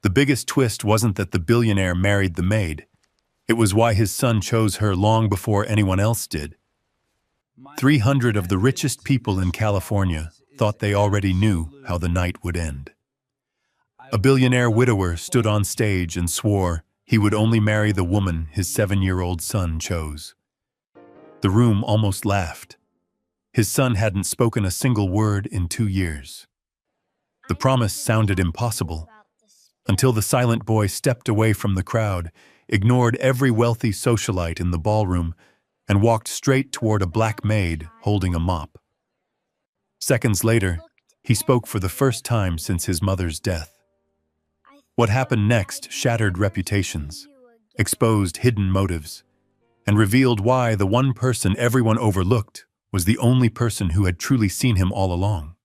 The biggest twist wasn't that the billionaire married the maid. It was why his son chose her long before anyone else did. 300 of the richest people in California thought they already knew how the night would end. A billionaire widower stood on stage and swore he would only marry the woman his 7-year-old son chose. The room almost laughed. His son hadn't spoken a single word in 2 years. The promise sounded impossible, until the silent boy stepped away from the crowd, ignored every wealthy socialite in the ballroom, and walked straight toward a black maid holding a mop. Seconds later, he spoke for the first time since his mother's death. What happened next shattered reputations, exposed hidden motives, and revealed why the one person everyone overlooked was the only person who had truly seen him all along.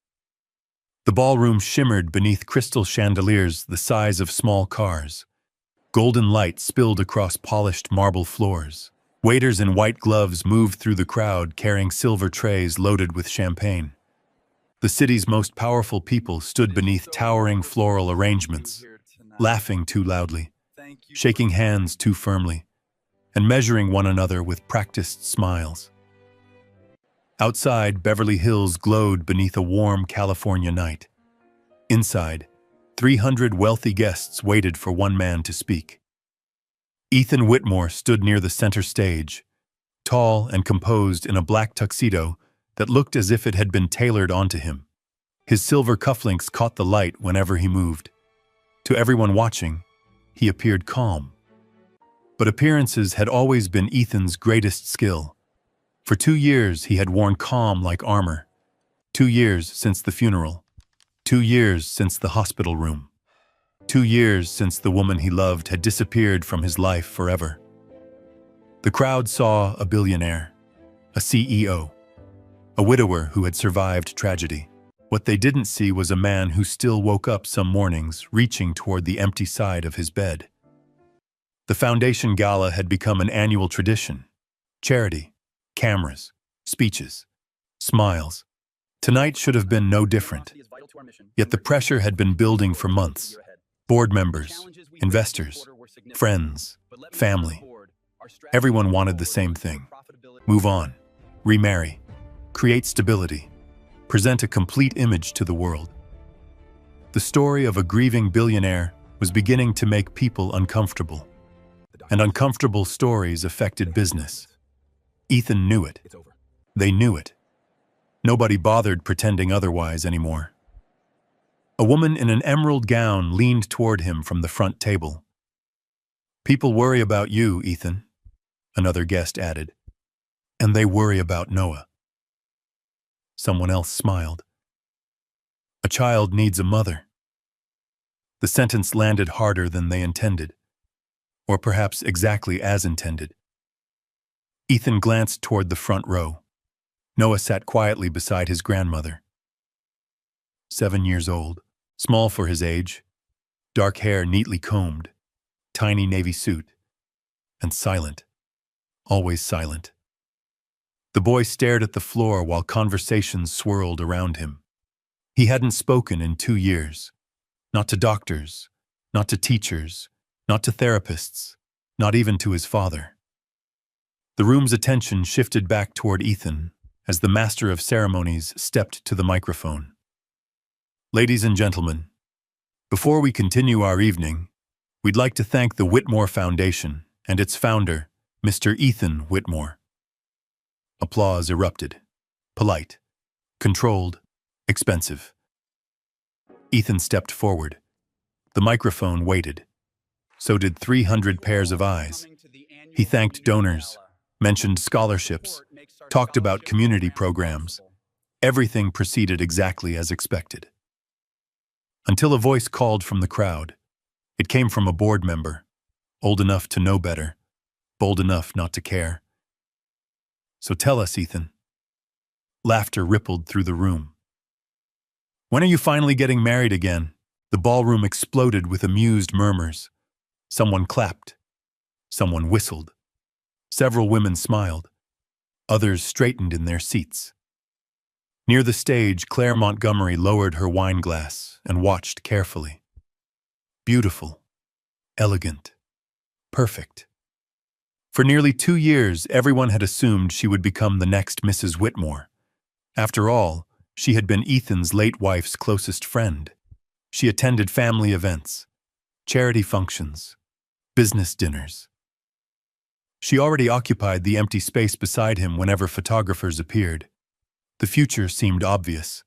The ballroom shimmered beneath crystal chandeliers the size of small cars. Golden light spilled across polished marble floors. Waiters in white gloves moved through the crowd carrying silver trays loaded with champagne. The city's most powerful people stood beneath towering floral arrangements, laughing too loudly, shaking hands too firmly, and measuring one another with practiced smiles. Outside, Beverly Hills glowed beneath a warm California night. Inside, 300 wealthy guests waited for one man to speak. Ethan Whitmore stood near the center stage, tall and composed in a black tuxedo that looked as if it had been tailored onto him. His silver cufflinks caught the light whenever he moved. To everyone watching, he appeared calm. But appearances had always been Ethan's greatest skill. For 2 years, he had worn calm like armor. 2 years since the funeral. 2 years since the hospital room. 2 years since the woman he loved had disappeared from his life forever. The crowd saw a billionaire, a CEO, a widower who had survived tragedy. What they didn't see was a man who still woke up some mornings reaching toward the empty side of his bed. The foundation gala had become an annual tradition. Charity. Cameras, speeches, smiles. Tonight should have been no different. Yet the pressure had been building for months. Board members, investors, friends, family. Everyone wanted the same thing. Move on, remarry, create stability, present a complete image to the world. The story of a grieving billionaire was beginning to make people uncomfortable. And uncomfortable stories affected business. Ethan knew it. They knew it. Nobody bothered pretending otherwise anymore. A woman in an emerald gown leaned toward him from the front table. "People worry about you, Ethan," another guest added. "And they worry about Noah." Someone else smiled. "A child needs a mother." The sentence landed harder than they intended, or perhaps exactly as intended. Ethan glanced toward the front row. Noah sat quietly beside his grandmother. 7 years old, small for his age, dark hair neatly combed, tiny navy suit, and silent, always silent. The boy stared at the floor while conversations swirled around him. He hadn't spoken in 2 years. Not to doctors, not to teachers, not to therapists, not even to his father. The room's attention shifted back toward Ethan as the master of ceremonies stepped to the microphone. "Ladies and gentlemen, before we continue our evening, we'd like to thank the Whitmore Foundation and its founder, Mr. Ethan Whitmore." Applause erupted. Polite, controlled, expensive. Ethan stepped forward. The microphone waited. So did 300 pairs of eyes. He thanked donors, mentioned scholarships, talked about community programs. Everything proceeded exactly as expected. Until a voice called from the crowd. It came from a board member, old enough to know better, bold enough not to care. "So tell us, Ethan." Laughter rippled through the room. "When are you finally getting married again?" The ballroom exploded with amused murmurs. Someone clapped. Someone whistled. Several women smiled. Others straightened in their seats. Near the stage, Claire Montgomery lowered her wine glass and watched carefully. Beautiful, elegant, perfect. For nearly 2 years, everyone had assumed she would become the next Mrs. Whitmore. After all, she had been Ethan's late wife's closest friend. She attended family events, charity functions, business dinners. She already occupied the empty space beside him whenever photographers appeared. The future seemed obvious.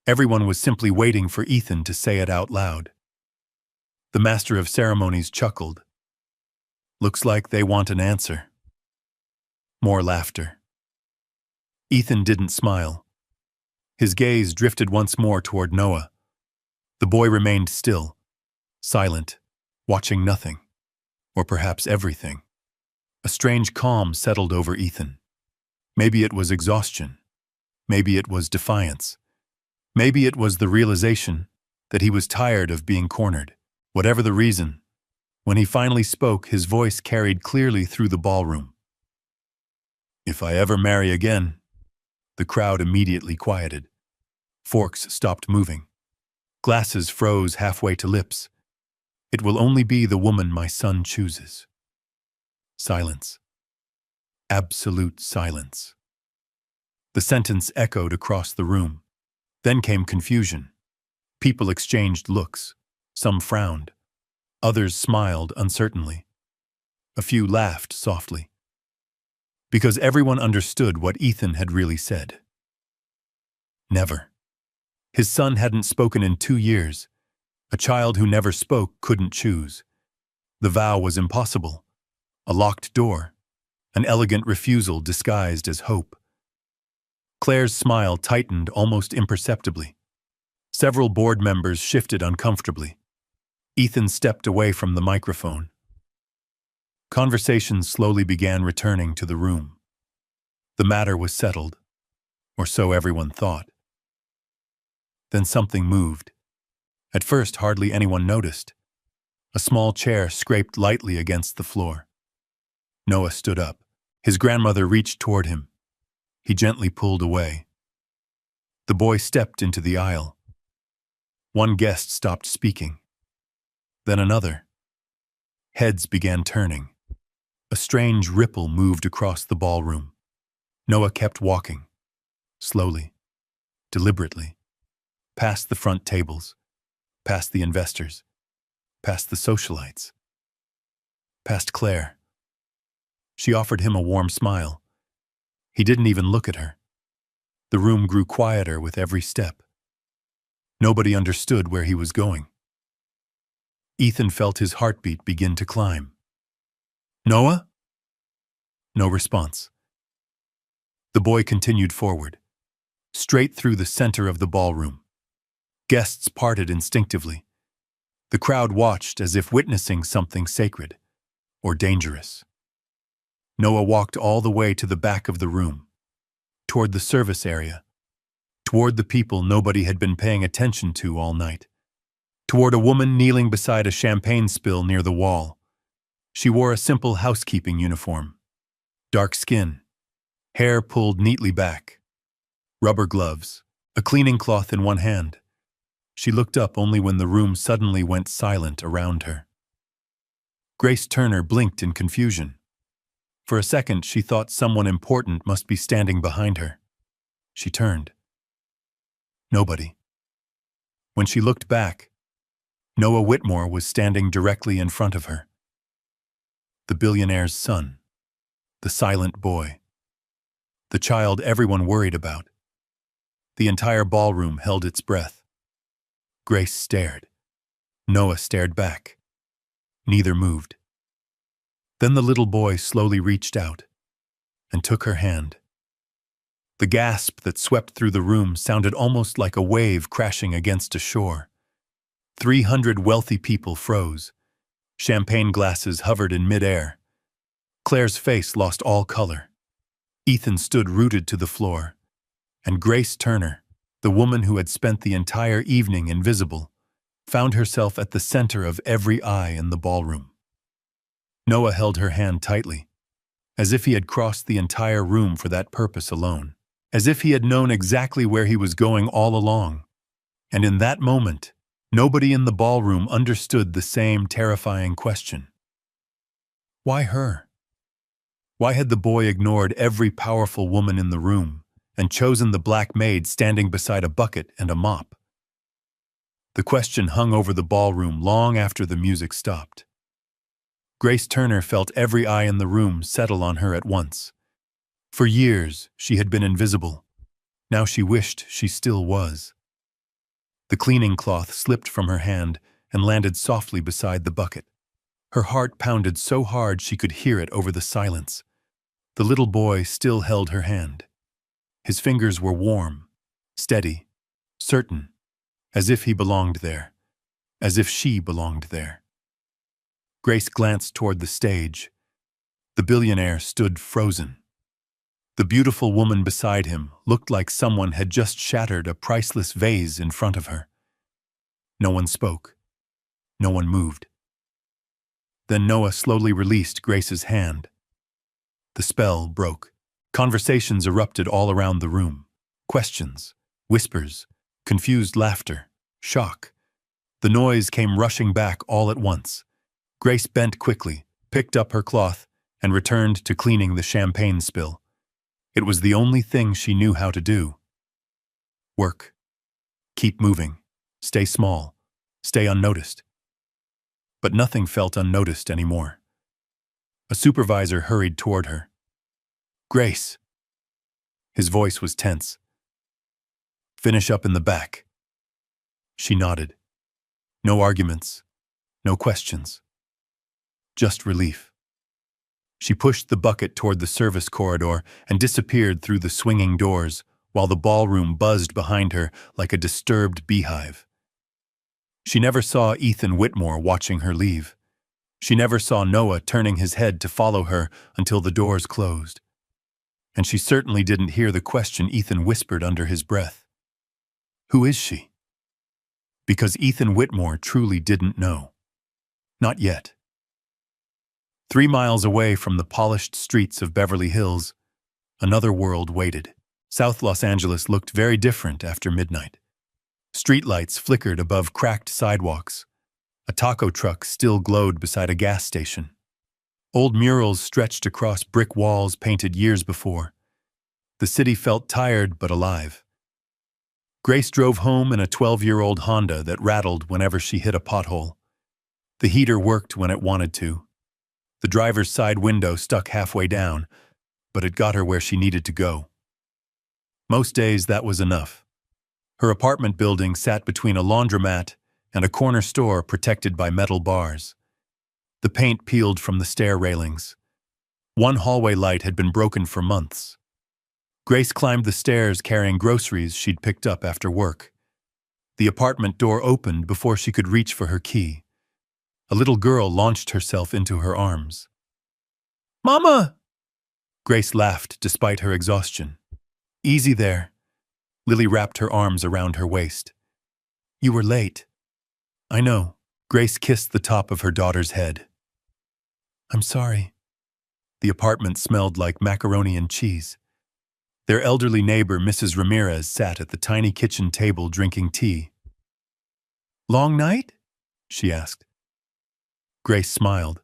Everyone was simply waiting for Ethan to say it out loud. The master of ceremonies chuckled. Looks like they want an answer. More laughter. Ethan didn't smile. His gaze drifted once more toward Noah. The boy remained still, silent, watching nothing, or perhaps everything. A strange calm settled over Ethan. Maybe it was exhaustion. Maybe it was defiance. Maybe it was the realization that he was tired of being cornered. Whatever the reason, when he finally spoke, his voice carried clearly through the ballroom. If I ever marry again, the crowd immediately quieted. Forks stopped moving. Glasses froze halfway to lips. It will only be the woman my son chooses. Silence. Absolute silence. The sentence echoed across the room. Then came confusion. People exchanged looks. Some frowned. Others smiled uncertainly. A few laughed softly. Because everyone understood what Ethan had really said. Never. His son hadn't spoken in 2 years. A child who never spoke couldn't choose. The vow was impossible. A locked door. An elegant refusal disguised as hope. Claire's smile tightened almost imperceptibly. Several board members shifted uncomfortably. Ethan stepped away from the microphone. Conversations slowly began returning to the room. The matter was settled, or so everyone thought. Then something moved. At first, hardly anyone noticed. A small chair scraped lightly against the floor. Noah stood up. His grandmother reached toward him. He gently pulled away. The boy stepped into the aisle. One guest stopped speaking. Then another. Heads began turning. A strange ripple moved across the ballroom. Noah kept walking. Slowly. Deliberately. Past the front tables. Past the investors. Past the socialites. Past Claire. She offered him a warm smile. He didn't even look at her. The room grew quieter with every step. Nobody understood where he was going. Ethan felt his heartbeat begin to climb. Noah? No response. The boy continued forward, straight through the center of the ballroom. Guests parted instinctively. The crowd watched as if witnessing something sacred or dangerous. Noah walked all the way to the back of the room, toward the service area, toward the people nobody had been paying attention to all night, toward a woman kneeling beside a champagne spill near the wall. She wore a simple housekeeping uniform, dark skin, hair pulled neatly back, rubber gloves, a cleaning cloth in one hand. She looked up only when the room suddenly went silent around her. Grace Turner blinked in confusion. For a second, she thought someone important must be standing behind her. She turned. Nobody. When she looked back, Noah Whitmore was standing directly in front of her. The billionaire's son. The silent boy. The child everyone worried about. The entire ballroom held its breath. Grace stared. Noah stared back. Neither moved. Then the little boy slowly reached out and took her hand. The gasp that swept through the room sounded almost like a wave crashing against a shore. 300 wealthy people froze. Champagne glasses hovered in midair. Claire's face lost all color. Ethan stood rooted to the floor. And Grace Turner, the woman who had spent the entire evening invisible, found herself at the center of every eye in the ballroom. Noah held her hand tightly, as if he had crossed the entire room for that purpose alone, as if he had known exactly where he was going all along. And in that moment, Nobody in the ballroom understood the same terrifying question. Why her? Why had the boy ignored every powerful woman in the room and chosen the black maid standing beside a bucket and a mop? The question hung over the ballroom long after the music stopped. Grace Turner felt every eye in the room settle on her at once. For years, she had been invisible. Now she wished she still was. The cleaning cloth slipped from her hand and landed softly beside the bucket. Her heart pounded so hard she could hear it over the silence. The little boy still held her hand. His fingers were warm, steady, certain, as if he belonged there, as if she belonged there. Grace glanced toward the stage. The billionaire stood frozen. The beautiful woman beside him looked like someone had just shattered a priceless vase in front of her. No one spoke. No one moved. Then Noah slowly released Grace's hand. The spell broke. Conversations erupted all around the room. Questions, whispers, confused laughter, shock. The noise came rushing back all at once. Grace bent quickly, picked up her cloth, and returned to cleaning the champagne spill. It was the only thing she knew how to do. Work. Keep moving. Stay small. Stay unnoticed. But nothing felt unnoticed anymore. A supervisor hurried toward her. Grace. His voice was tense. Finish up in the back. She nodded. No arguments. No questions. Just relief. She pushed the bucket toward the service corridor and disappeared through the swinging doors, while the ballroom buzzed behind her like a disturbed beehive. She never saw Ethan Whitmore watching her leave. She never saw Noah turning his head to follow her until the doors closed. And she certainly didn't hear the question Ethan whispered under his breath. Who is she? Because Ethan Whitmore truly didn't know. Not yet. 3 miles away from the polished streets of Beverly Hills, another world waited. South Los Angeles looked very different after midnight. Streetlights flickered above cracked sidewalks. A taco truck still glowed beside a gas station. Old murals stretched across brick walls painted years before. The city felt tired but alive. Grace drove home in a 12-year-old Honda that rattled whenever she hit a pothole. The heater worked when it wanted to. The driver's side window stuck halfway down, but it got her where she needed to go. Most days that was enough. Her apartment building sat between a laundromat and a corner store protected by metal bars. The paint peeled from the stair railings. One hallway light had been broken for months. Grace climbed the stairs carrying groceries she'd picked up after work. The apartment door opened before she could reach for her key. A little girl launched herself into her arms. "Mama!" Grace laughed despite her exhaustion. "Easy there." Lily wrapped her arms around her waist. "You were late." "I know." Grace kissed the top of her daughter's head. "I'm sorry." The apartment smelled like macaroni and cheese. Their elderly neighbor, Mrs. Ramirez, sat at the tiny kitchen table drinking tea. "Long night?" she asked. Grace smiled.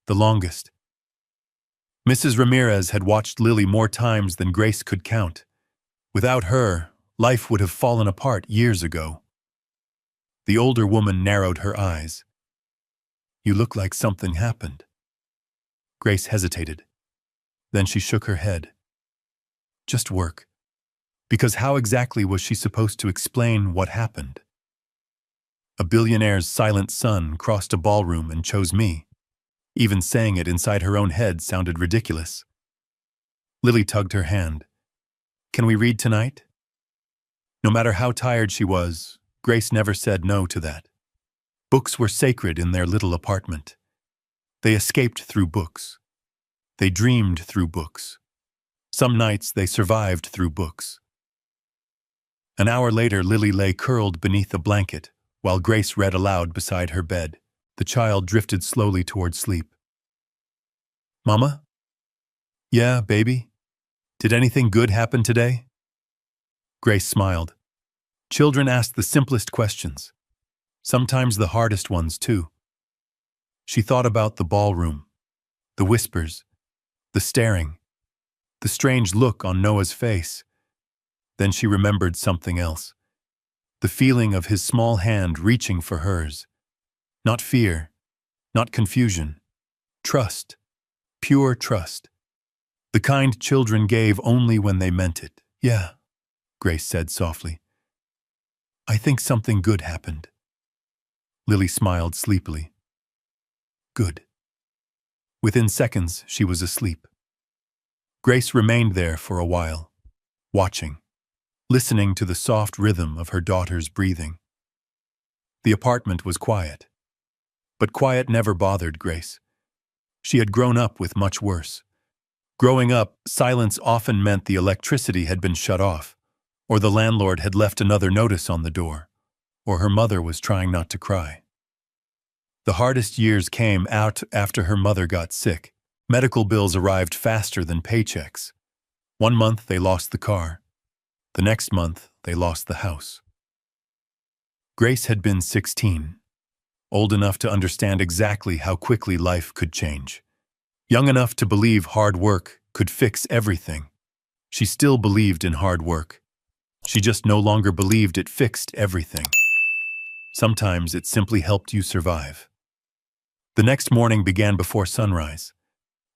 "The longest." Mrs. Ramirez had watched Lily more times than Grace could count. Without her, life would have fallen apart years ago. The older woman narrowed her eyes. "You look like something happened." Grace hesitated. Then she shook her head. "Just work." Because how exactly was she supposed to explain what happened? A billionaire's silent son crossed a ballroom and chose me. Even saying it inside her own head sounded ridiculous. Lily tugged her hand. "Can we read tonight?" No matter how tired she was, Grace never said no to that. Books were sacred in their little apartment. They escaped through books. They dreamed through books. Some nights they survived through books. An hour later, Lily lay curled beneath a blanket, while Grace read aloud beside her bed. The child drifted slowly toward sleep. "Mama?" "Yeah, baby? Did anything good happen today?" Grace smiled. Children asked the simplest questions. Sometimes the hardest ones, too. She thought about the ballroom, the whispers, the staring, the strange look on Noah's face. Then she remembered something else. The feeling of his small hand reaching for hers. Not fear, not confusion. Trust. Pure trust. The kind children gave only when they meant it. Yeah, Grace said softly. I think something good happened. Lily smiled sleepily. Good. Within seconds, she was asleep. Grace remained there for a while, watching, listening to the soft rhythm of her daughter's breathing. The apartment was quiet. But quiet never bothered Grace. She had grown up with much worse. Growing up, silence often meant the electricity had been shut off, or the landlord had left another notice on the door, or her mother was trying not to cry. The hardest years came out after her mother got sick. Medical bills arrived faster than paychecks. One month they lost the car. The next month they lost the house. Grace had been 16, old enough to understand exactly how quickly life could change. Young enough to believe hard work could fix everything. She still believed in hard work. She just no longer believed it fixed everything. Sometimes it simply helped you survive. The next morning began before sunrise.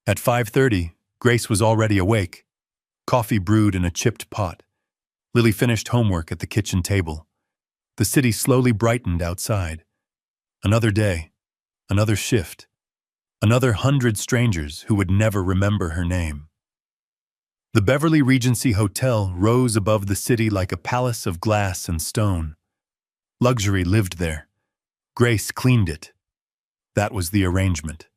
At 5:30, Grace was already awake. Coffee brewed in a chipped pot. Lily finished homework at the kitchen table. The city slowly brightened outside. Another day, another shift, another 100 strangers who would never remember her name. The Beverly Regency Hotel rose above the city like a palace of glass and stone. Luxury lived there. Grace cleaned it. That was the arrangement.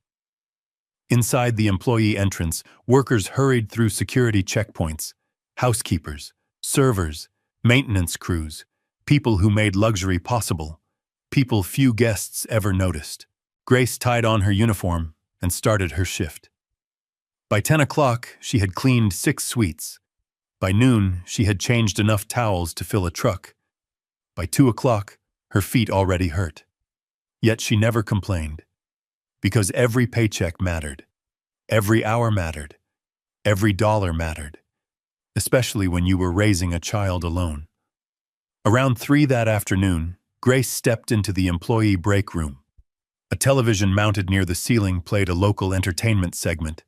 Inside the employee entrance, workers hurried through security checkpoints. Housekeepers, servers, maintenance crews, people who made luxury possible. People few guests ever noticed. Grace tied on her uniform and started her shift. By 10 o'clock, she had cleaned 6 suites. By noon, she had changed enough towels to fill a truck. By 2 o'clock, her feet already hurt. Yet she never complained. Because every paycheck mattered. Every hour mattered. Every dollar mattered. Especially when you were raising a child alone. Around 3 that afternoon, Grace stepped into the employee break room. A television mounted near the ceiling played a local entertainment segment.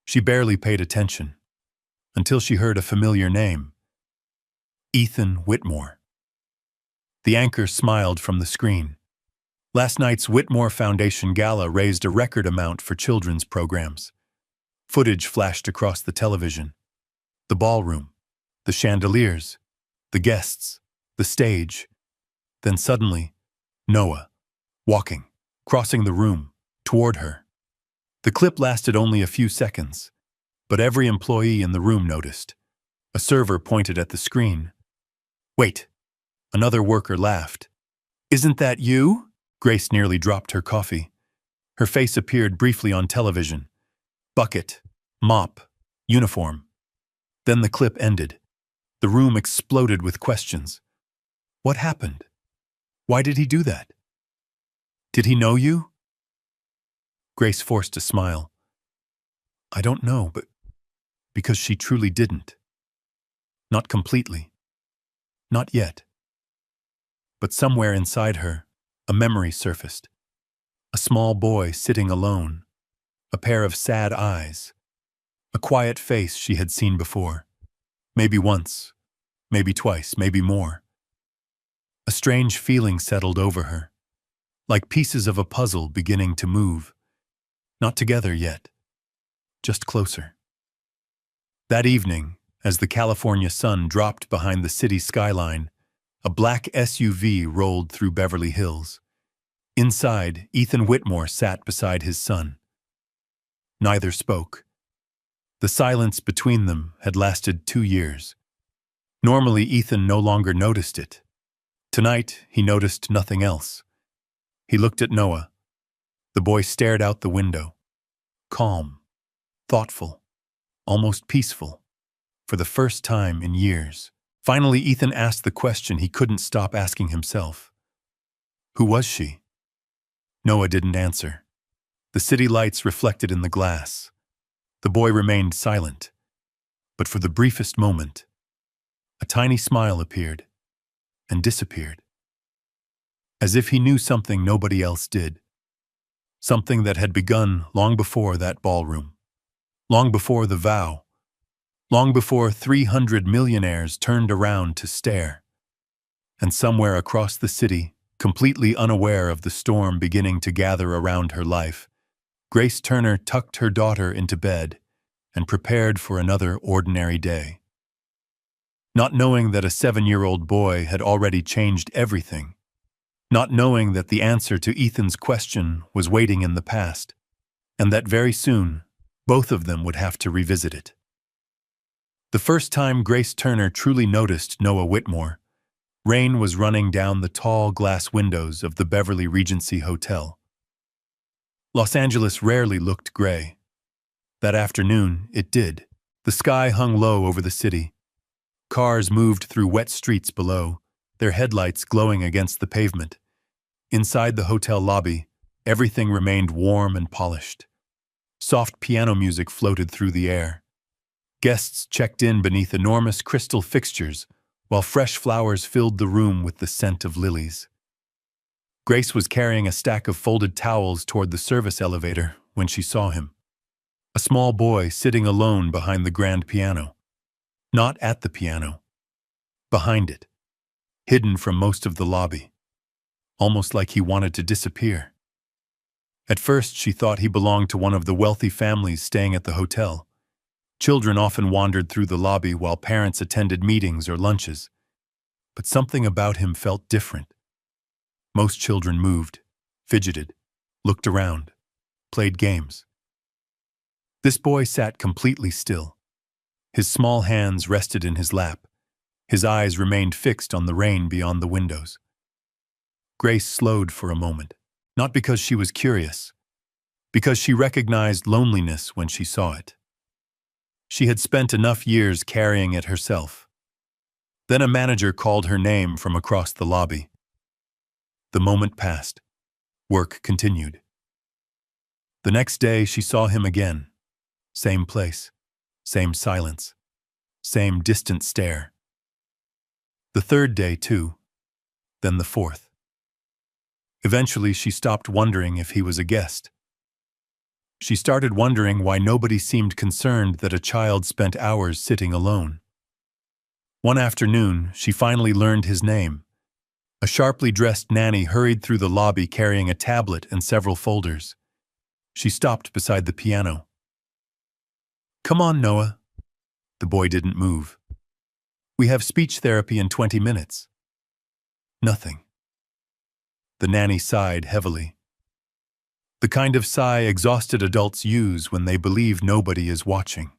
She barely paid attention, until she heard a familiar name. Ethan Whitmore. The anchor smiled from the screen. Last night's Whitmore Foundation Gala raised a record amount for children's programs. Footage flashed across the television. The ballroom, the chandeliers, the guests, the stage. Then suddenly, Noah, walking, crossing the room, toward her. The clip lasted only a few seconds, but every employee in the room noticed. A server pointed at the screen. Wait, another worker laughed. Isn't that you? Grace nearly dropped her coffee. Her face appeared briefly on television. Bucket, mop, uniform. Then the clip ended. The room exploded with questions. What happened? Why did he do that? Did he know you? Grace forced a smile. I don't know, but because she truly didn't. Not completely. Not yet. But somewhere inside her, a memory surfaced. A small boy sitting alone. A pair of sad eyes. A quiet face she had seen before. Maybe once. Maybe twice. Maybe more. A strange feeling settled over her. Like pieces of a puzzle beginning to move. Not together yet. Just closer. That evening, as the California sun dropped behind the city skyline, a black SUV rolled through Beverly Hills. Inside, Ethan Whitmore sat beside his son. Neither spoke. The silence between them had lasted 2 years. Normally, Ethan no longer noticed it. Tonight, he noticed nothing else. He looked at Noah. The boy stared out the window. Calm, thoughtful, almost peaceful, for the first time in years. Finally, Ethan asked the question he couldn't stop asking himself. Who was she? Noah didn't answer. The city lights reflected in the glass. The boy remained silent. But for the briefest moment, a tiny smile appeared and disappeared. As if he knew something nobody else did. Something that had begun long before that ballroom. Long before the vow. Long before 300 millionaires turned around to stare. And somewhere across the city, completely unaware of the storm beginning to gather around her life, Grace Turner tucked her daughter into bed and prepared for another ordinary day. Not knowing that a 7-year-old boy had already changed everything. Not knowing that the answer to Ethan's question was waiting in the past, and that very soon, both of them would have to revisit it. The first time Grace Turner truly noticed Noah Whitmore, rain was running down the tall glass windows of the Beverly Regency Hotel. Los Angeles rarely looked gray. That afternoon, it did. The sky hung low over the city. Cars moved through wet streets below, their headlights glowing against the pavement. Inside the hotel lobby, everything remained warm and polished. Soft piano music floated through the air. Guests checked in beneath enormous crystal fixtures, while fresh flowers filled the room with the scent of lilies. Grace was carrying a stack of folded towels toward the service elevator when she saw him. A small boy sitting alone behind the grand piano. Not at the piano. Behind it. Hidden from most of the lobby. Almost like he wanted to disappear. At first, she thought he belonged to one of the wealthy families staying at the hotel. Children often wandered through the lobby while parents attended meetings or lunches. But something about him felt different. Most children moved, fidgeted, looked around, played games. This boy sat completely still. His small hands rested in his lap. His eyes remained fixed on the rain beyond the windows. Grace slowed for a moment, not because she was curious, because she recognized loneliness when she saw it. She had spent enough years carrying it herself. Then a manager called her name from across the lobby. The moment passed. Work continued. The next day she saw him again. Same place, same silence, same distant stare. The third day, too. Then the fourth. Eventually she stopped wondering if he was a guest. She started wondering why nobody seemed concerned that a child spent hours sitting alone. One afternoon, she finally learned his name. A sharply dressed nanny hurried through the lobby carrying a tablet and several folders. She stopped beside the piano. "Come on, Noah." The boy didn't move. "We have speech therapy in 20 minutes. Nothing. The nanny sighed heavily. The kind of sigh exhausted adults use when they believe nobody is watching.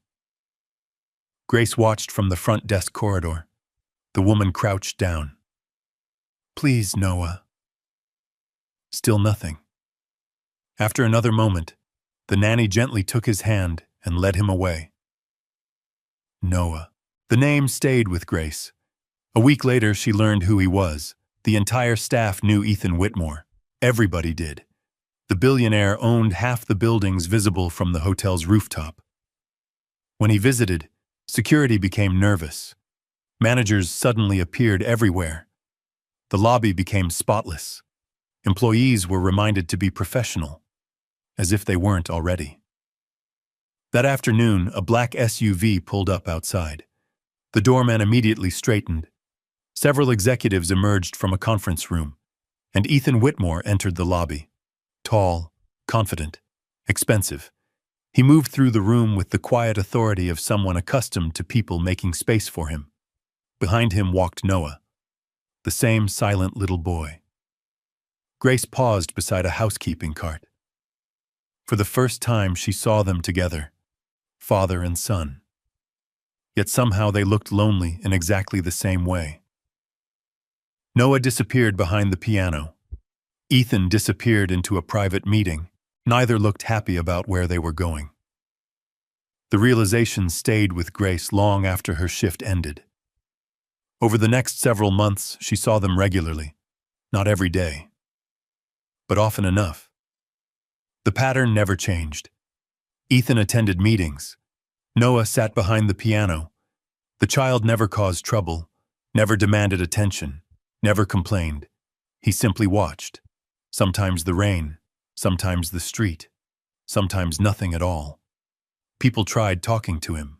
Grace watched from the front desk corridor. The woman crouched down. "Please, Noah." Still nothing. After another moment, the nanny gently took his hand and led him away. Noah. The name stayed with Grace. A week later, she learned who he was. The entire staff knew Ethan Whitmore. Everybody did. The billionaire owned half the buildings visible from the hotel's rooftop. When he visited, security became nervous. Managers suddenly appeared everywhere. The lobby became spotless. Employees were reminded to be professional, as if they weren't already. That afternoon, a black SUV pulled up outside. The doorman immediately straightened. Several executives emerged from a conference room, and Ethan Whitmore entered the lobby. Tall, confident, expensive. He moved through the room with the quiet authority of someone accustomed to people making space for him. Behind him walked Noah, the same silent little boy. Grace paused beside a housekeeping cart. For the first time, she saw them together, father and son. Yet somehow they looked lonely in exactly the same way. Noah disappeared behind the piano. Ethan disappeared into a private meeting. Neither looked happy about where they were going. The realization stayed with Grace long after her shift ended. Over the next several months, she saw them regularly, not every day, but often enough. The pattern never changed. Ethan attended meetings. Noah sat behind the piano. The child never caused trouble, never demanded attention, never complained. He simply watched. Sometimes the rain, sometimes the street, sometimes nothing at all. People tried talking to him.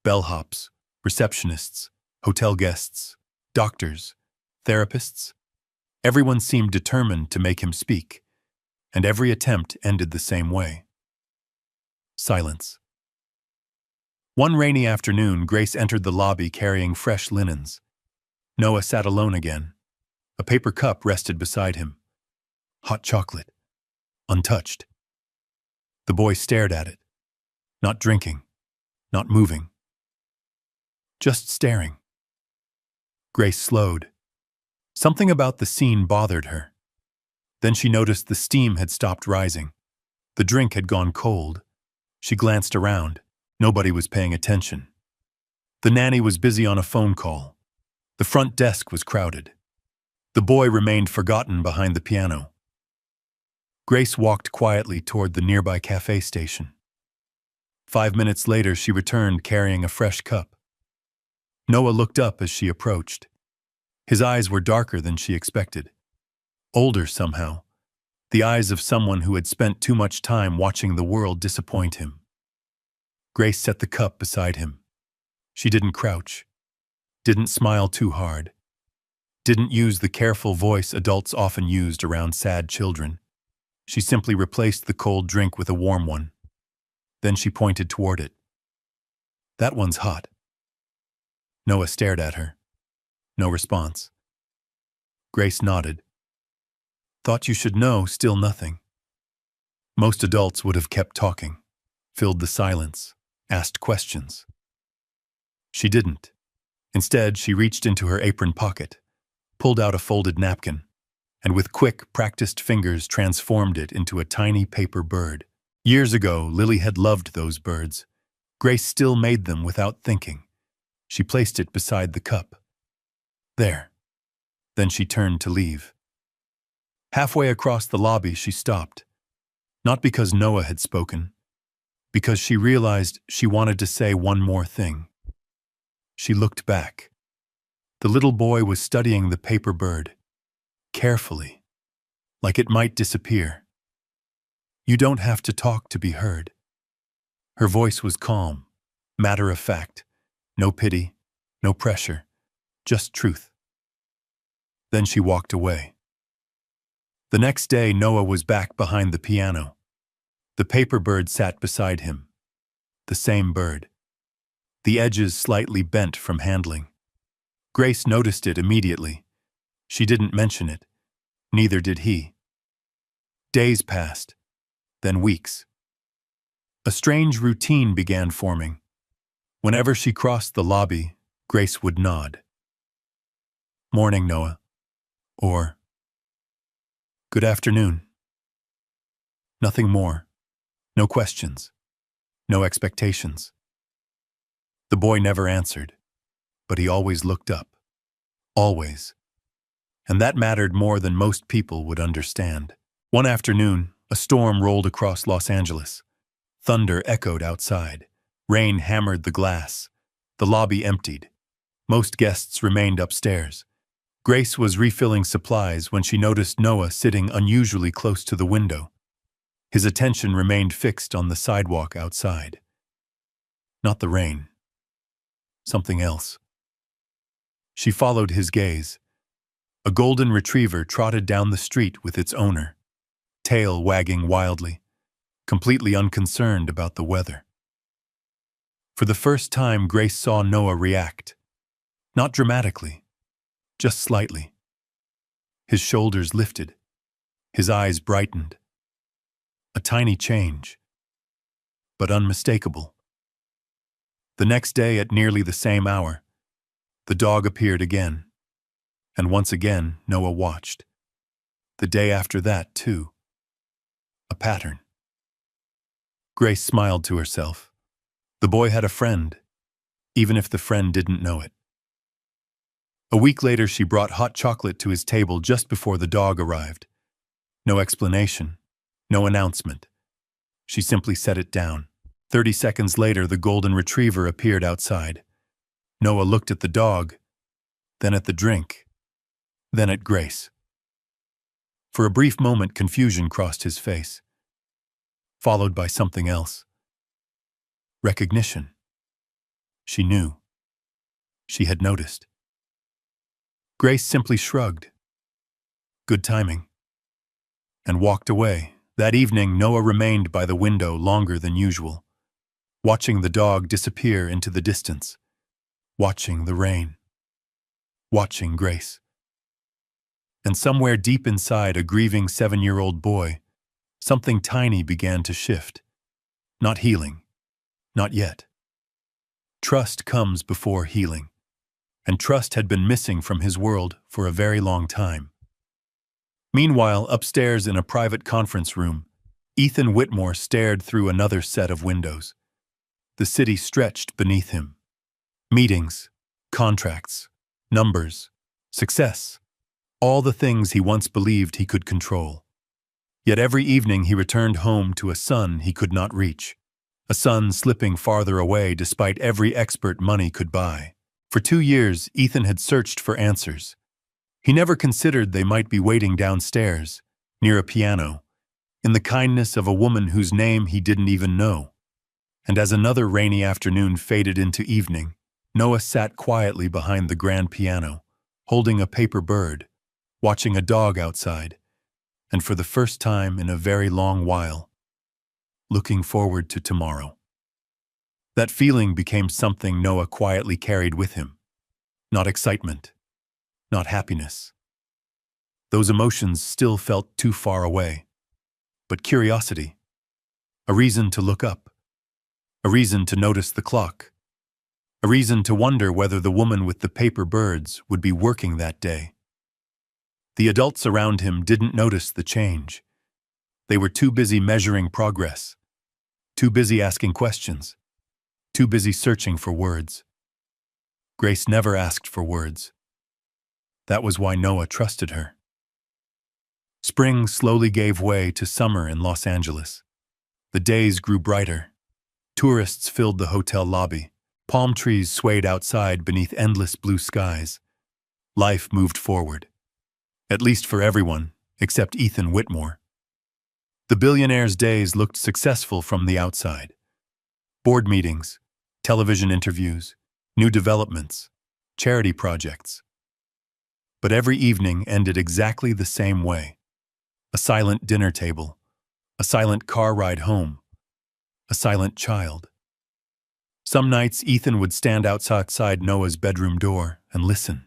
Bellhops, receptionists, hotel guests, doctors, therapists. Everyone seemed determined to make him speak, and every attempt ended the same way. Silence. One rainy afternoon, Grace entered the lobby carrying fresh linens. Noah sat alone again. A paper cup rested beside him. Hot chocolate. Untouched. The boy stared at it. Not drinking. Not moving. Just staring. Grace slowed. Something about the scene bothered her. Then she noticed the steam had stopped rising. The drink had gone cold. She glanced around. Nobody was paying attention. The nanny was busy on a phone call. The front desk was crowded. The boy remained forgotten behind the piano. Grace walked quietly toward the nearby cafe station. 5 minutes later, she returned carrying a fresh cup. Noah looked up as she approached. His eyes were darker than she expected. Older somehow. The eyes of someone who had spent too much time watching the world disappoint him. Grace set the cup beside him. She didn't crouch. Didn't smile too hard. Didn't use the careful voice adults often used around sad children. She simply replaced the cold drink with a warm one. Then she pointed toward it. "That one's hot." Noah stared at her. No response. Grace nodded. "Thought you should know, still nothing." Most adults would have kept talking, filled the silence, asked questions. She didn't. Instead, she reached into her apron pocket, pulled out a folded napkin, and with quick, practiced fingers transformed it into a tiny paper bird. Years ago, Lily had loved those birds. Grace still made them without thinking. She placed it beside the cup. There. Then she turned to leave. Halfway across the lobby, she stopped. Not because Noah had spoken, because she realized she wanted to say one more thing. She looked back. The little boy was studying the paper bird, carefully, like it might disappear. "You don't have to talk to be heard." Her voice was calm, matter of fact, no pity, no pressure, just truth. Then she walked away. The next day, Noah was back behind the piano. The paper bird sat beside him. The same bird. The edges slightly bent from handling. Grace noticed it immediately. She didn't mention it. Neither did he. Days passed, then weeks. A strange routine began forming. Whenever she crossed the lobby, Grace would nod. "Morning, Noah." Or, "Good afternoon." Nothing more. No questions. No expectations. The boy never answered, but he always looked up. Always. And that mattered more than most people would understand. One afternoon, a storm rolled across Los Angeles. Thunder echoed outside. Rain hammered the glass. The lobby emptied. Most guests remained upstairs. Grace was refilling supplies when she noticed Noah sitting unusually close to the window. His attention remained fixed on the sidewalk outside. Not the rain. Something else. She followed his gaze. A golden retriever trotted down the street with its owner, tail wagging wildly, completely unconcerned about the weather. For the first time, Grace saw Noah react. Not dramatically, just slightly. His shoulders lifted. His eyes brightened. A tiny change, but unmistakable. The next day, at nearly the same hour, the dog appeared again. And once again, Noah watched. The day after that, too. A pattern. Grace smiled to herself. The boy had a friend, even if the friend didn't know it. A week later, she brought hot chocolate to his table just before the dog arrived. No explanation, no announcement. She simply set it down. 30 seconds later, the golden retriever appeared outside. Noah looked at the dog, then at the drink, then at Grace. For a brief moment, confusion crossed his face, followed by something else. Recognition. She knew. She had noticed. Grace simply shrugged. Good timing. And walked away. That evening, Noah remained by the window longer than usual, watching the dog disappear into the distance, watching the rain, watching Grace. And somewhere deep inside a grieving 7-year-old boy, something tiny began to shift. Not healing. Not yet. Trust comes before healing. And trust had been missing from his world for a very long time. Meanwhile, upstairs in a private conference room, Ethan Whitmore stared through another set of windows. The city stretched beneath him. Meetings, contracts, numbers, success, all the things he once believed he could control. Yet every evening he returned home to a sun he could not reach, a sun slipping farther away despite every expert money could buy. For 2 years, Ethan had searched for answers. He never considered they might be waiting downstairs, near a piano, in the kindness of a woman whose name he didn't even know. And as another rainy afternoon faded into evening, Noah sat quietly behind the grand piano, holding a paper bird, watching a dog outside, and for the first time in a very long while, looking forward to tomorrow. That feeling became something Noah quietly carried with him. Not excitement, not happiness. Those emotions still felt too far away. But curiosity, a reason to look up, a reason to notice the clock, a reason to wonder whether the woman with the paper birds would be working that day. The adults around him didn't notice the change. They were too busy measuring progress, too busy asking questions, too busy searching for words. Grace never asked for words. That was why Noah trusted her. Spring slowly gave way to summer in Los Angeles. The days grew brighter. Tourists filled the hotel lobby. Palm trees swayed outside beneath endless blue skies. Life moved forward. At least for everyone, except Ethan Whitmore. The Billionaire's days looked successful from the outside. Board meetings, television interviews, new developments, charity projects. But every evening ended exactly the same way. A silent dinner table, a silent car ride home, a silent child. Some nights Ethan would stand outside Noah's bedroom door and listen.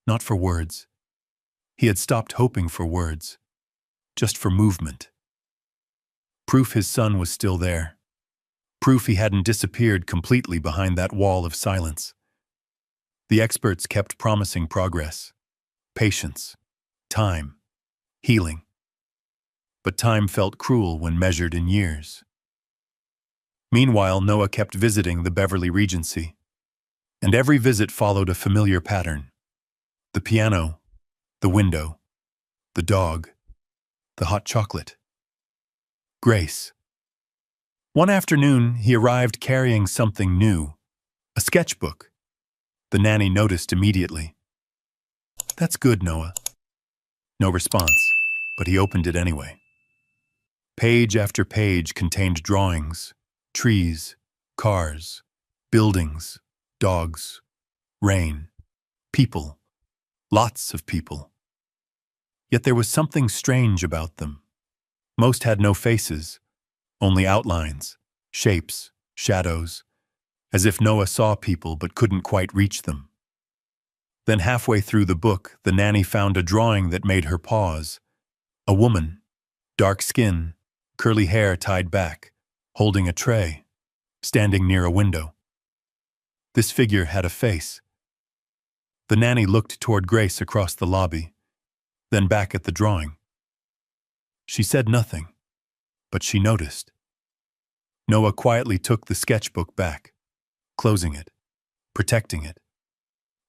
Not for words. He had stopped hoping for words, just for movement. Proof his son was still there. Proof he hadn't disappeared completely behind that wall of silence. The experts kept promising progress, patience, time, healing. But time felt cruel when measured in years. Meanwhile, Noah kept visiting the Beverly Regency, and every visit followed a familiar pattern. The piano, the window, the dog, the hot chocolate. Grace. One afternoon, he arrived carrying something new, a sketchbook. The nanny noticed immediately. "That's good, Noah." No response, but he opened it anyway. Page after page contained drawings, trees, cars, buildings, dogs, rain, people, lots of people. Yet there was something strange about them. Most had no faces, only outlines, shapes, shadows, as if Noah saw people but couldn't quite reach them. Then halfway through the book, the nanny found a drawing that made her pause. A woman, dark skin, curly hair tied back, holding a tray, standing near a window. This figure had a face. The nanny looked toward Grace across the lobby, then back at the drawing. She said nothing, but she noticed. Noah quietly took the sketchbook back, closing it, protecting it.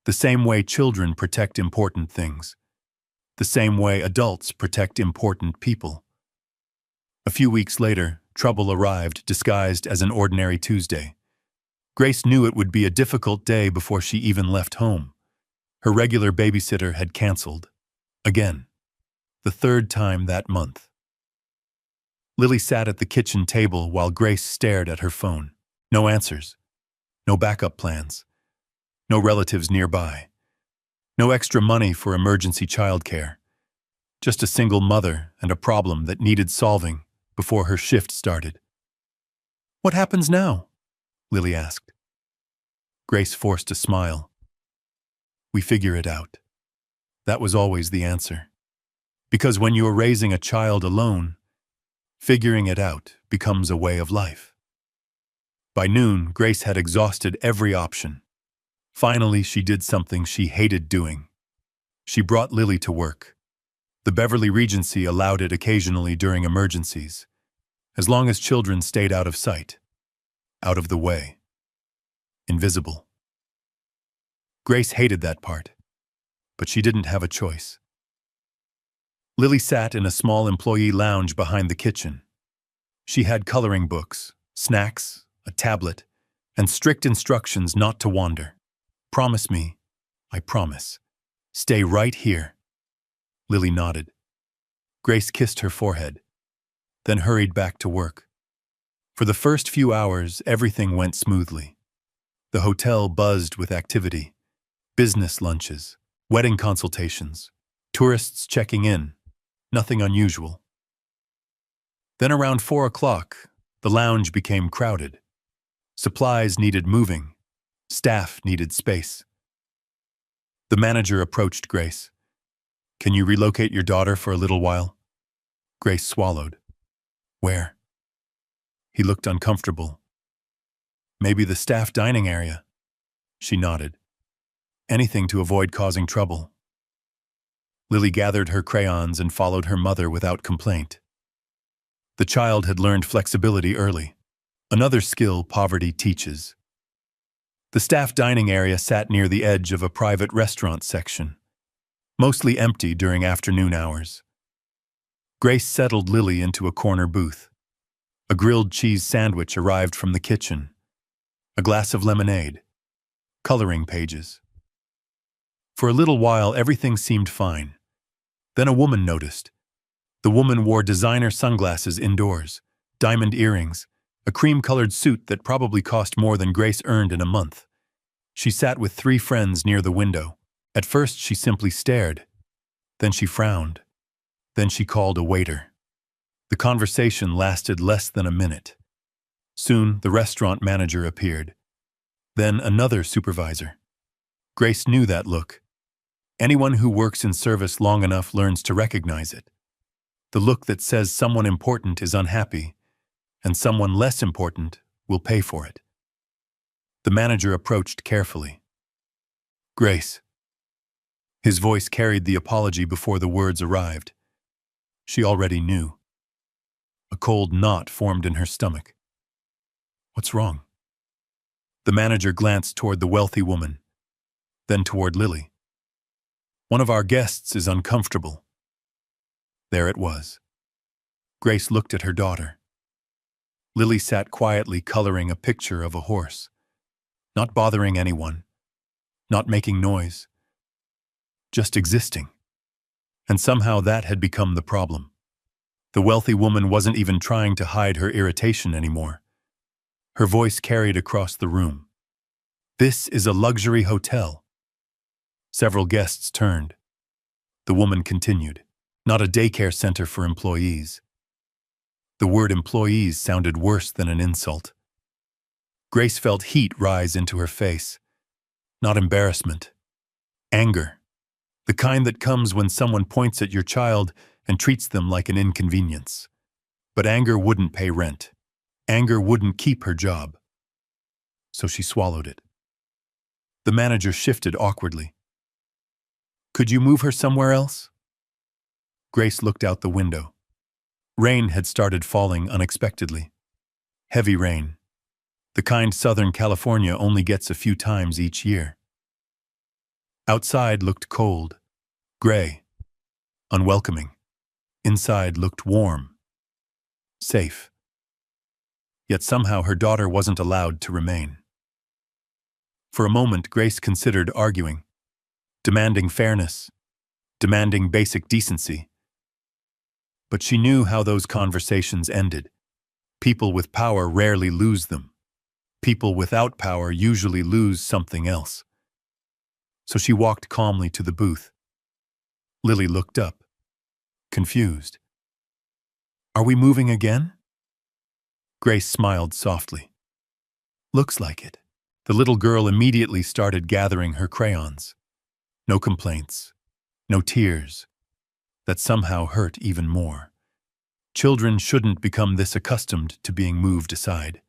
The same way children protect important things. the same way adults protect important people. A few weeks later, trouble arrived disguised as an ordinary Tuesday. Grace knew it would be a difficult day before she even left home. Her regular babysitter had canceled. Again. The third time that month. Lily sat at the kitchen table while Grace stared at her phone. No answers. No backup plans. No relatives nearby. No extra money for emergency childcare. Just a single mother and a problem that needed solving before her shift started. "What happens now?" Lily asked. Grace forced a smile. "We figure it out." That was always the answer. Because when you are raising a child alone, figuring it out becomes a way of life. By noon, Grace had exhausted every option. Finally, she did something she hated doing. She brought Lily to work. The Beverly Regency allowed it occasionally during emergencies, as long as children stayed out of sight, out of the way, invisible. Grace hated that part, but she didn't have a choice. Lily sat in a small employee lounge behind the kitchen. She had coloring books, snacks, a tablet, and strict instructions not to wander. "Promise me, I promise. Stay right here." Lily nodded. Grace kissed her forehead, then hurried back to work. For the first few hours, everything went smoothly. The hotel buzzed with activity. Business lunches, wedding consultations, tourists checking in. Nothing unusual. Then around 4 o'clock, the lounge became crowded. Supplies needed moving. Staff needed space. The manager approached Grace. "Can you relocate your daughter for a little while?" Grace swallowed. "Where?" He looked uncomfortable. "Maybe the staff dining area." She nodded. "Anything to avoid causing trouble." Lily gathered her crayons and followed her mother without complaint. The child had learned flexibility early, another skill poverty teaches. The staff dining area sat near the edge of a private restaurant section, mostly empty during afternoon hours. Grace settled Lily into a corner booth. A grilled cheese sandwich arrived from the kitchen, a glass of lemonade, coloring pages. For a little while, everything seemed fine. Then a woman noticed. The woman wore designer sunglasses indoors, diamond earrings, a cream-colored suit that probably cost more than Grace earned in a month. She sat with 3 friends near the window. At first, she simply stared. Then she frowned. Then she called a waiter. The conversation lasted less than a minute. Soon, the restaurant manager appeared. Then another supervisor. Grace knew that look. Anyone who works in service long enough learns to recognize it. The look that says someone important is unhappy, and someone less important will pay for it. The manager approached carefully. "Grace." His voice carried the apology before the words arrived. She already knew. A cold knot formed in her stomach. "What's wrong?" The manager glanced toward the wealthy woman, then toward Lily. "One of our guests is uncomfortable." There it was. Grace looked at her daughter. Lily sat quietly coloring a picture of a horse, not bothering anyone, not making noise, just existing. And somehow that had become the problem. The wealthy woman wasn't even trying to hide her irritation anymore. Her voice carried across the room. "This is a luxury hotel." Several guests turned. The woman continued, "Not a daycare center for employees." The word employees sounded worse than an insult. Grace felt heat rise into her face. Not embarrassment. Anger. The kind that comes when someone points at your child and treats them like an inconvenience. But anger wouldn't pay rent. Anger wouldn't keep her job. So she swallowed it. The manager shifted awkwardly. "Could you move her somewhere else?" Grace looked out the window. Rain had started falling unexpectedly. Heavy rain. The kind Southern California only gets a few times each year. Outside looked cold, gray. unwelcoming. Inside looked warm, safe. Yet somehow her daughter wasn't allowed to remain. For a moment, Grace considered arguing, demanding fairness, demanding basic decency. But she knew how those conversations ended. People with power rarely lose them. People without power usually lose something else. So she walked calmly to the booth. Lily looked up, confused. "Are we moving again?" Grace smiled softly. "Looks like it." The little girl immediately started gathering her crayons. No complaints, no tears. That somehow hurt even more. Children shouldn't become this accustomed to being moved aside.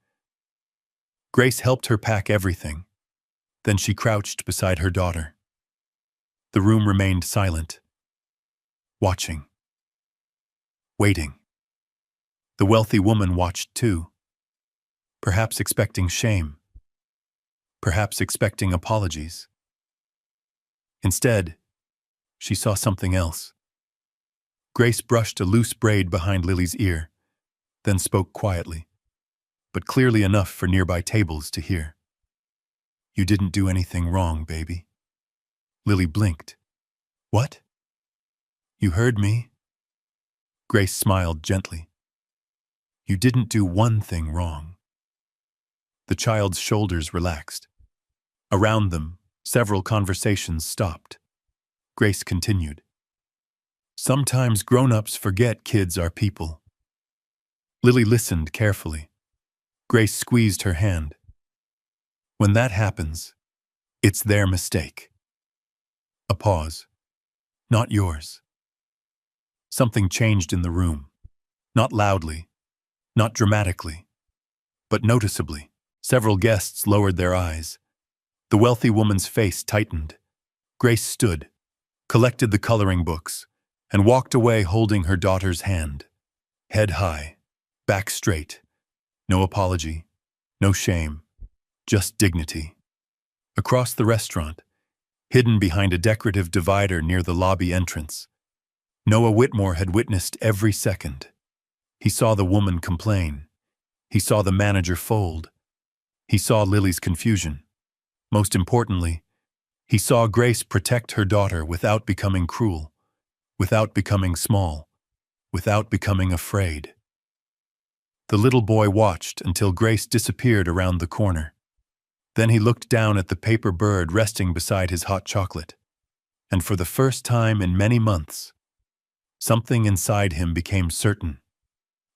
Grace helped her pack everything. Then she crouched beside her daughter. The room remained silent, watching, waiting. The wealthy woman watched too, perhaps expecting shame, perhaps expecting apologies. Instead, she saw something else. Grace brushed a loose braid behind Lily's ear, then spoke quietly, but clearly enough for nearby tables to hear. "You didn't do anything wrong, baby." Lily blinked. "What?" "You heard me." Grace smiled gently. "You didn't do one thing wrong." The child's shoulders relaxed. Around them, several conversations stopped. Grace continued. "Sometimes grown-ups forget kids are people." Lily listened carefully. Grace squeezed her hand. "When that happens, it's their mistake." A pause. "Not yours." Something changed in the room. Not loudly, not dramatically, but noticeably. Several guests lowered their eyes. The wealthy woman's face tightened. Grace stood, collected the coloring books, and walked away holding her daughter's hand. Head high, back straight. No apology, no shame, just dignity. Across the restaurant, hidden behind a decorative divider near the lobby entrance, Noah Whitmore had witnessed every second. He saw the woman complain. He saw the manager fold. He saw Lily's confusion. Most importantly, he saw Grace protect her daughter without becoming cruel, without becoming small, without becoming afraid. The little boy watched until Grace disappeared around the corner. Then he looked down at the paper bird resting beside his hot chocolate. And for the first time in many months, something inside him became certain.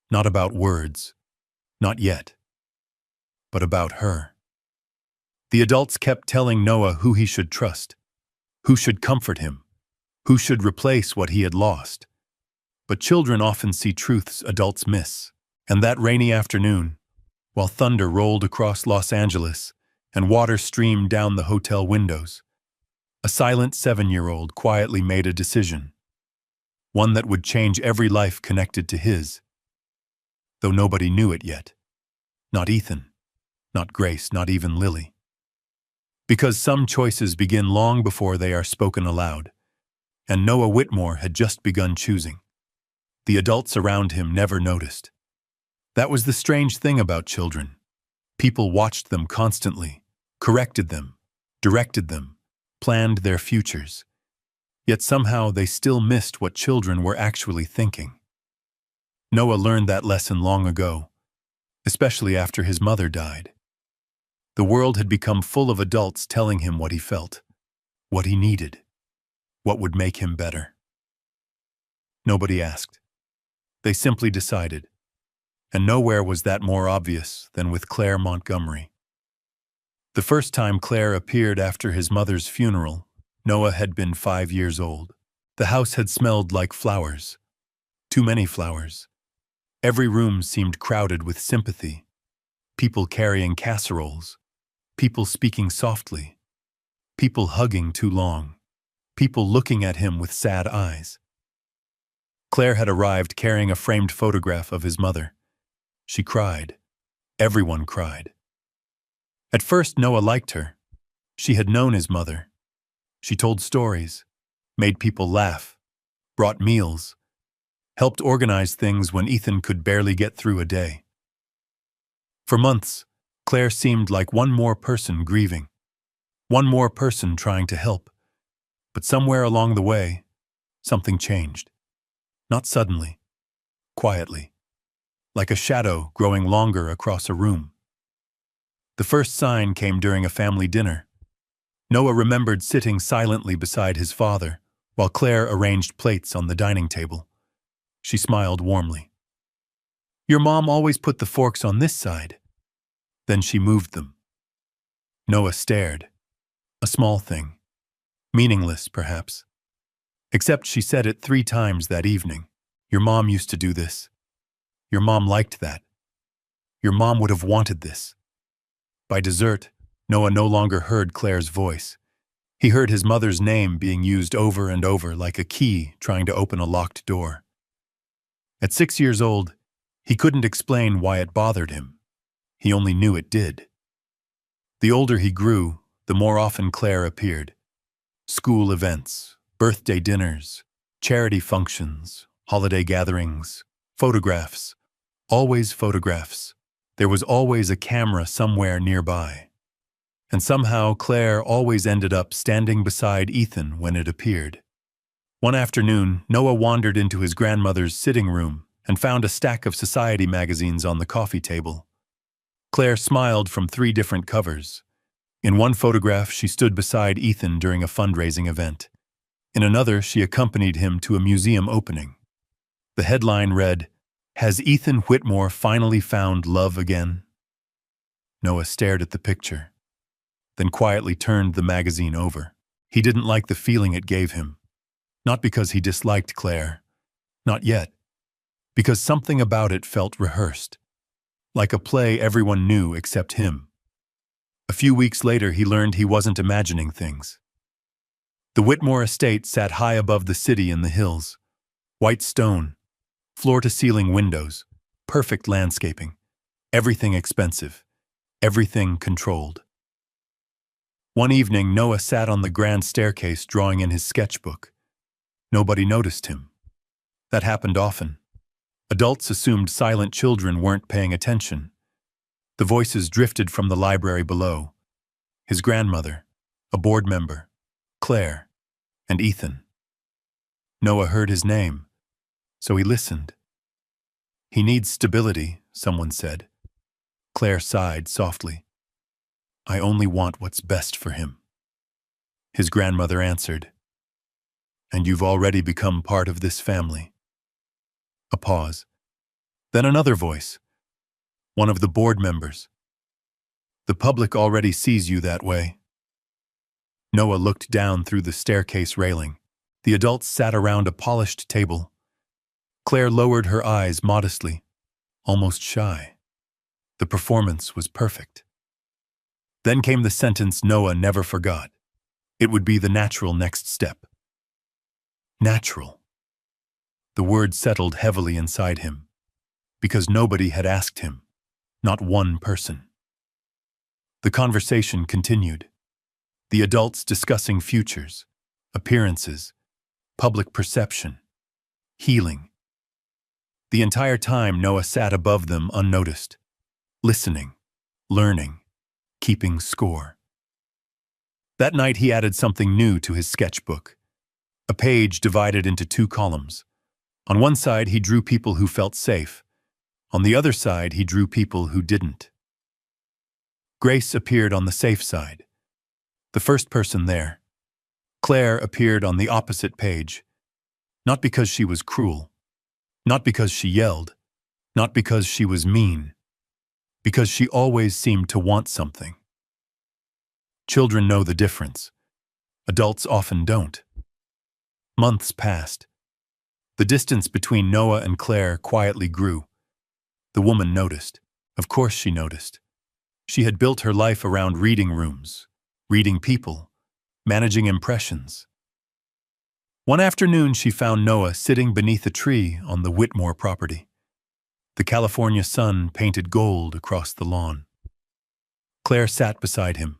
Not about words, not yet, but about her. The adults kept telling Noah who he should trust, who should comfort him, who should replace what he had lost. But children often see truths adults miss. And that rainy afternoon, while thunder rolled across Los Angeles and water streamed down the hotel windows, a silent 7-year-old quietly made a decision. One that would change every life connected to his. Though nobody knew it yet. Not Ethan, not Grace, not even Lily. Because some choices begin long before they are spoken aloud. And Noah Whitmore had just begun choosing. The adults around him never noticed. That was the strange thing about children. People watched them constantly, corrected them, directed them, planned their futures. Yet somehow they still missed what children were actually thinking. Noah learned that lesson long ago, especially after his mother died. The world had become full of adults telling him what he felt, what he needed, what would make him better. Nobody asked. They simply decided. And nowhere was that more obvious than with Claire Montgomery. The first time Claire appeared after his mother's funeral, Noah had been 5 years old. The house had smelled like flowers. Too many flowers. Every room seemed crowded with sympathy. People carrying casseroles. People speaking softly. People hugging too long. People looking at him with sad eyes. Claire had arrived carrying a framed photograph of his mother. She cried. Everyone cried. At first, Noah liked her. She had known his mother. She told stories, made people laugh, brought meals, helped organize things when Ethan could barely get through a day. For months, Claire seemed like one more person grieving, one more person trying to help. But somewhere along the way, something changed. Not suddenly, quietly, like a shadow growing longer across a room. The first sign came during a family dinner. Noah remembered sitting silently beside his father while Claire arranged plates on the dining table. She smiled warmly. "Your mom always put the forks on this side." Then she moved them. Noah stared. A small thing. Meaningless, perhaps. Except she said it 3 times that evening. "Your mom used to do this. Your mom liked that. Your mom would have wanted this." By dessert, Noah no longer heard Claire's voice. He heard his mother's name being used over and over like a key trying to open a locked door. At 6 years old, he couldn't explain why it bothered him. He only knew it did. The older he grew, the more often Claire appeared. School events, birthday dinners, charity functions, holiday gatherings, photographs, always photographs. There was always a camera somewhere nearby. And somehow Claire always ended up standing beside Ethan when it appeared. One afternoon, Noah wandered into his grandmother's sitting room and found a stack of society magazines on the coffee table. Claire smiled from 3 different covers. In one photograph, she stood beside Ethan during a fundraising event. In another, she accompanied him to a museum opening. The headline read, "Has Ethan Whitmore finally found love again?" Noah stared at the picture, then quietly turned the magazine over. He didn't like the feeling it gave him. Not because he disliked Claire. Not yet. Because something about it felt rehearsed. Like a play everyone knew except him. A few weeks later, he learned he wasn't imagining things. The Whitmore estate sat high above the city in the hills. White stone, floor-to-ceiling windows, perfect landscaping. Everything expensive. Everything controlled. One evening, Noah sat on the grand staircase drawing in his sketchbook. Nobody noticed him. That happened often. Adults assumed silent children weren't paying attention. The voices drifted from the library below. His grandmother, a board member, Claire, and Ethan. Noah heard his name, so he listened. "He needs stability," someone said. Claire sighed softly. "I only want what's best for him." His grandmother answered, "And you've already become part of this family." A pause. Then another voice. One of the board members. "The public already sees you that way." Noah looked down through the staircase railing. The adults sat around a polished table. Claire lowered her eyes modestly, almost shy. The performance was perfect. Then came the sentence Noah never forgot. It would be the natural next step. Natural. The word settled heavily inside him, because nobody had asked him, not one person. The conversation continued. The adults discussing futures, appearances, public perception, healing. The entire time Noah sat above them unnoticed, listening, learning, keeping score. That night he added something new to his sketchbook. A page divided into 2 columns. On one side he drew people who felt safe. On the other side he drew people who didn't. Grace appeared on the safe side. The first person there. Claire appeared on the opposite page. Not because she was cruel. Not because she yelled. Not because she was mean. Because she always seemed to want something. Children know the difference. Adults often don't. Months passed. The distance between Noah and Claire quietly grew. The woman noticed. Of course she noticed. She had built her life around reading rooms, reading people, managing impressions. One afternoon she found Noah sitting beneath a tree on the Whitmore property. The California sun painted gold across the lawn. Claire sat beside him,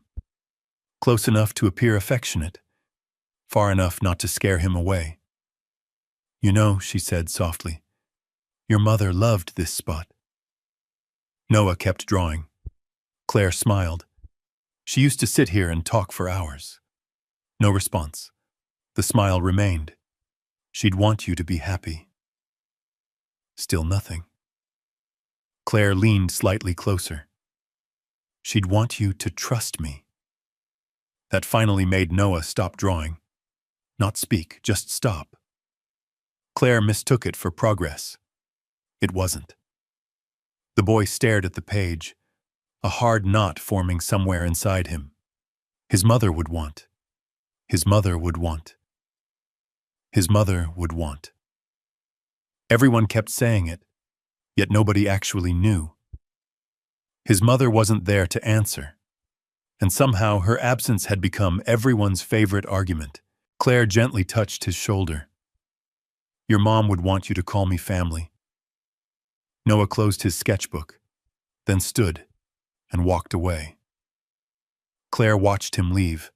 close enough to appear affectionate, far enough not to scare him away. You know, she said softly, your mother loved this spot. Noah kept drawing. Claire smiled. She used to sit here and talk for hours. No response. The smile remained. She'd want you to be happy. Still nothing. Claire leaned slightly closer. She'd want you to trust me. That finally made Noah stop drawing. Not speak, just stop. Claire mistook it for progress. It wasn't. The boy stared at the page, a hard knot forming somewhere inside him. His mother would want. His mother would want. His mother would want. Everyone kept saying it, yet nobody actually knew. His mother wasn't there to answer, and somehow her absence had become everyone's favorite argument. Claire gently touched his shoulder. Your mom would want you to call me family. Noah closed his sketchbook, then stood and walked away. Claire watched him leave,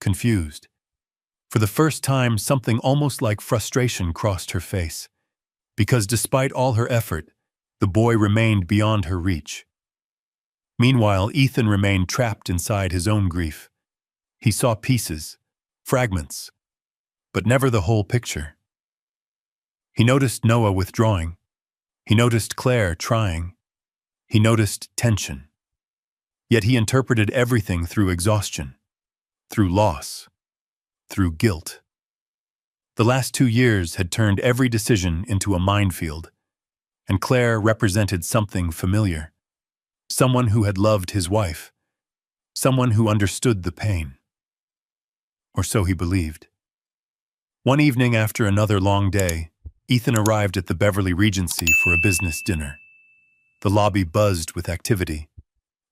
confused. For the first time, something almost like frustration crossed her face, because despite all her effort, the boy remained beyond her reach. Meanwhile, Ethan remained trapped inside his own grief. He saw pieces, fragments, but never the whole picture. He noticed Noah withdrawing. He noticed Claire trying. He noticed tension. Yet he interpreted everything through exhaustion, through loss, through guilt. The last 2 years had turned every decision into a minefield, and Claire represented something familiar. Someone who had loved his wife. Someone who understood the pain. Or so he believed. One evening after another long day, Ethan arrived at the Beverly Regency for a business dinner. The lobby buzzed with activity.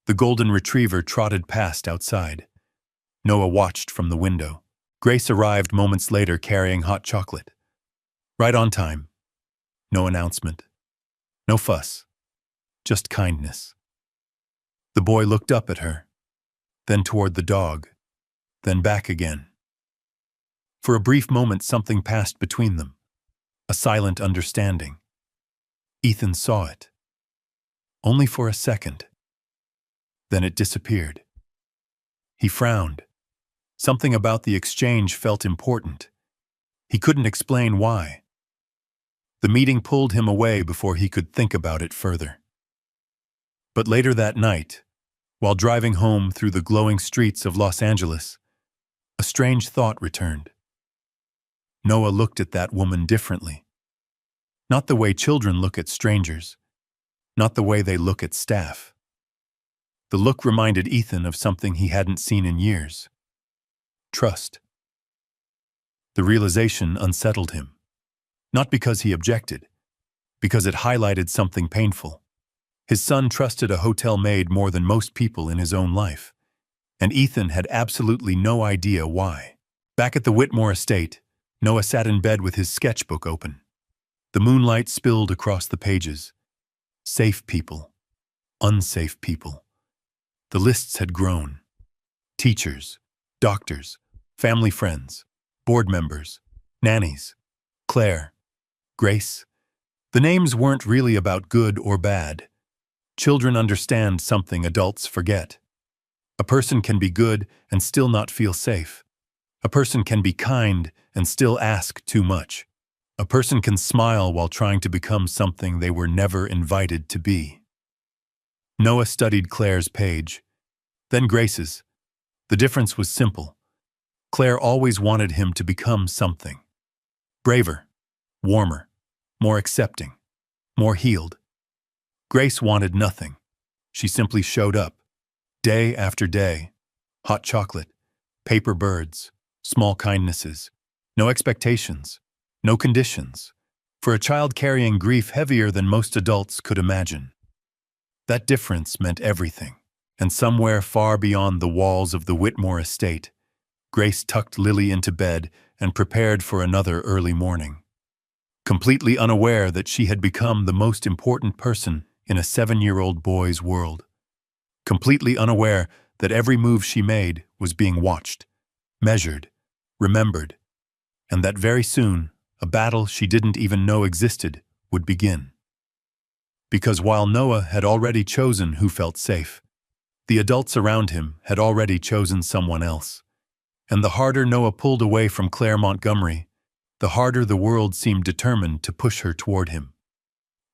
The golden retriever trotted past outside. Noah watched from the window. Grace arrived moments later carrying hot chocolate. Right on time. No announcement. No fuss. Just kindness. The boy looked up at her, then toward the dog, then back again. For a brief moment something passed between them. A silent understanding. Ethan saw it. Only for a second. Then it disappeared. He frowned. Something about the exchange felt important. He couldn't explain why. The meeting pulled him away before he could think about it further. But later that night, while driving home through the glowing streets of Los Angeles, a strange thought returned. Noah looked at that woman differently. Not the way children look at strangers. Not the way they look at staff. The look reminded Ethan of something he hadn't seen in years. Trust. The realization unsettled him. Not because he objected, because it highlighted something painful. His son trusted a hotel maid more than most people in his own life, and Ethan had absolutely no idea why. Back at the Whitmore estate, Noah sat in bed with his sketchbook open. The moonlight spilled across the pages. Safe people. Unsafe people. The lists had grown. Teachers, doctors, family friends, board members, nannies, Claire, Grace. The names weren't really about good or bad. Children understand something adults forget. A person can be good and still not feel safe. A person can be kind and still ask too much. A person can smile while trying to become something they were never invited to be. Noah studied Claire's page, then Grace's. The difference was simple. Claire always wanted him to become something. Braver, warmer, more accepting, more healed. Grace wanted nothing. She simply showed up, day after day. Hot chocolate, paper birds, small kindnesses, no expectations, no conditions, for a child carrying grief heavier than most adults could imagine. That difference meant everything, and somewhere far beyond the walls of the Whitmore estate, Grace tucked Lily into bed and prepared for another early morning. Completely unaware that she had become the most important person in a 7-year-old boy's world. Completely unaware that every move she made was being watched, measured, remembered, and that very soon A battle she didn't even know existed would begin. Because while Noah had already chosen who felt safe, the adults around him had already chosen someone else. And the harder Noah pulled away from Claire Montgomery, the harder the world seemed determined to push her toward him.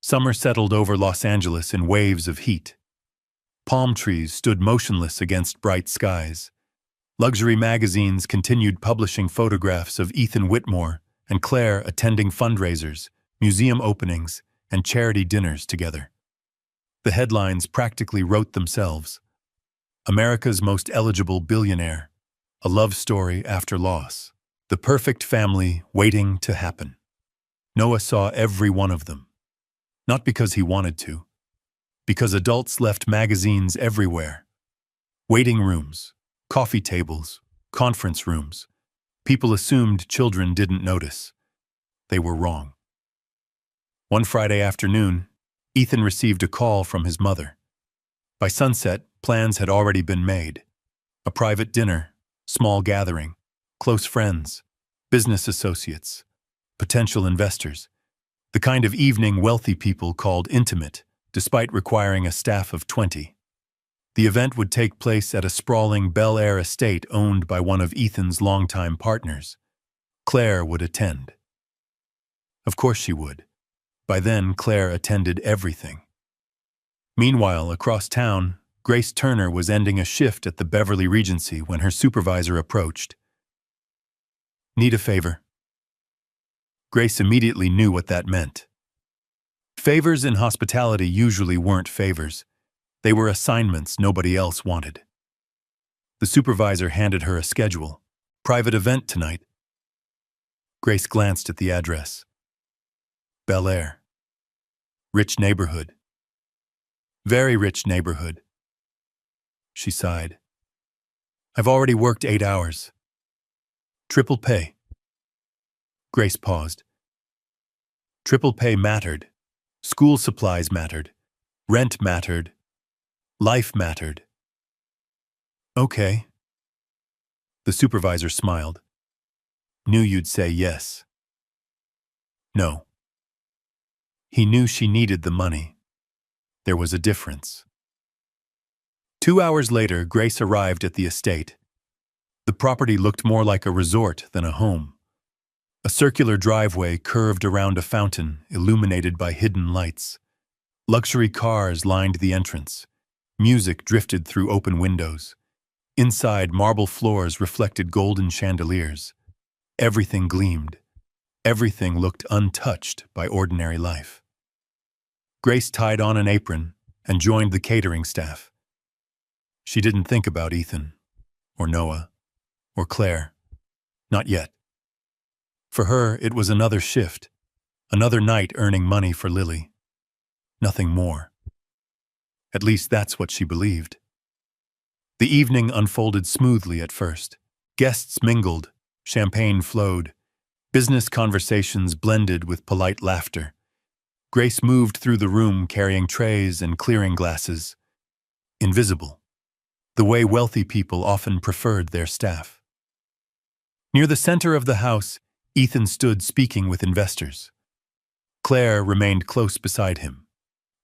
Summer settled over Los Angeles in waves of heat. Palm trees stood motionless against bright skies. Luxury magazines continued publishing photographs of Ethan Whitmore and Claire attending fundraisers, museum openings, and charity dinners together. The headlines practically wrote themselves. America's most eligible billionaire, a love story after loss, the perfect family waiting to happen. Noah saw every one of them. Not because he wanted to, because adults left magazines everywhere. Waiting rooms, coffee tables, conference rooms. People assumed children didn't notice. They were wrong. One Friday afternoon, Ethan received a call from his mother. By sunset, plans had already been made. A private dinner, small gathering, close friends, business associates, potential investors. The kind of evening wealthy people called intimate, despite requiring a staff of 20. The event would take place at a sprawling Bel Air estate owned by one of Ethan's longtime partners. Claire would attend. Of course she would. By then, Claire attended everything. Meanwhile, across town, Grace Turner was ending a shift at the Beverly Regency when her supervisor approached. "Need a favor?" Grace immediately knew what that meant. Favors in hospitality usually weren't favors. They were assignments nobody else wanted. The supervisor handed her a schedule. "Private event tonight." Grace glanced at the address. Bel Air. Rich neighborhood. Very rich neighborhood. She sighed. "I've already worked 8 hours. Triple pay." Grace paused. Triple pay mattered. School supplies mattered. Rent mattered. Life mattered. "Okay." The supervisor smiled. "Knew you'd say yes." No. He knew she needed the money. There was a difference. 2 hours later, Grace arrived at the estate. The property looked more like a resort than a home. A circular driveway curved around a fountain illuminated by hidden lights. Luxury cars lined the entrance. Music drifted through open windows. Inside, marble floors reflected golden chandeliers. Everything gleamed. Everything looked untouched by ordinary life. Grace tied on an apron and joined the catering staff. She didn't think about Ethan, or Noah, or Claire. Not yet. For her, it was another shift, another night earning money for Lily. Nothing more. At least that's what she believed. The evening unfolded smoothly at first. Guests mingled, champagne flowed, business conversations blended with polite laughter. Grace moved through the room carrying trays and clearing glasses. Invisible. The way wealthy people often preferred their staff. Near the center of the house, Ethan stood speaking with investors. Claire remained close beside him.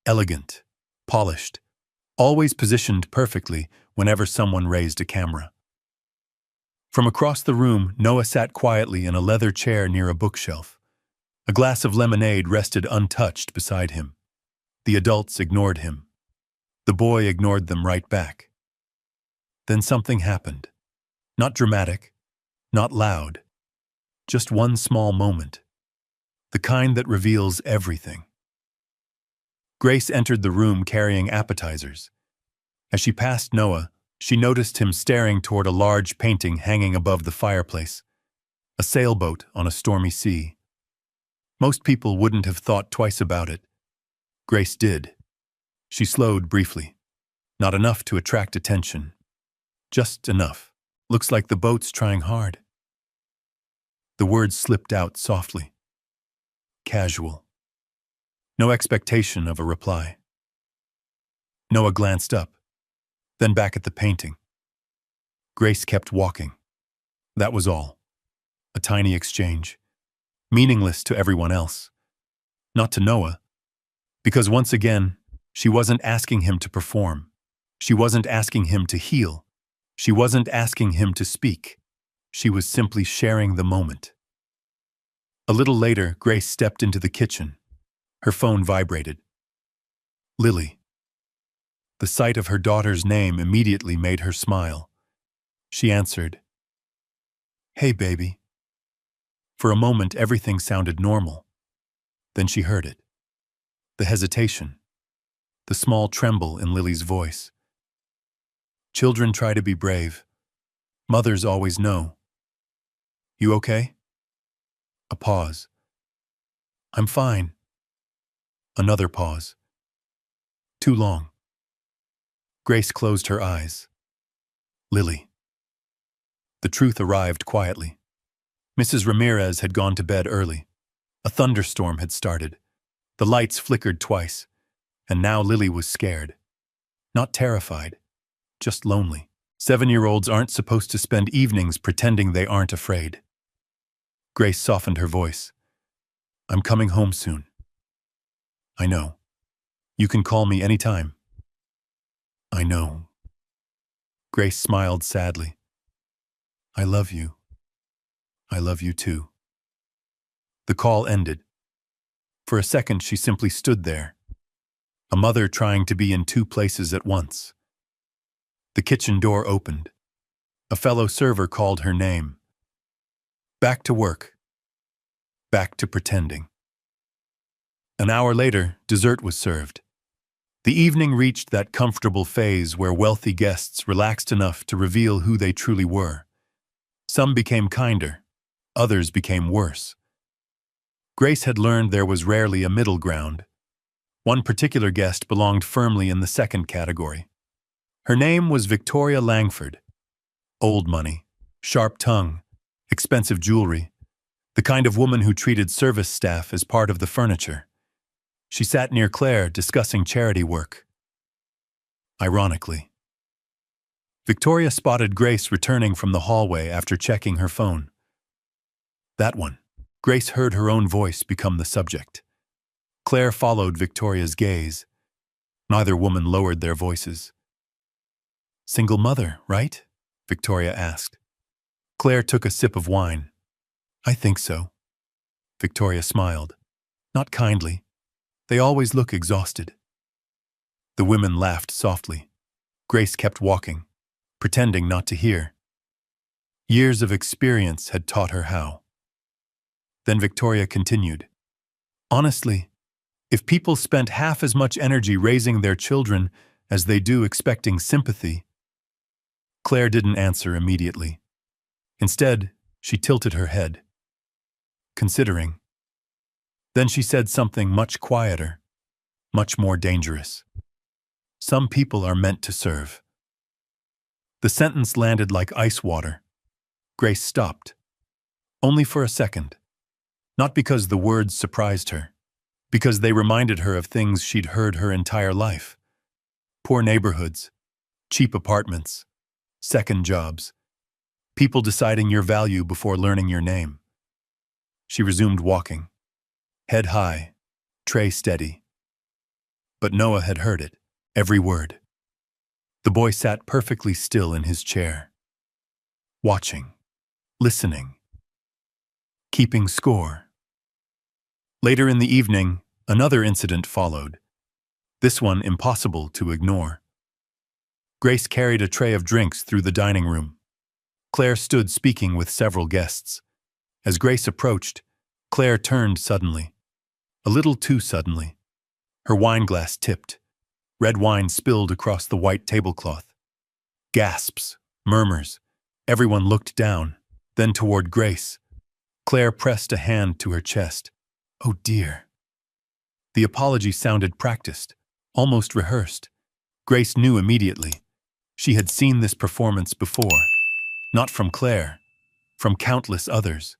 Elegant, polished, always positioned perfectly whenever someone raised a camera. From across the room, Noah sat quietly in a leather chair near a bookshelf. A glass of lemonade rested untouched beside him. The adults ignored him. The boy ignored them right back. Then something happened. Not dramatic, not loud. Just one small moment. The kind that reveals everything. Grace entered the room carrying appetizers. As she passed Noah, she noticed him staring toward a large painting hanging above the fireplace. A sailboat on a stormy sea. Most people wouldn't have thought twice about it. Grace did. She slowed briefly. Not enough to attract attention. Just enough. Looks like the boat's trying hard. The words slipped out softly. Casual. No expectation of a reply. Noah glanced up, then back at the painting. Grace kept walking. That was all. A tiny exchange. meaningless to everyone else. Not to Noah, because once again, she wasn't asking him to perform. She wasn't asking him to heal. She wasn't asking him to speak. She was simply sharing the moment. A little later, Grace stepped into the kitchen. Her phone vibrated. Lily. The sight of her daughter's name immediately made her smile. She answered, "Hey, baby." For a moment, everything sounded normal. Then she heard it. The hesitation. The small tremble in Lily's voice. Children try to be brave. Mothers always know. You okay? A pause. I'm fine. Another pause. Too long. Grace closed her eyes. Lily. The truth arrived quietly. Mrs. Ramirez had gone to bed early. A thunderstorm had started. The lights flickered twice, and now Lily was scared. Not terrified, just lonely. 7-year-olds aren't supposed to spend evenings pretending they aren't afraid. Grace softened her voice. I'm coming home soon. I know. You can call me anytime. I know. Grace smiled sadly. I love you. I love you too. The call ended. For a second, she simply stood there. A mother trying to be in two places at once. The kitchen door opened. A fellow server called her name. Back to work. Back to pretending. An hour later, dessert was served. The evening reached that comfortable phase where wealthy guests relaxed enough to reveal who they truly were. Some became kinder, others became worse. Grace had learned there was rarely a middle ground. One particular guest belonged firmly in the second category. Her name was Victoria Langford. Old money, sharp tongue, expensive jewelry, the kind of woman who treated service staff as part of the furniture. She sat near Claire discussing charity work. Ironically, Victoria spotted Grace returning from the hallway after checking her phone. That one. Grace heard her own voice become the subject. Claire followed Victoria's gaze. Neither woman lowered their voices. Single mother, right? Victoria asked. Claire took a sip of wine. I think so. Victoria smiled. Not kindly. They always look exhausted. The women laughed softly. Grace kept walking, pretending not to hear. Years of experience had taught her how. Then Victoria continued. Honestly, if people spent half as much energy raising their children as they do expecting sympathy. Claire didn't answer immediately. Instead, she tilted her head, considering. Then she said something much quieter, much more dangerous. Some people are meant to serve. The sentence landed like ice water. Grace stopped. Only for a second. Not because the words surprised her, because they reminded her of things she'd heard her entire life. Poor neighborhoods, cheap apartments, second jobs, people deciding your value before learning your name. She resumed walking, head high, tray steady. But Noah had heard it, every word. The boy sat perfectly still in his chair, watching, listening, keeping score. Later in the evening, another incident followed, this one impossible to ignore. Grace carried a tray of drinks through the dining room. Claire stood speaking with several guests. As Grace approached, Claire turned suddenly, a little too suddenly. Her wineglass tipped. Red wine spilled across the white tablecloth. Gasps, murmurs. Everyone looked down, then toward Grace. Claire pressed a hand to her chest. Oh dear. The apology sounded practiced, almost rehearsed. Grace knew immediately. She had seen this performance before. Not from Claire, from countless others.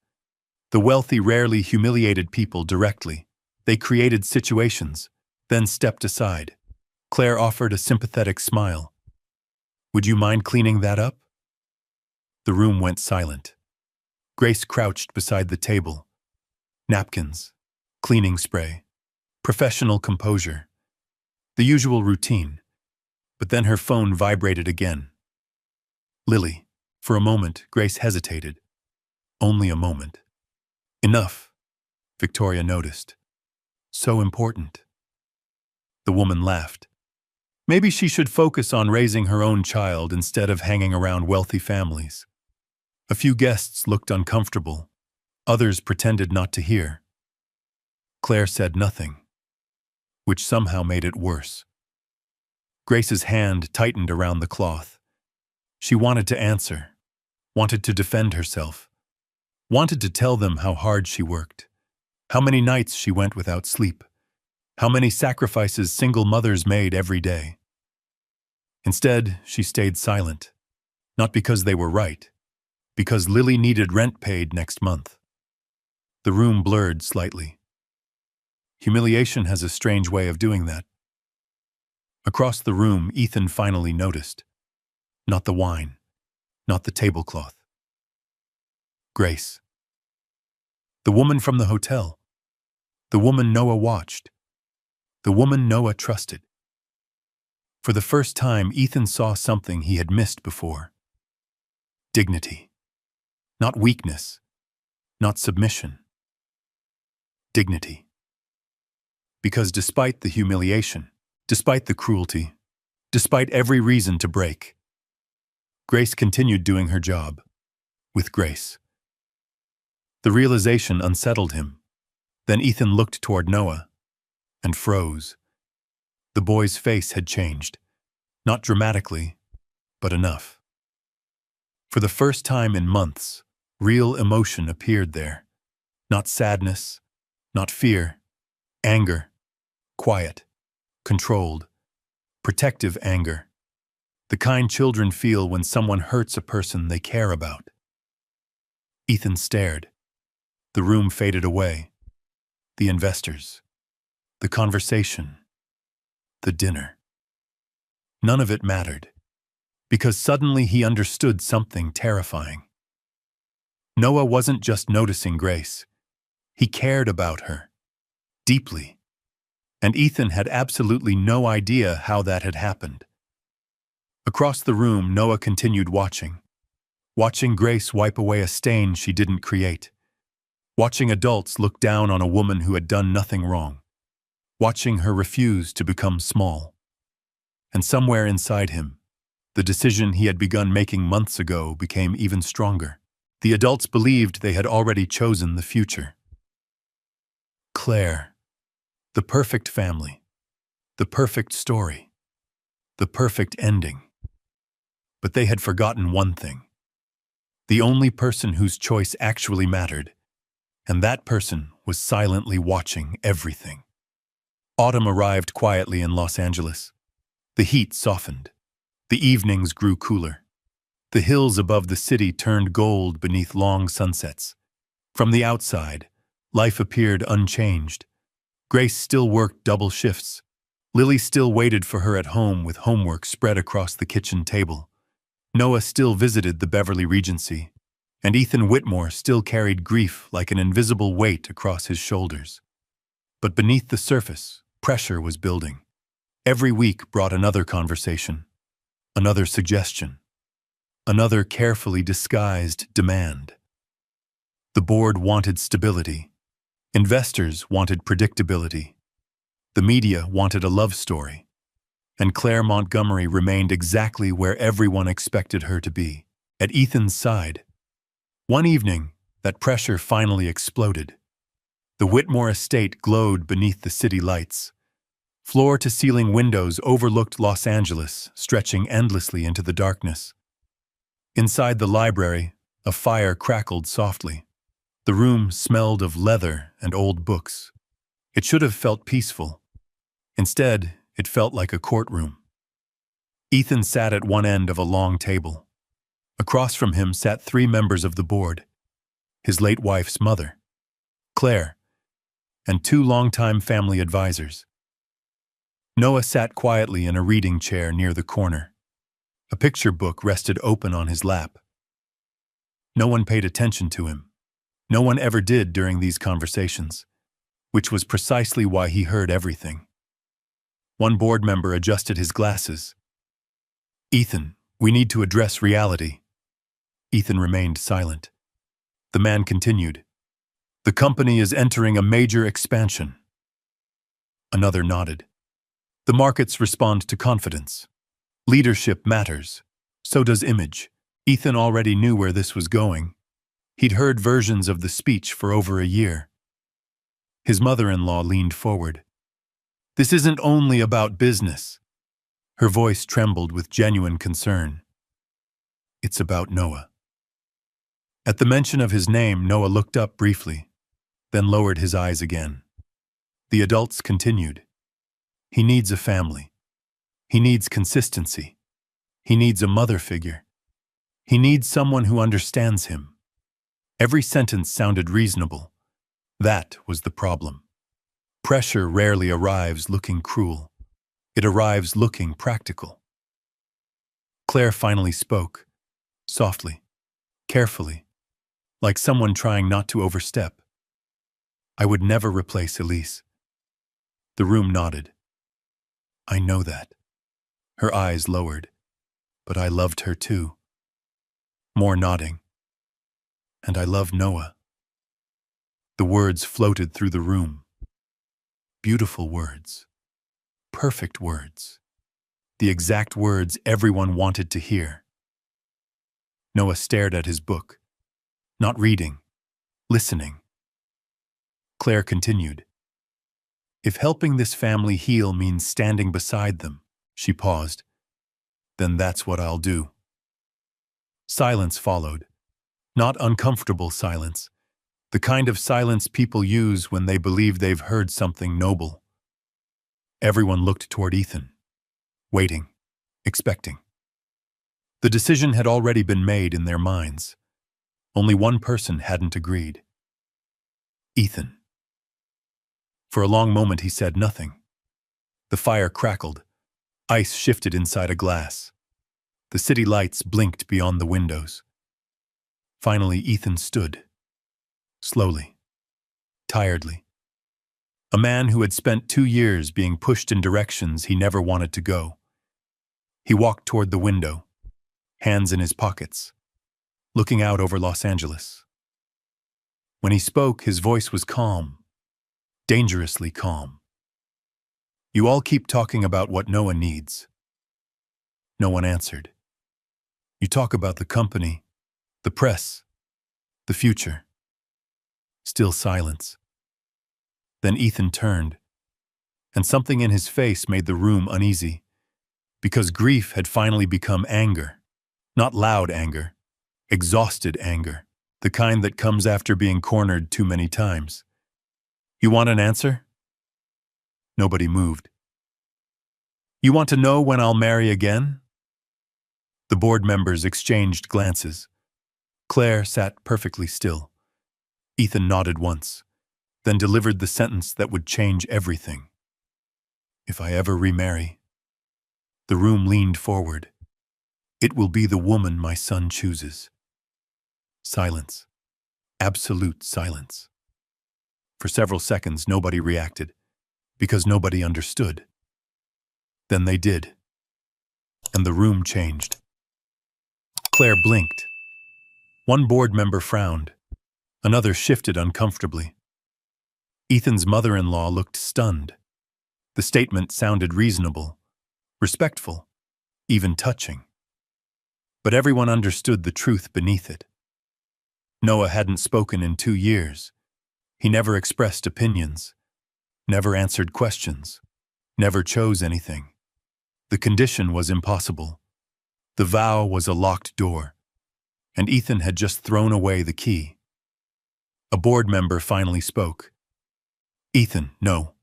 The wealthy rarely humiliated people directly. They created situations, then stepped aside. Claire offered a sympathetic smile. Would you mind cleaning that up? The room went silent. Grace crouched beside the table. Napkins, cleaning spray, professional composure, the usual routine. But then her phone vibrated again. Lily. For a moment, Grace hesitated. Only a moment. Enough, Victoria noticed. So important. The woman laughed. Maybe she should focus on raising her own child instead of hanging around wealthy families. A few guests looked uncomfortable. Others pretended not to hear. Claire said nothing, which somehow made it worse. Grace's hand tightened around the cloth. She wanted to answer, wanted to defend herself, wanted to tell them how hard she worked, how many nights she went without sleep, how many sacrifices single mothers made every day. Instead, she stayed silent, not because they were right, because Lily needed rent paid next month. The room blurred slightly. Humiliation has a strange way of doing that. Across the room, Ethan finally noticed. Not the wine, not the tablecloth. Grace. The woman from the hotel. The woman Noah watched. The woman Noah trusted. For the first time, Ethan saw something he had missed before. Dignity. Not weakness. Not submission. Dignity. Because despite the humiliation, despite the cruelty, despite every reason to break, Grace continued doing her job, with grace. The realization unsettled him. Then Ethan looked toward Noah and froze. The boy's face had changed, not dramatically, but enough. For the first time in months, real emotion appeared there. Not sadness, not fear, anger, quiet, controlled, protective anger. The kind children feel when someone hurts a person they care about. Ethan stared. The room faded away. The investors. The conversation. The dinner. None of it mattered, because suddenly he understood something terrifying. Noah wasn't just noticing Grace. He cared about her, deeply. And Ethan had absolutely no idea how that had happened. Across the room, Noah continued watching Grace wipe away a stain she didn't create, watching adults look down on a woman who had done nothing wrong, watching her refuse to become small. And somewhere inside him, the decision he had begun making months ago became even stronger. The adults believed they had already chosen the future. Claire. The perfect family. The perfect story. The perfect ending. But they had forgotten one thing. The only person whose choice actually mattered, and that person was silently watching everything. Autumn arrived quietly in Los Angeles. The heat softened. The evenings grew cooler. The hills above the city turned gold beneath long sunsets. From the outside, life appeared unchanged. Grace still worked double shifts. Lily still waited for her at home with homework spread across the kitchen table. Noah still visited the Beverly Regency, and Ethan Whitmore still carried grief like an invisible weight across his shoulders. But beneath the surface, pressure was building. Every week brought another conversation, another suggestion, another carefully disguised demand. The board wanted stability. Investors wanted predictability. The media wanted a love story. And Claire Montgomery remained exactly where everyone expected her to be, at Ethan's side. One evening, that pressure finally exploded. The Whitmore estate glowed beneath the city lights. Floor-to-ceiling windows overlooked Los Angeles, stretching endlessly into the darkness. Inside the library, a fire crackled softly. The room smelled of leather and old books. It should have felt peaceful. Instead, it felt like a courtroom. Ethan sat at one end of a long table. Across from him sat 3 members of the board, his late wife's mother, Claire, and 2 longtime family advisors. Noah sat quietly in a reading chair near the corner. A picture book rested open on his lap. No one paid attention to him. No one ever did during these conversations, which was precisely why he heard everything. One board member adjusted his glasses. "Ethan, we need to address reality." Ethan remained silent. The man continued. "The company is entering a major expansion." Another nodded. "The markets respond to confidence. Leadership matters. So does image." Ethan already knew where this was going. He'd heard versions of the speech for over a year. His mother-in-law leaned forward. "This isn't only about business." Her voice trembled with genuine concern. "It's about Noah." At the mention of his name, Noah looked up briefly, then lowered his eyes again. The adults continued. "He needs a family. He needs consistency. He needs a mother figure. He needs someone who understands him." Every sentence sounded reasonable. That was the problem. Pressure rarely arrives looking cruel. It arrives looking practical. Claire finally spoke, softly, carefully, like someone trying not to overstep. "I would never replace Elise." The room nodded. "I know that." Her eyes lowered. "But I loved her too." More nodding. "And I love Noah." The words floated through the room. Beautiful words. Perfect words. The exact words everyone wanted to hear. Noah stared at his book, not reading, listening. Claire continued. "If helping this family heal means standing beside them," she paused, "then that's what I'll do." Silence followed. Not uncomfortable silence. The kind of silence people use when they believe they've heard something noble. Everyone looked toward Ethan, waiting, expecting. The decision had already been made in their minds. Only one person hadn't agreed. Ethan. For a long moment he said nothing. The fire crackled. Ice shifted inside a glass. The city lights blinked beyond the windows. Finally, Ethan stood. Slowly. Tiredly. A man who had spent 2 years being pushed in directions he never wanted to go. He walked toward the window, hands in his pockets, looking out over Los Angeles. When he spoke, his voice was calm, dangerously calm. "You all keep talking about what Noah needs." No one answered. "You talk about the company, the press, the future." Still silence. Then Ethan turned, and something in his face made the room uneasy, because grief had finally become anger. Not loud anger, exhausted anger, the kind that comes after being cornered too many times. "You want an answer?" Nobody moved. "You want to know when I'll marry again?" The board members exchanged glances. Claire sat perfectly still. Ethan nodded once, then delivered the sentence that would change everything. "If I ever remarry." The room leaned forward. "It will be the woman my son chooses." Silence. Absolute silence. For several seconds, nobody reacted, because nobody understood. Then they did. And the room changed. Claire blinked. One board member frowned. Another shifted uncomfortably. Ethan's mother-in-law looked stunned. The statement sounded reasonable, respectful, even touching. But everyone understood the truth beneath it. Noah hadn't spoken in 2 years. He never expressed opinions, never answered questions, never chose anything. The condition was impossible. The vow was a locked door, and Ethan had just thrown away the key. A board member finally spoke. "Ethan, no."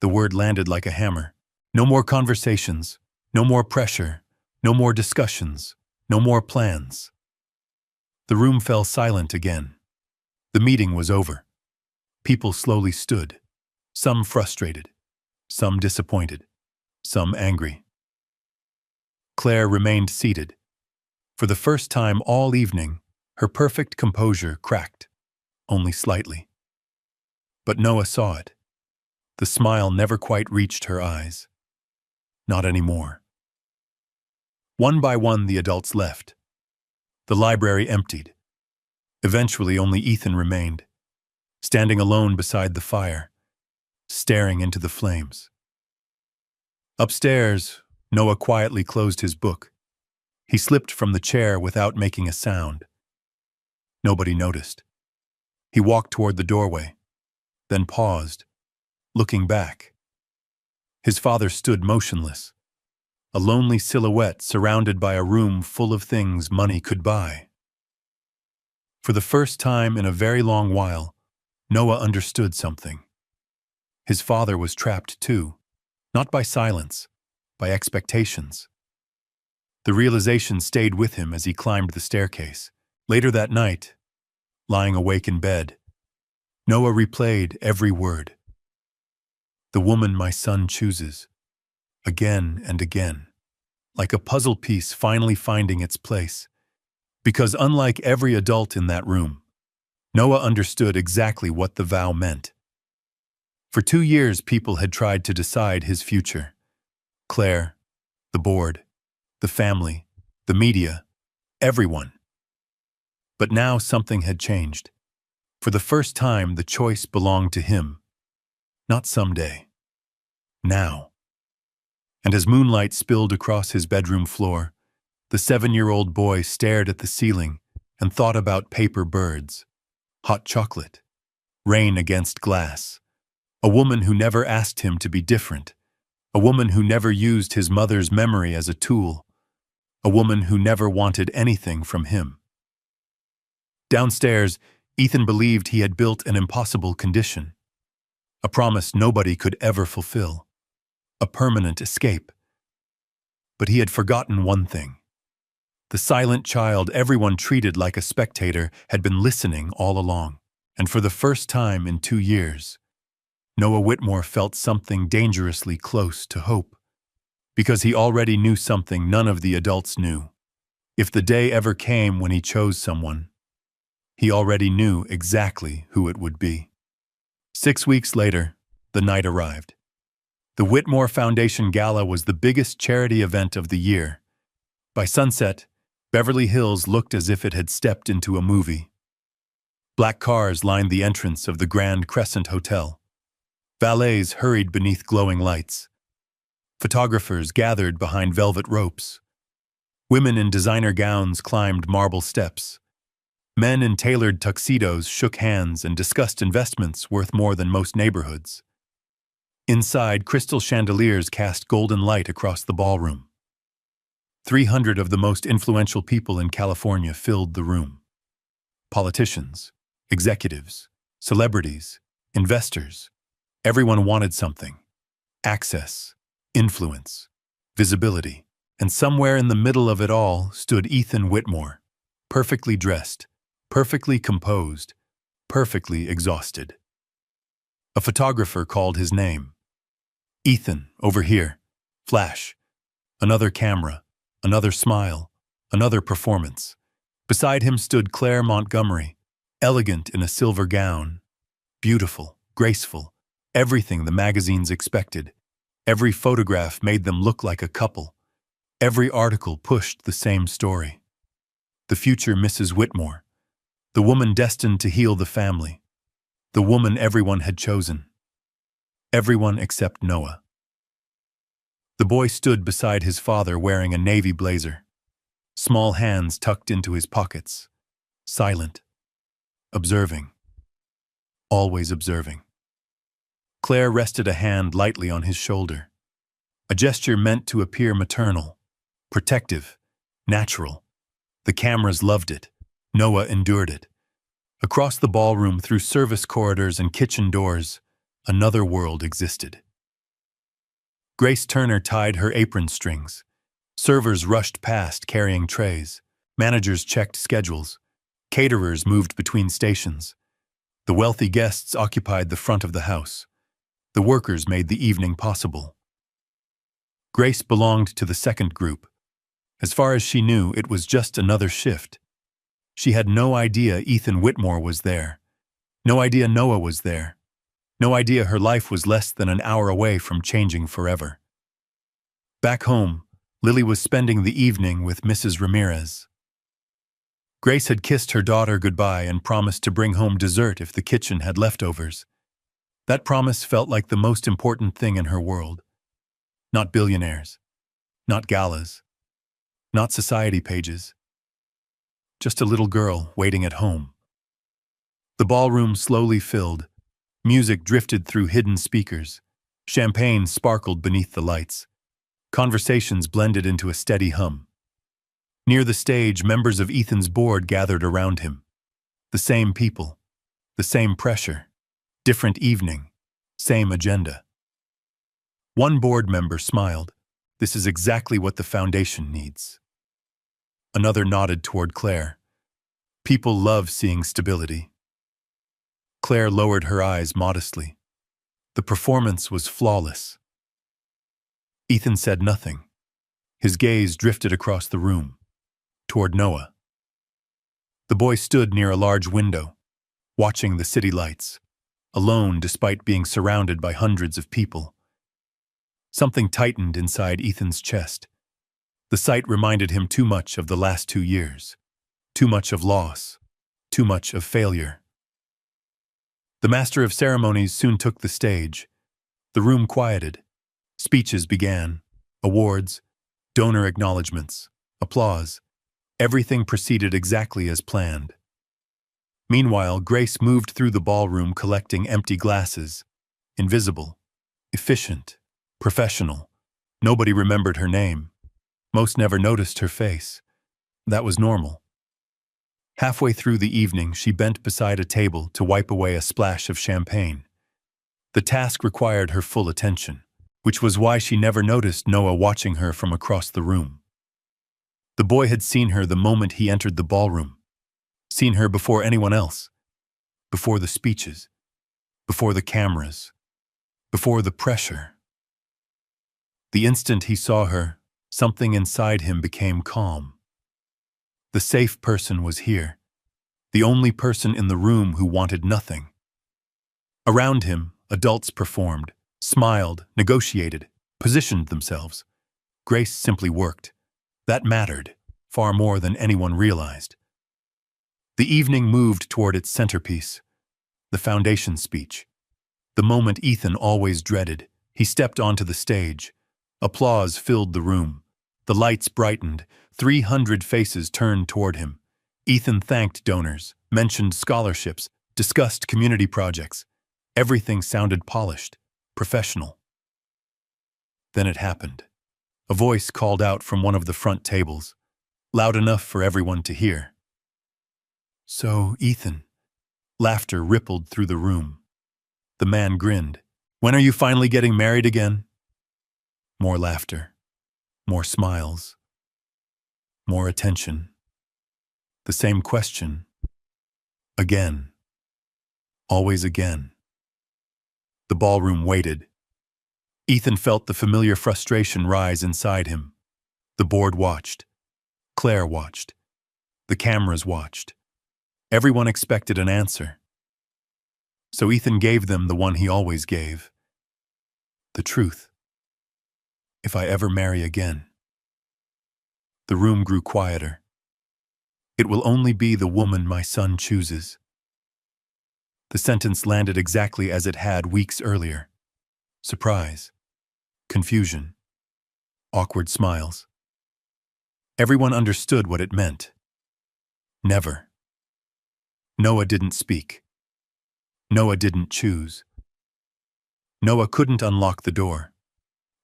The word landed like a hammer. No more conversations, no more pressure, no more discussions, no more plans. The room fell silent again. The meeting was over. People slowly stood, some frustrated, some disappointed, some angry. Claire remained seated. For the first time all evening, her perfect composure cracked. only slightly. But Noah saw it. The smile never quite reached her eyes. Not anymore. One by one, the adults left. The library emptied. Eventually, only Ethan remained, standing alone beside the fire, staring into the flames. Upstairs, Noah quietly closed his book. He slipped from the chair without making a sound. Nobody noticed. He walked toward the doorway, then paused, looking back. His father stood motionless, a lonely silhouette surrounded by a room full of things money could buy. For the first time in a very long while, Noah understood something. His father was trapped too, not by silence, by expectations. The realization stayed with him as he climbed the staircase. Later that night, lying awake in bed, Noah replayed every word. The woman my son chooses, again and again, like a puzzle piece finally finding its place. Because unlike every adult in that room, Noah understood exactly what the vow meant. For 2 years, people had tried to decide his future. Claire, the board, the family, the media, everyone. But now something had changed. For the first time, the choice belonged to him. Not someday. Now. And as moonlight spilled across his bedroom floor, the 7-year-old boy stared at the ceiling and thought about paper birds, hot chocolate, rain against glass, a woman who never asked him to be different, a woman who never used his mother's memory as a tool, a woman who never wanted anything from him. Downstairs, Ethan believed he had built an impossible condition, a promise nobody could ever fulfill, a permanent escape. But he had forgotten one thing. The silent child everyone treated like a spectator had been listening all along, and for the first time in 2 years, Noah Whitmore felt something dangerously close to hope, because he already knew something none of the adults knew. If the day ever came when he chose someone, he already knew exactly who it would be. 6 weeks later, the night arrived. The Whitmore Foundation Gala was the biggest charity event of the year. By sunset, Beverly Hills looked as if it had stepped into a movie. Black cars lined the entrance of the Grand Crescent Hotel. Valets hurried beneath glowing lights. Photographers gathered behind velvet ropes. Women in designer gowns climbed marble steps. Men in tailored tuxedos shook hands and discussed investments worth more than most neighborhoods. Inside, crystal chandeliers cast golden light across the ballroom. 300 of the most influential people in California filled the room. Politicians, executives, celebrities, investors. Everyone wanted something. Access, influence, visibility. And somewhere in the middle of it all stood Ethan Whitmore, perfectly dressed, perfectly composed, perfectly exhausted. A photographer called his name. Ethan, over here. Flash. Another camera, another smile, another performance. Beside him stood Claire Montgomery, elegant in a silver gown. Beautiful, graceful, everything the magazines expected. Every photograph made them look like a couple. Every article pushed the same story. The future Mrs. Whitmore. The woman destined to heal the family. The woman everyone had chosen. Everyone except Noah. The boy stood beside his father wearing a navy blazer, small hands tucked into his pockets, silent, observing, always observing. Claire rested a hand lightly on his shoulder, a gesture meant to appear maternal, protective, natural. The cameras loved it. Noah endured it. Across the ballroom, through service corridors and kitchen doors, another world existed. Grace Turner tied her apron strings. Servers rushed past carrying trays. Managers checked schedules. Caterers moved between stations. The wealthy guests occupied the front of the house. The workers made the evening possible. Grace belonged to the second group. As far as she knew, it was just another shift. She had no idea Ethan Whitmore was there, No idea Noah was there. No idea her life was less than an hour away from changing forever. Back home, Lily was spending the evening with Mrs. Ramirez. Grace had kissed her daughter goodbye and promised to bring home dessert if the kitchen had leftovers. That promise felt like the most important thing in her world. Not billionaires, not galas, not society pages. Just a little girl waiting at home. The ballroom slowly filled. Music drifted through hidden speakers. Champagne sparkled beneath the lights. Conversations blended into a steady hum. Near the stage, members of Ethan's board gathered around him. The same people, the same pressure, different evening, same agenda. One board member smiled. This is exactly what the foundation needs. Another nodded toward Claire. People love seeing stability. Claire lowered her eyes modestly. The performance was flawless. Ethan said nothing. His gaze drifted across the room, toward Noah. The boy stood near a large window, watching the city lights, alone despite being surrounded by hundreds of people. Something tightened inside Ethan's chest. The sight reminded him too much of the last 2 years, too much of loss, too much of failure. The master of ceremonies soon took the stage. The room quieted. Speeches began. Awards, donor acknowledgments, applause. Everything proceeded exactly as planned. Meanwhile, Grace moved through the ballroom collecting empty glasses. Invisible, efficient, professional. Nobody remembered her name. Most never noticed her face. That was normal. Halfway through the evening, she bent beside a table to wipe away a splash of champagne. The task required her full attention, which was why she never noticed Noah watching her from across the room. The boy had seen her the moment he entered the ballroom, seen her before anyone else, before the speeches, before the cameras, before the pressure. The instant he saw her, something inside him became calm. The safe person was here, the only person in the room who wanted nothing. Around him, adults performed, smiled, negotiated, positioned themselves. Grace simply worked. That mattered, far more than anyone realized. The evening moved toward its centerpiece, the foundation speech. The moment Ethan always dreaded, he stepped onto the stage. Applause filled the room. The lights brightened. 300 faces turned toward him. Ethan thanked donors, mentioned scholarships, discussed community projects. Everything sounded polished, professional. Then it happened. A voice called out from one of the front tables, loud enough for everyone to hear. "So, Ethan." Laughter rippled through the room. The man grinned. "When are you finally getting married again?" More laughter. More smiles. More attention. The same question. Again. Always again. The ballroom waited. Ethan felt the familiar frustration rise inside him. The board watched. Claire watched. The cameras watched. Everyone expected an answer. So Ethan gave them the one he always gave. The truth. If I ever marry again. The room grew quieter. It will only be the woman my son chooses. The sentence landed exactly as it had weeks earlier. Surprise. Confusion. Awkward smiles. Everyone understood what it meant. Never. Noah didn't speak. Noah didn't choose. Noah couldn't unlock the door.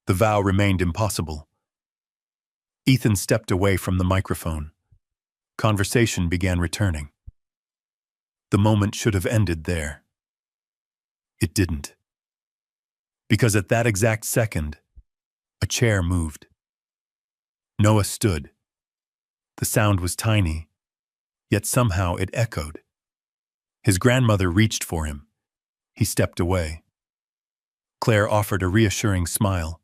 The vow remained impossible. Ethan stepped away from the microphone. Conversation began returning. The moment should have ended there. It didn't. Because at that exact second, a chair moved. Noah stood. The sound was tiny, yet somehow it echoed. His grandmother reached for him. He stepped away. Claire offered a reassuring smile.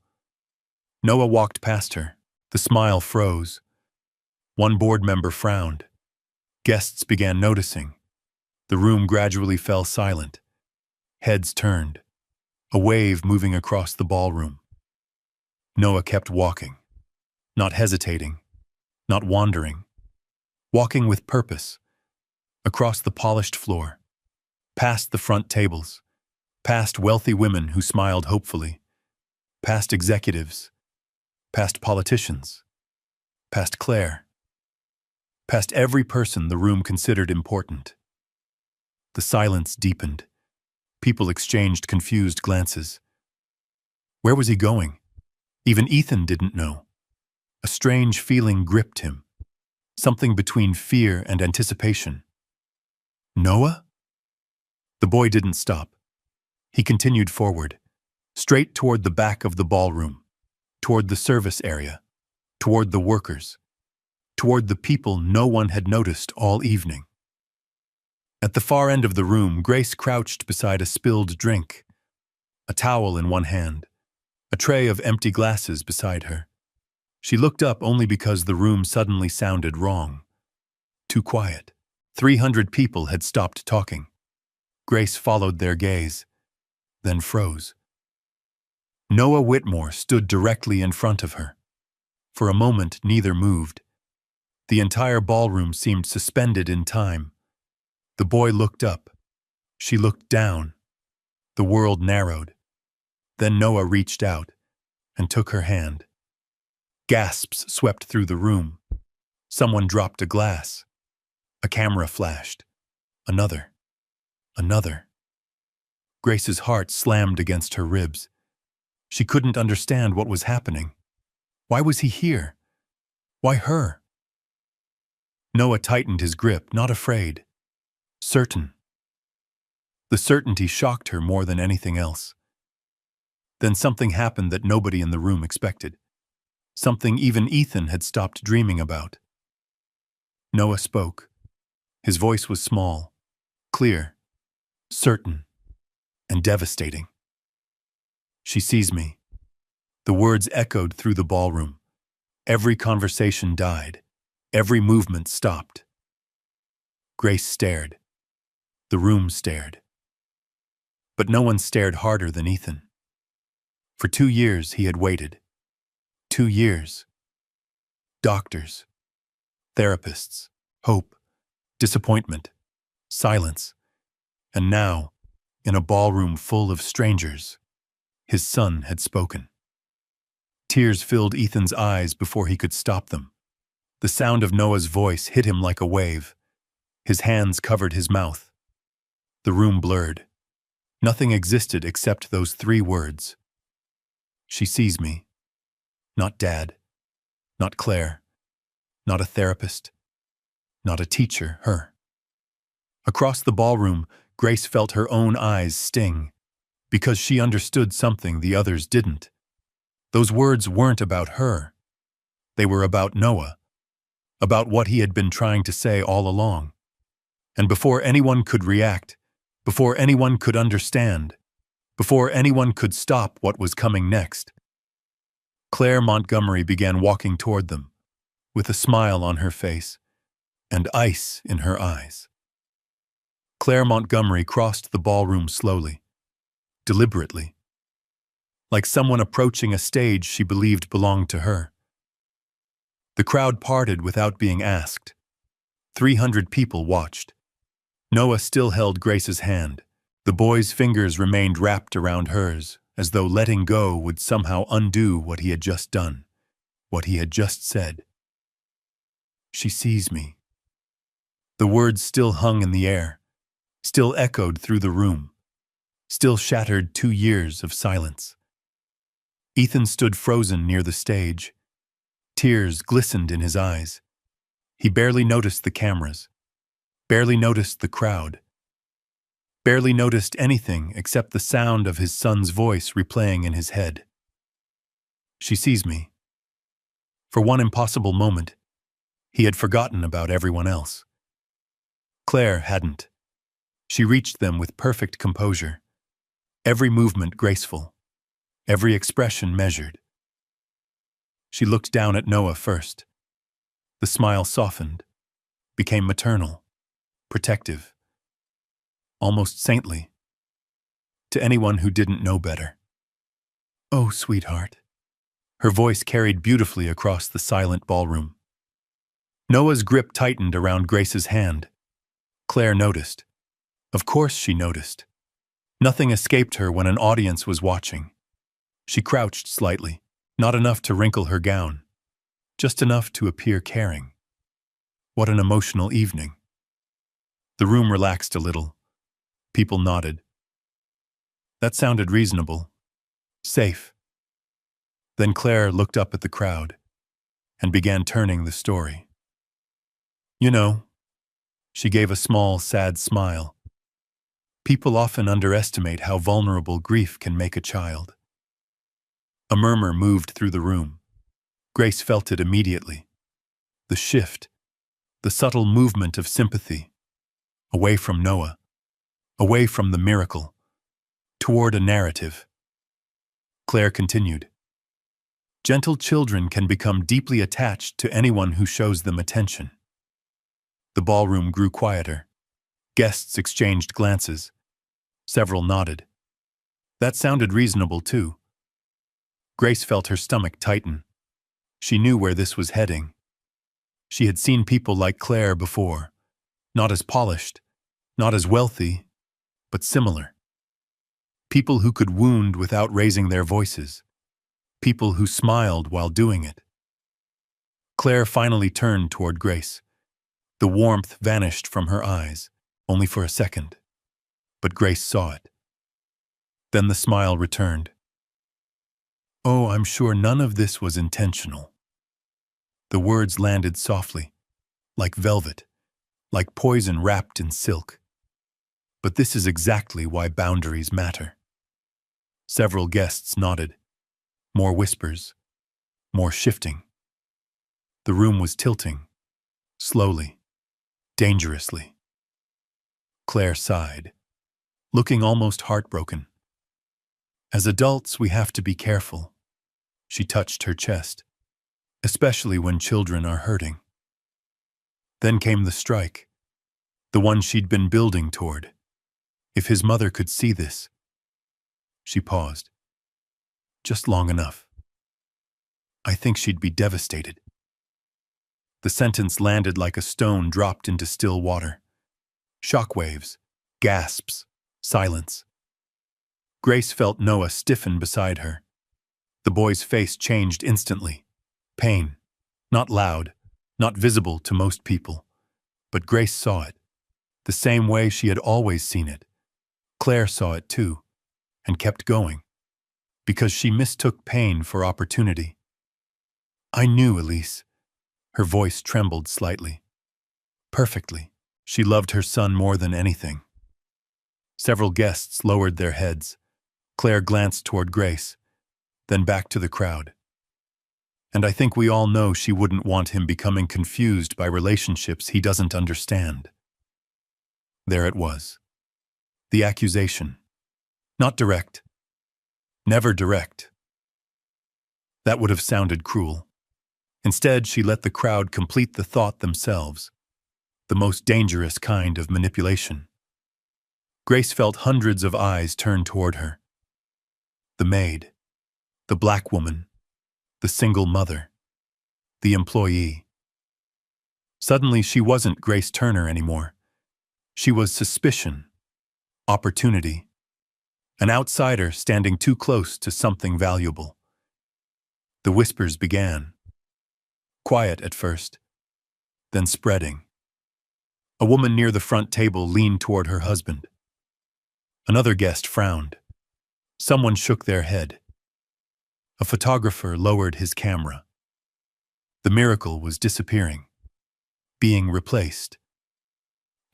Noah walked past her. The smile froze. One board member frowned. Guests began noticing. The room gradually fell silent. Heads turned, a wave moving across the ballroom. Noah kept walking, not hesitating, not wandering, walking with purpose, across the polished floor, past the front tables, past wealthy women who smiled hopefully, past executives, past politicians, past Claire, past every person the room considered important. The silence deepened. People exchanged confused glances. Where was he going? Even Ethan didn't know. A strange feeling gripped him, something between fear and anticipation. Noah? The boy didn't stop. He continued forward, straight toward the back of the ballroom, toward the service area, toward the workers, toward the people no one had noticed all evening. At the far end of the room, Grace crouched beside a spilled drink, a towel in one hand, a tray of empty glasses beside her. She looked up only because the room suddenly sounded wrong. Too quiet. 300 people had stopped talking. Grace followed their gaze, then froze. Noah Whitmore stood directly in front of her. For a moment, neither moved. The entire ballroom seemed suspended in time. The boy looked up. She looked down. The world narrowed. Then Noah reached out and took her hand. Gasps swept through the room. Someone dropped a glass. A camera flashed. Another. Another. Grace's heart slammed against her ribs. She couldn't understand what was happening. Why was he here? Why her? Noah tightened his grip, not afraid. Certain. The certainty shocked her more than anything else. Then something happened that nobody in the room expected. Something even Ethan had stopped dreaming about. Noah spoke. His voice was small, clear, certain, and devastating. She sees me. The words echoed through the ballroom. Every conversation died. Every movement stopped. Grace stared. The room stared. But no one stared harder than Ethan. For 2 years he had waited. 2 years. Doctors, therapists, hope, disappointment, silence. And now, in a ballroom full of strangers, his son had spoken. Tears filled Ethan's eyes before he could stop them. The sound of Noah's voice hit him like a wave. His hands covered his mouth. The room blurred. Nothing existed except those 3 words. She sees me. Not Dad. Not Claire. Not a therapist. Not a teacher, her. Across the ballroom, Grace felt her own eyes sting, because she understood something the others didn't. Those words weren't about her. They were about Noah, about what he had been trying to say all along. And before anyone could react, before anyone could understand, before anyone could stop what was coming next, Claire Montgomery began walking toward them, with a smile on her face and ice in her eyes. Claire Montgomery crossed the ballroom slowly, deliberately, like someone approaching a stage she believed belonged to her. The crowd parted without being asked. 300 people watched. Noah still held Grace's hand. The boy's fingers remained wrapped around hers, as though letting go would somehow undo what he had just done, what he had just said. She sees me. The words still hung in the air, still echoed through the room, still shattered 2 years of silence. Ethan stood frozen near the stage. Tears glistened in his eyes. He barely noticed the cameras, barely noticed the crowd, barely noticed anything except the sound of his son's voice replaying in his head. She sees me. For one impossible moment, he had forgotten about everyone else. Claire hadn't. She reached them with perfect composure, every movement graceful, every expression measured. She looked down at Noah first. The smile softened, became maternal, protective. almost saintly, to anyone who didn't know better. "Oh, sweetheart." Her voice carried beautifully across the silent ballroom. Noah's grip tightened around Grace's hand. Claire noticed. Of course she noticed. Nothing escaped her when an audience was watching. She crouched slightly, not enough to wrinkle her gown, just enough to appear caring. What an emotional evening. The room relaxed a little. People nodded. That sounded reasonable. Safe. Then Claire looked up at the crowd and began turning the story. "You know," she gave a small, sad smile. "People often underestimate how vulnerable grief can make a child." A murmur moved through the room. Grace felt it immediately. The shift, the subtle movement of sympathy, away from Noah, away from the miracle, toward a narrative. Claire continued. "Gentle children can become deeply attached to anyone who shows them attention." The ballroom grew quieter. Guests exchanged glances. Several nodded. That sounded reasonable, too. Grace felt her stomach tighten. She knew where this was heading. She had seen people like Claire before, not as polished, not as wealthy, but similar. People who could wound without raising their voices. People who smiled while doing it. Claire finally turned toward Grace. The warmth vanished from her eyes, only for a second. But Grace saw it. Then the smile returned. "Oh, I'm sure none of this was intentional." The words landed softly, like velvet, like poison wrapped in silk. But this is exactly why boundaries matter. Several guests nodded. More whispers. More shifting. The room was tilting. Slowly. Dangerously. Claire sighed, looking almost heartbroken. "As adults, we have to be careful." She touched her chest. "Especially when children are hurting." Then came the strike. The one she'd been building toward. If his mother could see this. She paused. Just long enough. "I think she'd be devastated." The sentence landed like a stone dropped into still water. Shockwaves, gasps, silence. Grace felt Noah stiffen beside her. The boy's face changed instantly. Pain. Not loud, not visible to most people. But Grace saw it, the same way she had always seen it. Claire saw it too, and kept going, because she mistook pain for opportunity. "I knew, Elise." Her voice trembled slightly. Perfectly. She loved her son more than anything. Several guests lowered their heads. Claire glanced toward Grace, then back to the crowd. "And I think we all know she wouldn't want him becoming confused by relationships he doesn't understand." There it was. The accusation. Not direct. Never direct. That would have sounded cruel. Instead, she let the crowd complete the thought themselves. The most dangerous kind of manipulation. Grace felt hundreds of eyes turn toward her. The maid. The black woman. The single mother. The employee. Suddenly, she wasn't Grace Turner anymore. She was suspicion. Opportunity. An outsider standing too close to something valuable. The whispers began. Quiet at first, then spreading. A woman near the front table leaned toward her husband. Another guest frowned. Someone shook their head. A photographer lowered his camera. The miracle was disappearing. Being replaced.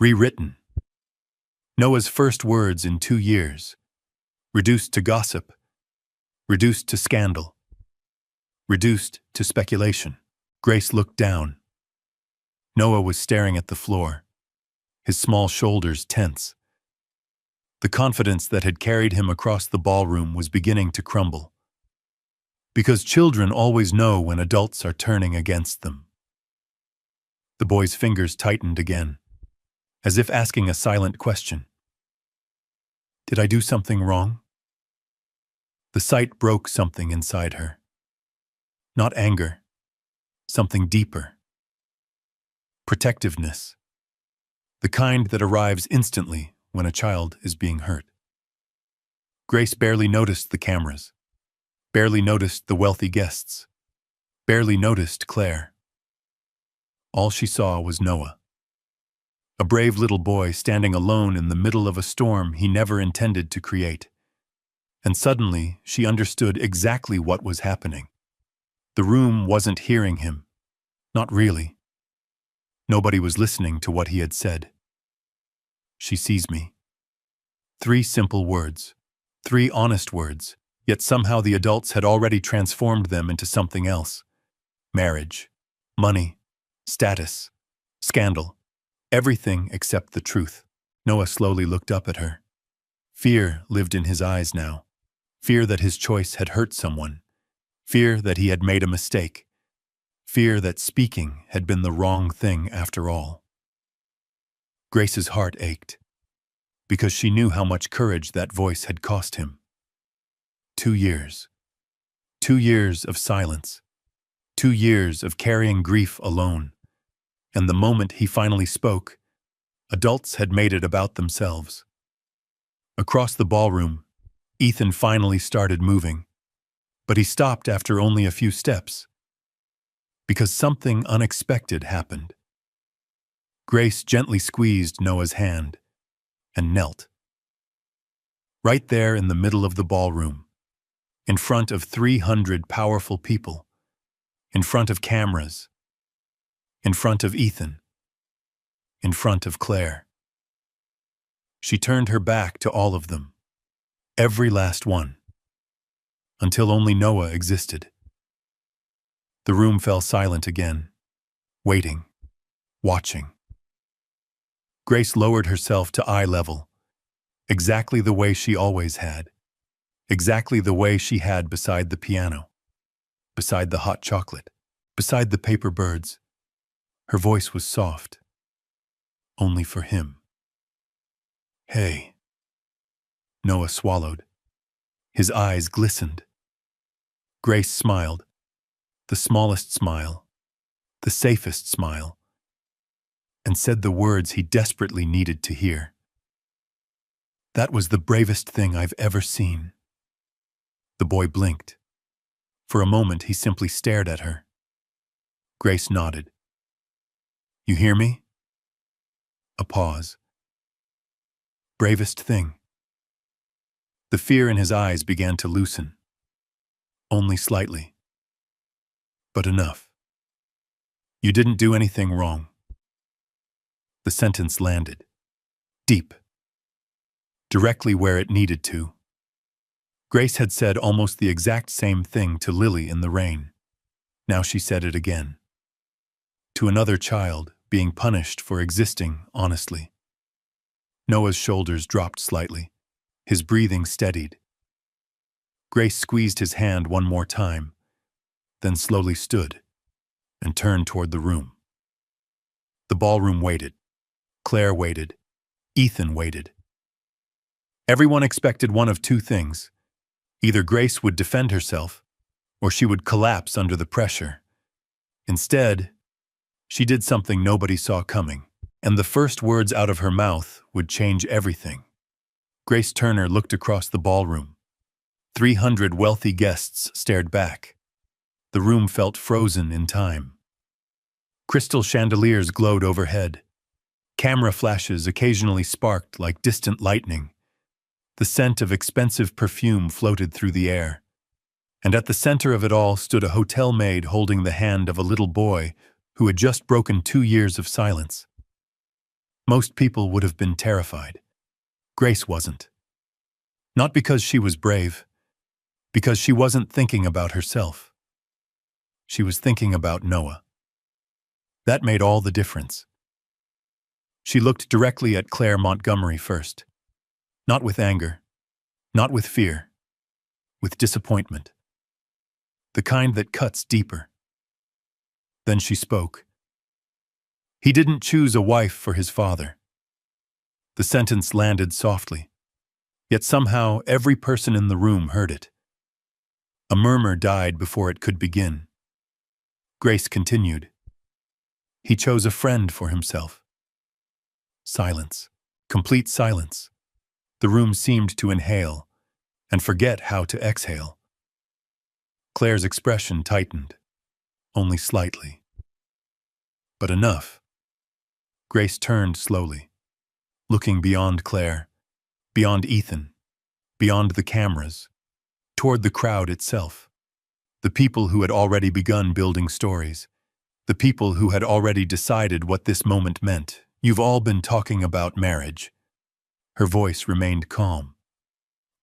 Rewritten. Noah's first words in 2 years. Reduced to gossip. Reduced to scandal. Reduced to speculation. Grace looked down. Noah was staring at the floor, his small shoulders tense. The confidence that had carried him across the ballroom was beginning to crumble. Because children always know when adults are turning against them. The boy's fingers tightened again, as if asking a silent question. Did I do something wrong? The sight broke something inside her. Not anger, something deeper. Protectiveness. The kind that arrives instantly when a child is being hurt. Grace barely noticed the cameras, barely noticed the wealthy guests, barely noticed Claire. All she saw was Noah, a brave little boy standing alone in the middle of a storm he never intended to create. And suddenly, she understood exactly what was happening. The room wasn't hearing him. Not really. Nobody was listening to what he had said. She sees me. 3 simple words. 3 honest words, yet somehow the adults had already transformed them into something else. Marriage, money, status, scandal, everything except the truth. Noah slowly looked up at her. Fear lived in his eyes now. Fear that his choice had hurt someone. Fear that he had made a mistake. Fear that speaking had been the wrong thing after all. Grace's heart ached, because she knew how much courage that voice had cost him. 2 years. 2 years of silence. 2 years of carrying grief alone. And the moment he finally spoke, adults had made it about themselves. Across the ballroom, Ethan finally started moving, but he stopped after only a few steps, because something unexpected happened. Grace gently squeezed Noah's hand and knelt. Right there in the middle of the ballroom, in front of 300 powerful people, in front of cameras, in front of Ethan, in front of Claire. She turned her back to all of them, every last one, until only Noah existed. The room fell silent again, waiting, watching. Grace lowered herself to eye level, exactly the way she always had, exactly the way she had beside the piano, beside the hot chocolate, beside the paper birds. Her voice was soft, only for him. Hey. Noah swallowed. His eyes glistened. Grace smiled, the smallest smile, the safest smile, and said the words he desperately needed to hear. That was the bravest thing I've ever seen. The boy blinked. For a moment, he simply stared at her. Grace nodded. You hear me? A pause. Bravest thing. The fear in his eyes began to loosen. Only slightly. But enough. You didn't do anything wrong. The sentence landed. Deep. Directly where it needed to. Grace had said almost the exact same thing to Lily in the rain. Now she said it again. To another child being punished for existing honestly. Noah's shoulders dropped slightly. His breathing steadied. Grace squeezed his hand one more time, then slowly stood and turned toward the room. The ballroom waited. Claire waited. Ethan waited. Everyone expected one of 2 things. Either Grace would defend herself, or she would collapse under the pressure. Instead, she did something nobody saw coming, and the first words out of her mouth would change everything. Grace Turner looked across the ballroom. 300 wealthy guests stared back. The room felt frozen in time. Crystal chandeliers glowed overhead. Camera flashes occasionally sparked like distant lightning. The scent of expensive perfume floated through the air. And at the center of it all stood a hotel maid holding the hand of a little boy who had just broken 2 years of silence. Most people would have been terrified. Grace wasn't. Not because she was brave, because she wasn't thinking about herself. She was thinking about Noah. That made all the difference. She looked directly at Claire Montgomery first. Not with anger, not with fear, with disappointment. The kind that cuts deeper. Then she spoke. He didn't choose a wife for his father. The sentence landed softly, Yet somehow every person in the room heard it. A murmur died before it could begin. Grace continued. He chose a friend for himself. Silence. Complete silence. The room seemed to inhale and forget how to exhale. Claire's expression tightened, only slightly. But enough. Grace turned slowly, looking beyond Claire, beyond Ethan, beyond the cameras, toward the crowd itself. The people who had already begun building stories. The people who had already decided what this moment meant. You've all been talking about marriage. Her voice remained calm.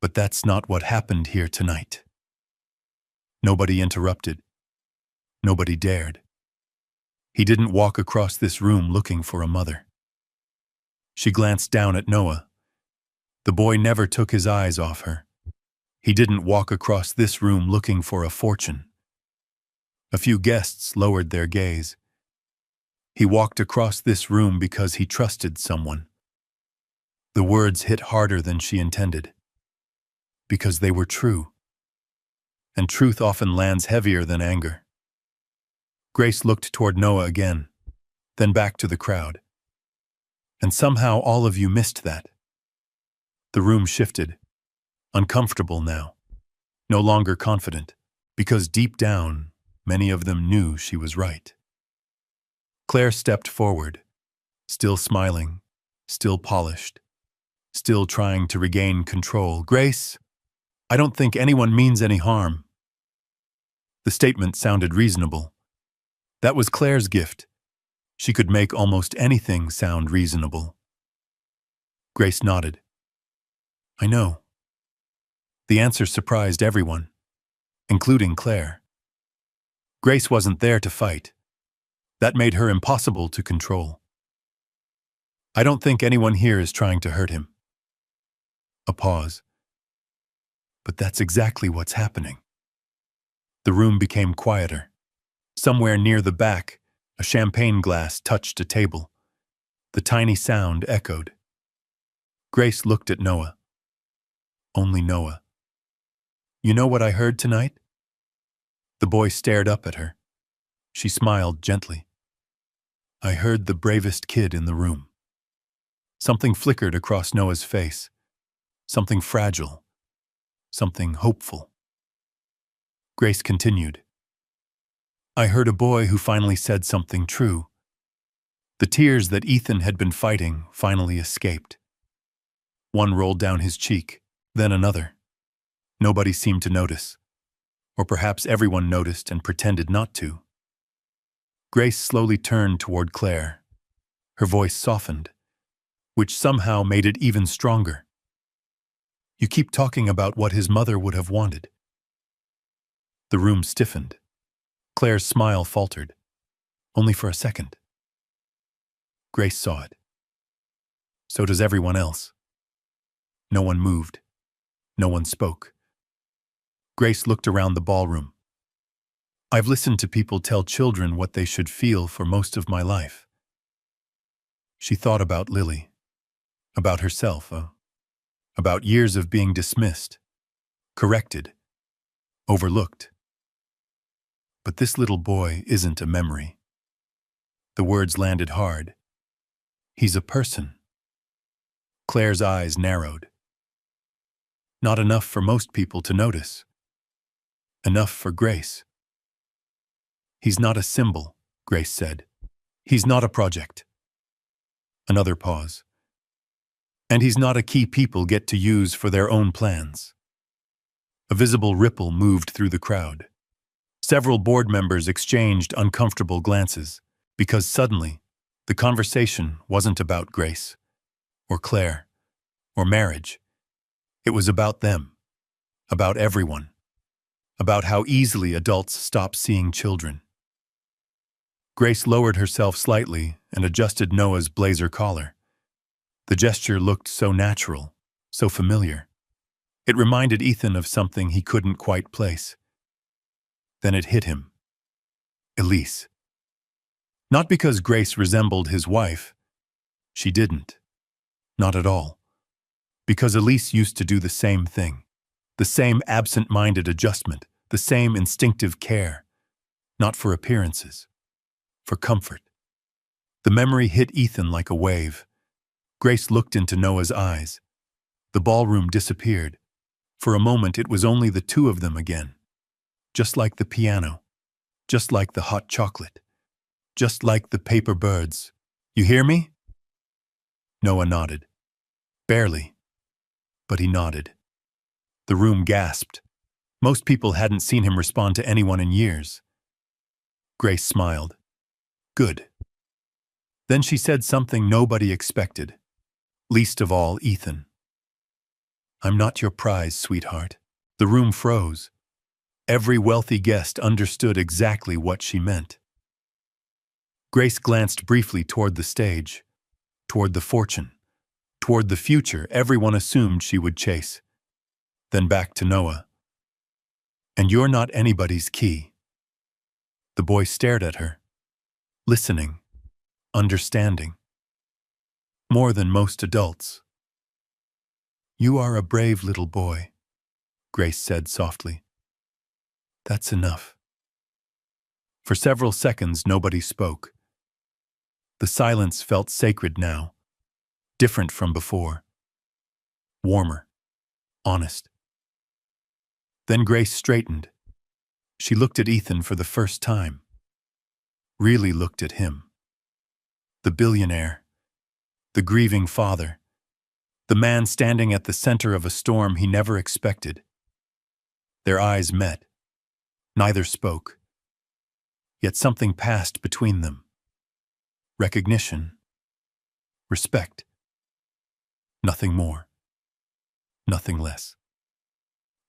But that's not what happened here tonight. Nobody interrupted. Nobody dared. He didn't walk across this room looking for a mother. She glanced down at Noah. The boy never took his eyes off her. He didn't walk across this room looking for a fortune. A few guests lowered their gaze. He walked across this room because he trusted someone. The words hit harder than she intended. Because they were true. And truth often lands heavier than anger. Grace looked toward Noah again, then back to the crowd. And somehow all of you missed that. The room shifted, uncomfortable now, no longer confident, because deep down, many of them knew she was right. Claire stepped forward, still smiling, still polished, still trying to regain control. Grace, I don't think anyone means any harm. The statement sounded reasonable. That was Claire's gift. She could make almost anything sound reasonable. Grace nodded. I know. The answer surprised everyone, including Claire. Grace wasn't there to fight. That made her impossible to control. I don't think anyone here is trying to hurt him. A pause. But that's exactly what's happening. The room became quieter. Somewhere near the back, a champagne glass touched a table. The tiny sound echoed. Grace looked at Noah. Only Noah. You know what I heard tonight? The boy stared up at her. She smiled gently. I heard the bravest kid in the room. Something flickered across Noah's face. Something fragile. Something hopeful. Grace continued. I heard a boy who finally said something true. The tears that Ethan had been fighting finally escaped. One rolled down his cheek, then another. Nobody seemed to notice. Or perhaps everyone noticed and pretended not to. Grace slowly turned toward Claire. Her voice softened, which somehow made it even stronger. You keep talking about what his mother would have wanted. The room stiffened. Claire's smile faltered, only for a second. Grace saw it. So does everyone else. No one moved. No one spoke. Grace looked around the ballroom. I've listened to people tell children what they should feel for most of my life. She thought about Lily, about herself, about years of being dismissed, corrected, overlooked. But this little boy isn't a memory. The words landed hard. He's a person. Claire's eyes narrowed. Not enough for most people to notice. Enough for Grace. He's not a symbol, Grace said. He's not a project. Another pause. And he's not a key people get to use for their own plans. A visible ripple moved through the crowd. Several board members exchanged uncomfortable glances, because suddenly, the conversation wasn't about Grace, or Claire, or marriage. It was about them, about everyone, about how easily adults stop seeing children. Grace lowered herself slightly and adjusted Noah's blazer collar. The gesture looked so natural, so familiar. It reminded Ethan of something he couldn't quite place. Then it hit him. Elise. Not because Grace resembled his wife. She didn't. Not at all. Because Elise used to do the same thing. The same absent-minded adjustment, the same instinctive care. Not for appearances, for comfort. The memory hit Ethan like a wave. Grace looked into Noah's eyes. The ballroom disappeared. For a moment it was only the two of them again. Just like the piano. Just like the hot chocolate. Just like the paper birds. You hear me? Noah nodded. Barely. But he nodded. The room gasped. Most people hadn't seen him respond to anyone in years. Grace smiled. Good. Then she said something nobody expected. Least of all, Ethan. I'm not your prize, sweetheart. The room froze. Every wealthy guest understood exactly what she meant. Grace glanced briefly toward the stage, toward the fortune, toward the future everyone assumed she would chase. Then back to Noah. And you're not anybody's key. The boy stared at her, listening, understanding. More than most adults. You are a brave little boy, Grace said softly. That's enough. For several seconds, nobody spoke. The silence felt sacred now, different from before. Warmer, honest. Then Grace straightened. She looked at Ethan for the first time. Really looked at him. The billionaire. The grieving father. The man standing at the center of a storm he never expected. Their eyes met. Neither spoke. Yet something passed between them. Recognition. Respect. Nothing more. Nothing less.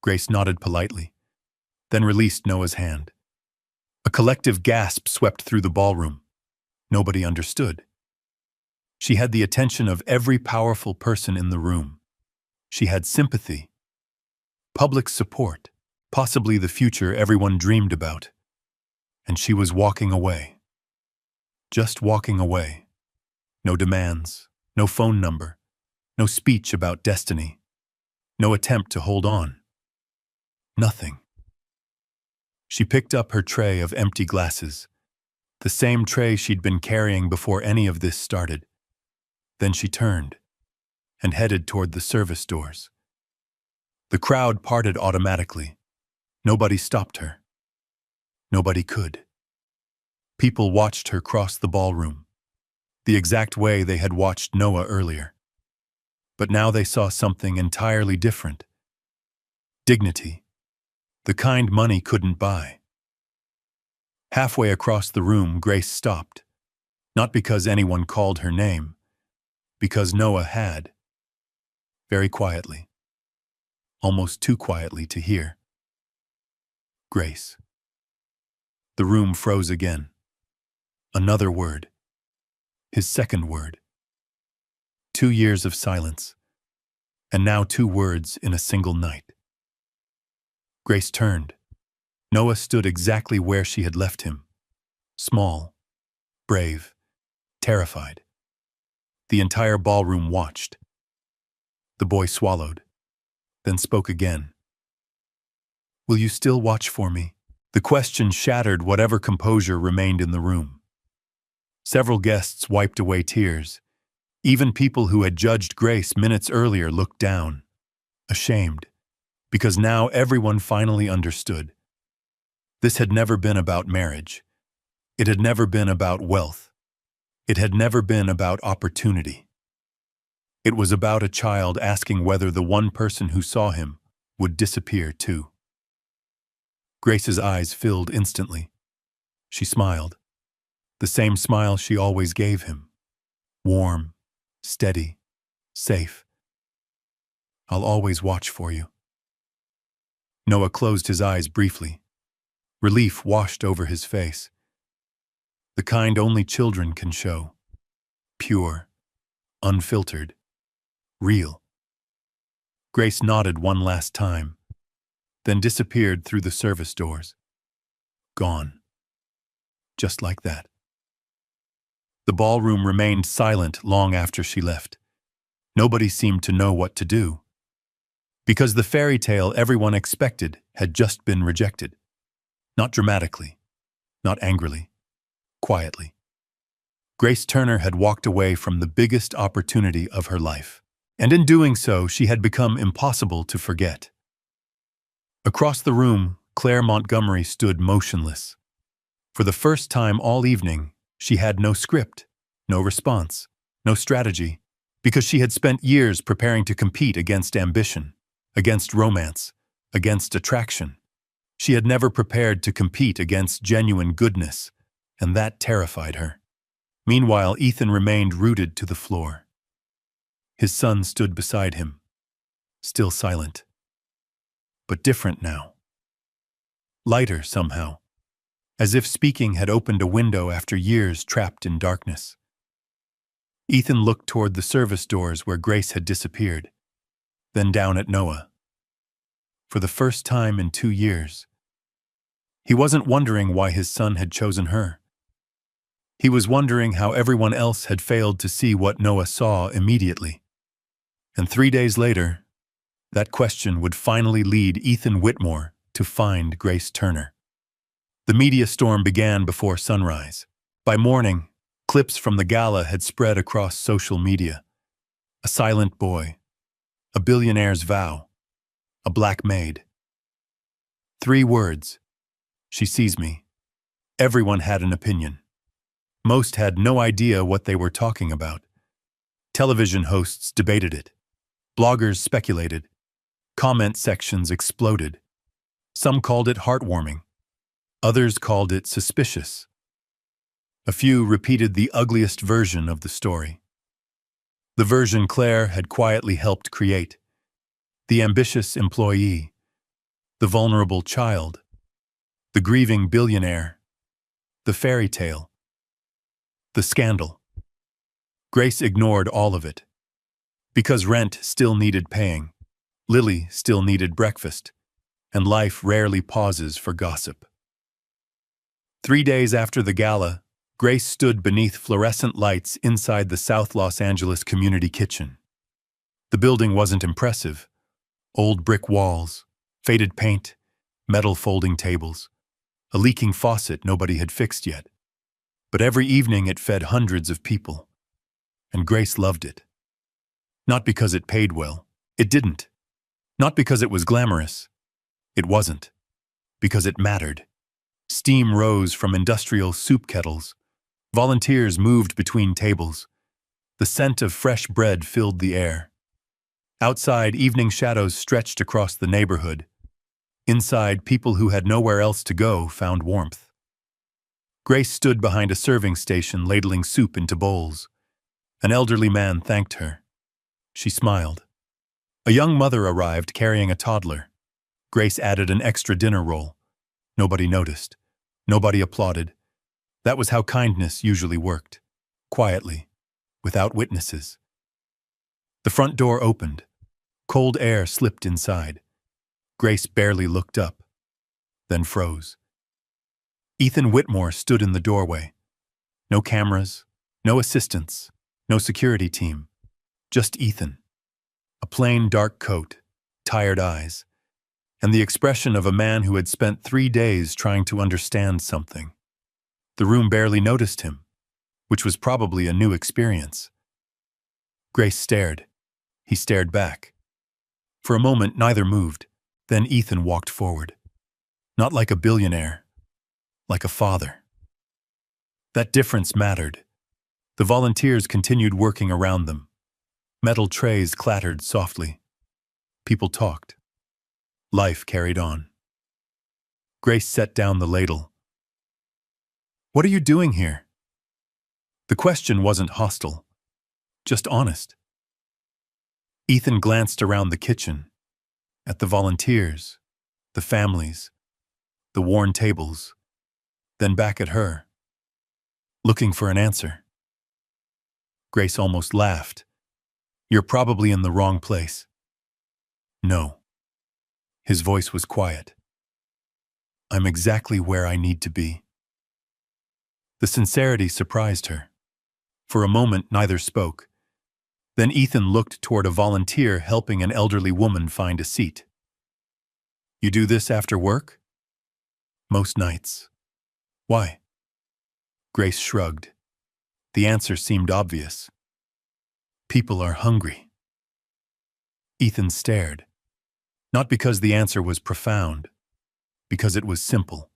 Grace nodded politely, then released Noah's hand. A collective gasp swept through the ballroom. Nobody understood. She had the attention of every powerful person in the room. She had sympathy, public support, possibly the future everyone dreamed about. And she was walking away. Just walking away. No demands, no phone number, no speech about destiny, no attempt to hold on. Nothing. She picked up her tray of empty glasses, the same tray she'd been carrying before any of this started. Then she turned and headed toward the service doors. The crowd parted automatically. Nobody stopped her. Nobody could. People watched her cross the ballroom, the exact way they had watched Noah earlier. But now they saw something entirely different. Dignity. The kind money couldn't buy. Halfway across the room, Grace stopped. Not because anyone called her name, because Noah had. Very quietly. Almost too quietly to hear. Grace. The room froze again. Another word. His second word. 2 years of silence. And now 2 words in a single night. Grace turned. Noah stood exactly where she had left him. Small, brave, terrified. The entire ballroom watched. The boy swallowed, then spoke again. Will you still watch for me? The question shattered whatever composure remained in the room. Several guests wiped away tears. Even people who had judged Grace minutes earlier looked down, ashamed, because now everyone finally understood. This had never been about marriage. It had never been about wealth. It had never been about opportunity. It was about a child asking whether the one person who saw him would disappear too. Grace's eyes filled instantly. She smiled. The same smile she always gave him. Warm, steady, safe. I'll always watch for you. Noah closed his eyes briefly. Relief washed over his face. The kind only children can show. Pure, unfiltered, real. Grace nodded one last time, then disappeared through the service doors. Gone. Just like that. The ballroom remained silent long after she left. Nobody seemed to know what to do, because the fairy tale everyone expected had just been rejected. Not dramatically, not angrily, quietly. Grace Turner had walked away from the biggest opportunity of her life, and in doing so, she had become impossible to forget. Across the room, Claire Montgomery stood motionless. For the first time all evening, she had no script, no response, no strategy, because she had spent years preparing to compete against ambition, against romance, against attraction. She had never prepared to compete against genuine goodness, and that terrified her. Meanwhile, Ethan remained rooted to the floor. His son stood beside him, still silent, but different now. Lighter somehow, as if speaking had opened a window after years trapped in darkness. Ethan looked toward the service doors where Grace had disappeared, then down at Noah. For the first time in 2 years, he wasn't wondering why his son had chosen her. He was wondering how everyone else had failed to see what Noah saw immediately. And 3 days later, that question would finally lead Ethan Whitmore to find Grace Turner. The media storm began before sunrise. By morning, clips from the gala had spread across social media. A silent boy, a billionaire's vow, a black maid. 3 words. She sees me. Everyone had an opinion. Most had no idea what they were talking about. Television hosts debated it. Bloggers speculated. Comment sections exploded. Some called it heartwarming. Others called it suspicious. A few repeated the ugliest version of the story. The version Claire had quietly helped create. The ambitious employee. The vulnerable child. The grieving billionaire. The fairy tale. The scandal. Grace ignored all of it. Because rent still needed paying. Lily still needed breakfast. And life rarely pauses for gossip. 3 days after the gala, Grace stood beneath fluorescent lights inside the South Los Angeles Community Kitchen. The building wasn't impressive. Old brick walls, faded paint, metal folding tables, a leaking faucet nobody had fixed yet. But every evening it fed hundreds of people. And Grace loved it. Not because it paid well. It didn't. Not because it was glamorous. It wasn't. Because it mattered. Steam rose from industrial soup kettles. Volunteers moved between tables. The scent of fresh bread filled the air. Outside, evening shadows stretched across the neighborhood. Inside, people who had nowhere else to go found warmth. Grace stood behind a serving station ladling soup into bowls. An elderly man thanked her. She smiled. A young mother arrived carrying a toddler. Grace added an extra dinner roll. Nobody noticed. Nobody applauded. That was how kindness usually worked. Quietly, without witnesses. The front door opened. Cold air slipped inside. Grace barely looked up, then froze. Ethan Whitmore stood in the doorway. No cameras, no assistants, no security team. Just Ethan. A plain dark coat, tired eyes, and the expression of a man who had spent 3 days trying to understand something. The room barely noticed him, which was probably a new experience. Grace stared. He stared back. For a moment, neither moved. Then Ethan walked forward. Not like a billionaire, like a father. That difference mattered. The volunteers continued working around them. Metal trays clattered softly. People talked. Life carried on. Grace set down the ladle. "What are you doing here?" The question wasn't hostile, just honest. Ethan glanced around the kitchen, at the volunteers, the families, the worn tables, then back at her, looking for an answer. Grace almost laughed. "You're probably in the wrong place." "No." His voice was quiet. "I'm exactly where I need to be." The sincerity surprised her. For a moment, neither spoke. Then Ethan looked toward a volunteer helping an elderly woman find a seat. "You do this after work?" "Most nights." "Why?" Grace shrugged. The answer seemed obvious. "People are hungry." Ethan stared. Not because the answer was profound, because it was simple.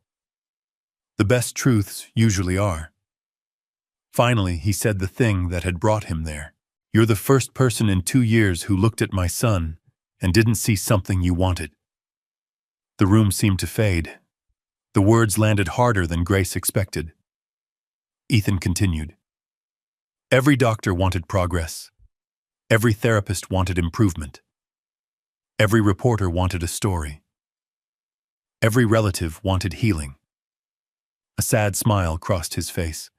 The best truths usually are. Finally, he said the thing that had brought him there. "You're the first person in 2 years who looked at my son and didn't see something you wanted." The room seemed to fade. The words landed harder than Grace expected. Ethan continued. "Every doctor wanted progress. Every therapist wanted improvement. Every reporter wanted a story. Every relative wanted healing." A sad smile crossed his face.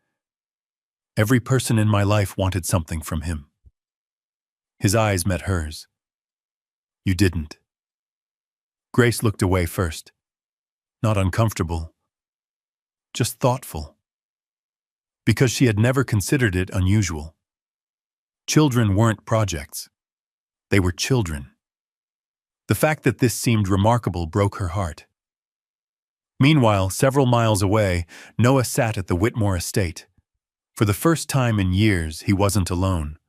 "Every person in my life wanted something from him." His eyes met hers. "You didn't." Grace looked away first. Not uncomfortable, just thoughtful. Because she had never considered it unusual. Children weren't projects. They were children. The fact that this seemed remarkable broke her heart. Meanwhile, several miles away, Noah sat at the Whitmore estate. For the first time in years, he wasn't alone.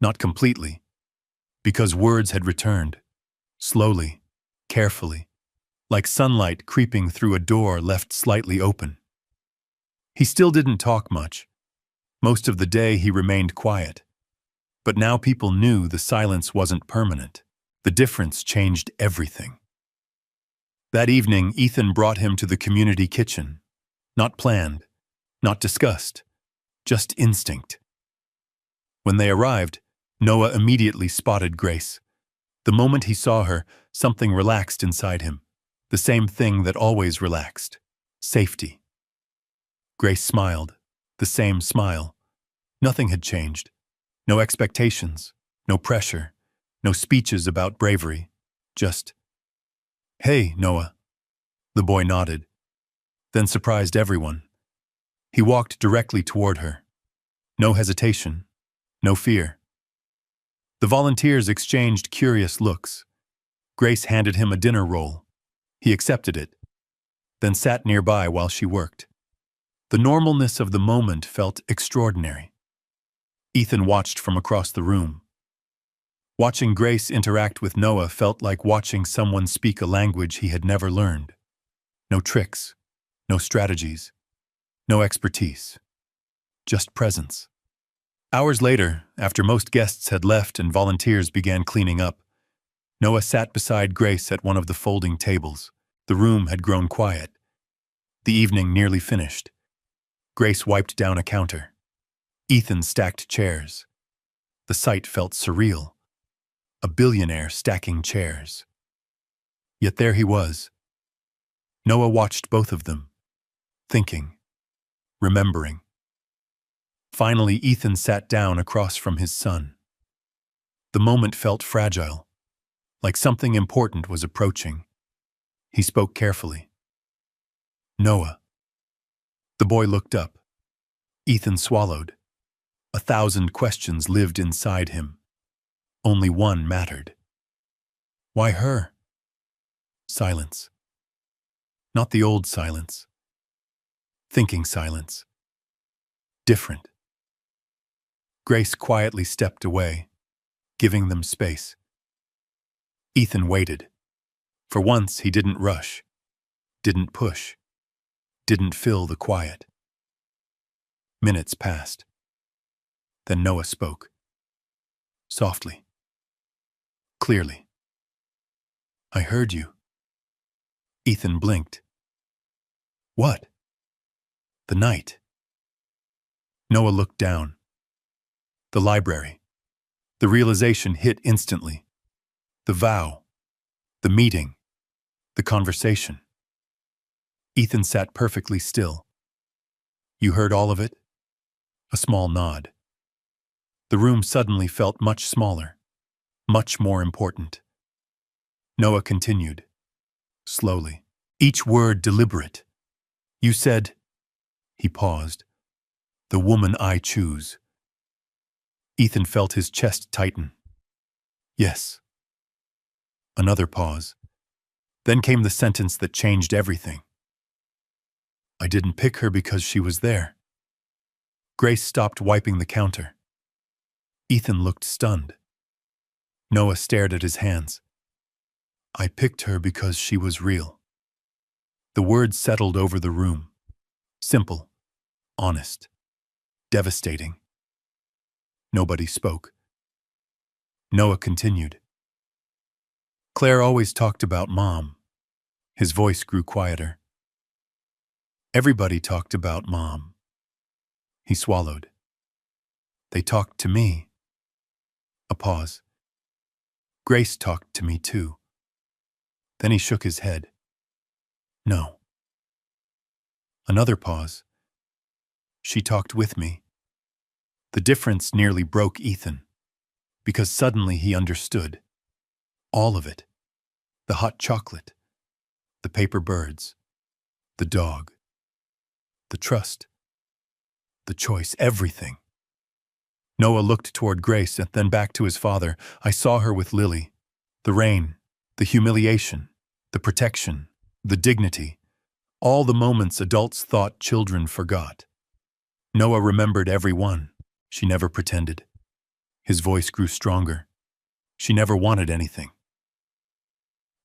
Not completely. Because words had returned. Slowly, carefully, like sunlight creeping through a door left slightly open. He still didn't talk much. Most of the day he remained quiet. But now people knew the silence wasn't permanent. The difference changed everything. That evening, Ethan brought him to the community kitchen. Not planned, not discussed, just instinct. When they arrived, Noah immediately spotted Grace. The moment he saw her, something relaxed inside him. The same thing that always relaxed. Safety. Grace smiled. The same smile. Nothing had changed. No expectations, no pressure, no speeches about bravery. Just, "Hey, Noah." The boy nodded, then surprised everyone. He walked directly toward her. No hesitation, no fear. The volunteers exchanged curious looks. Grace handed him a dinner roll. He accepted it, then sat nearby while she worked. The normalness of the moment felt extraordinary. Ethan watched from across the room. Watching Grace interact with Noah felt like watching someone speak a language he had never learned. No tricks, no strategies, no expertise. Just presence. Hours later, after most guests had left and volunteers began cleaning up, Noah sat beside Grace at one of the folding tables. The room had grown quiet. The evening nearly finished. Grace wiped down a counter. Ethan stacked chairs. The sight felt surreal. A billionaire stacking chairs. Yet there he was. Noah watched both of them, thinking, remembering. Finally, Ethan sat down across from his son. The moment felt fragile, like something important was approaching. He spoke carefully. "Noah." The boy looked up. Ethan swallowed. 1,000 questions lived inside him. Only one mattered. "Why her?" Silence. Not the old silence. Thinking silence. Different. Grace quietly stepped away, giving them space. Ethan waited. For once, he didn't rush, didn't push, didn't fill the quiet. Minutes passed. Then Noah spoke. Softly. Clearly. "I heard you." Ethan blinked. "What?" "The night." Noah looked down. The library. The realization hit instantly. The vow. The meeting. The conversation. Ethan sat perfectly still. "You heard all of it?" A small nod. The room suddenly felt much smaller, much more important. Noah continued, slowly, each word deliberate. "You said," he paused, "the woman I choose." Ethan felt his chest tighten. Yes. Another pause. Then came the sentence that changed everything. I didn't pick her because she was there. Grace stopped wiping the counter. Ethan looked stunned. Noah stared at his hands. I picked her because she was real. The words settled over the room. Simple, honest, devastating. Nobody spoke. Noah continued. Claire always talked about Mom. His voice grew quieter. Everybody talked about Mom. He swallowed. They talked to me. A pause. Grace talked to me too. Then he shook his head. No. Another pause. She talked with me. The difference nearly broke Ethan, because suddenly he understood. All of it. The hot chocolate, the paper birds, the dog, the trust, the choice, everything. Noah looked toward Grace and then back to his father. I saw her with Lily. The rain, the humiliation, the protection, the dignity, all the moments adults thought children forgot. Noah remembered every one. She never pretended. His voice grew stronger. She never wanted anything.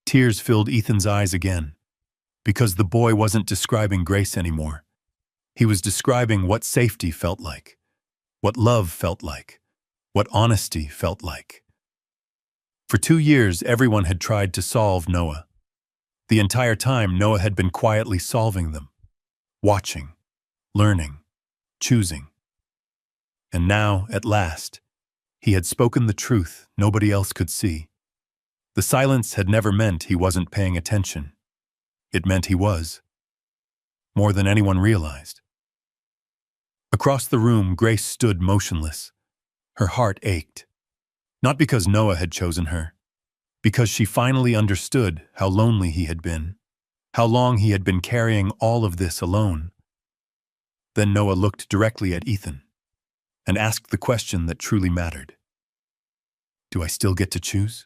Tears filled Ethan's eyes again, because the boy wasn't describing Grace anymore. He was describing what safety felt like, what love felt like, what honesty felt like. For 2 years, everyone had tried to solve Noah. The entire time, Noah had been quietly solving them, watching, learning, choosing. And now, at last, he had spoken the truth nobody else could see. The silence had never meant he wasn't paying attention. It meant he was. More than anyone realized. Across the room, Grace stood motionless. Her heart ached. Not because Noah had chosen her, because she finally understood how lonely he had been, how long he had been carrying all of this alone. Then Noah looked directly at Ethan and asked the question that truly mattered. Do I still get to choose?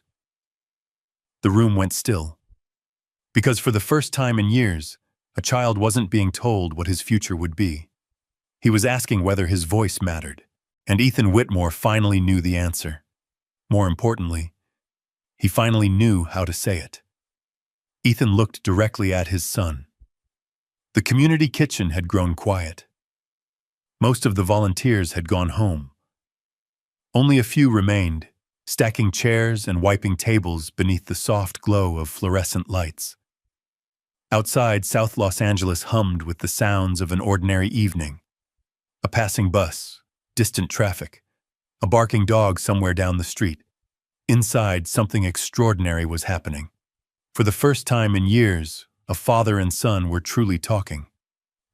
The room went still, because for the first time in years, a child wasn't being told what his future would be. He was asking whether his voice mattered, and Ethan Whitmore finally knew the answer. More importantly, he finally knew how to say it. Ethan looked directly at his son. The community kitchen had grown quiet. Most of the volunteers had gone home. Only a few remained, stacking chairs and wiping tables beneath the soft glow of fluorescent lights. Outside, South Los Angeles hummed with the sounds of an ordinary evening. A passing bus, distant traffic, a barking dog somewhere down the street. Inside, something extraordinary was happening. For the first time in years, a father and son were truly talking.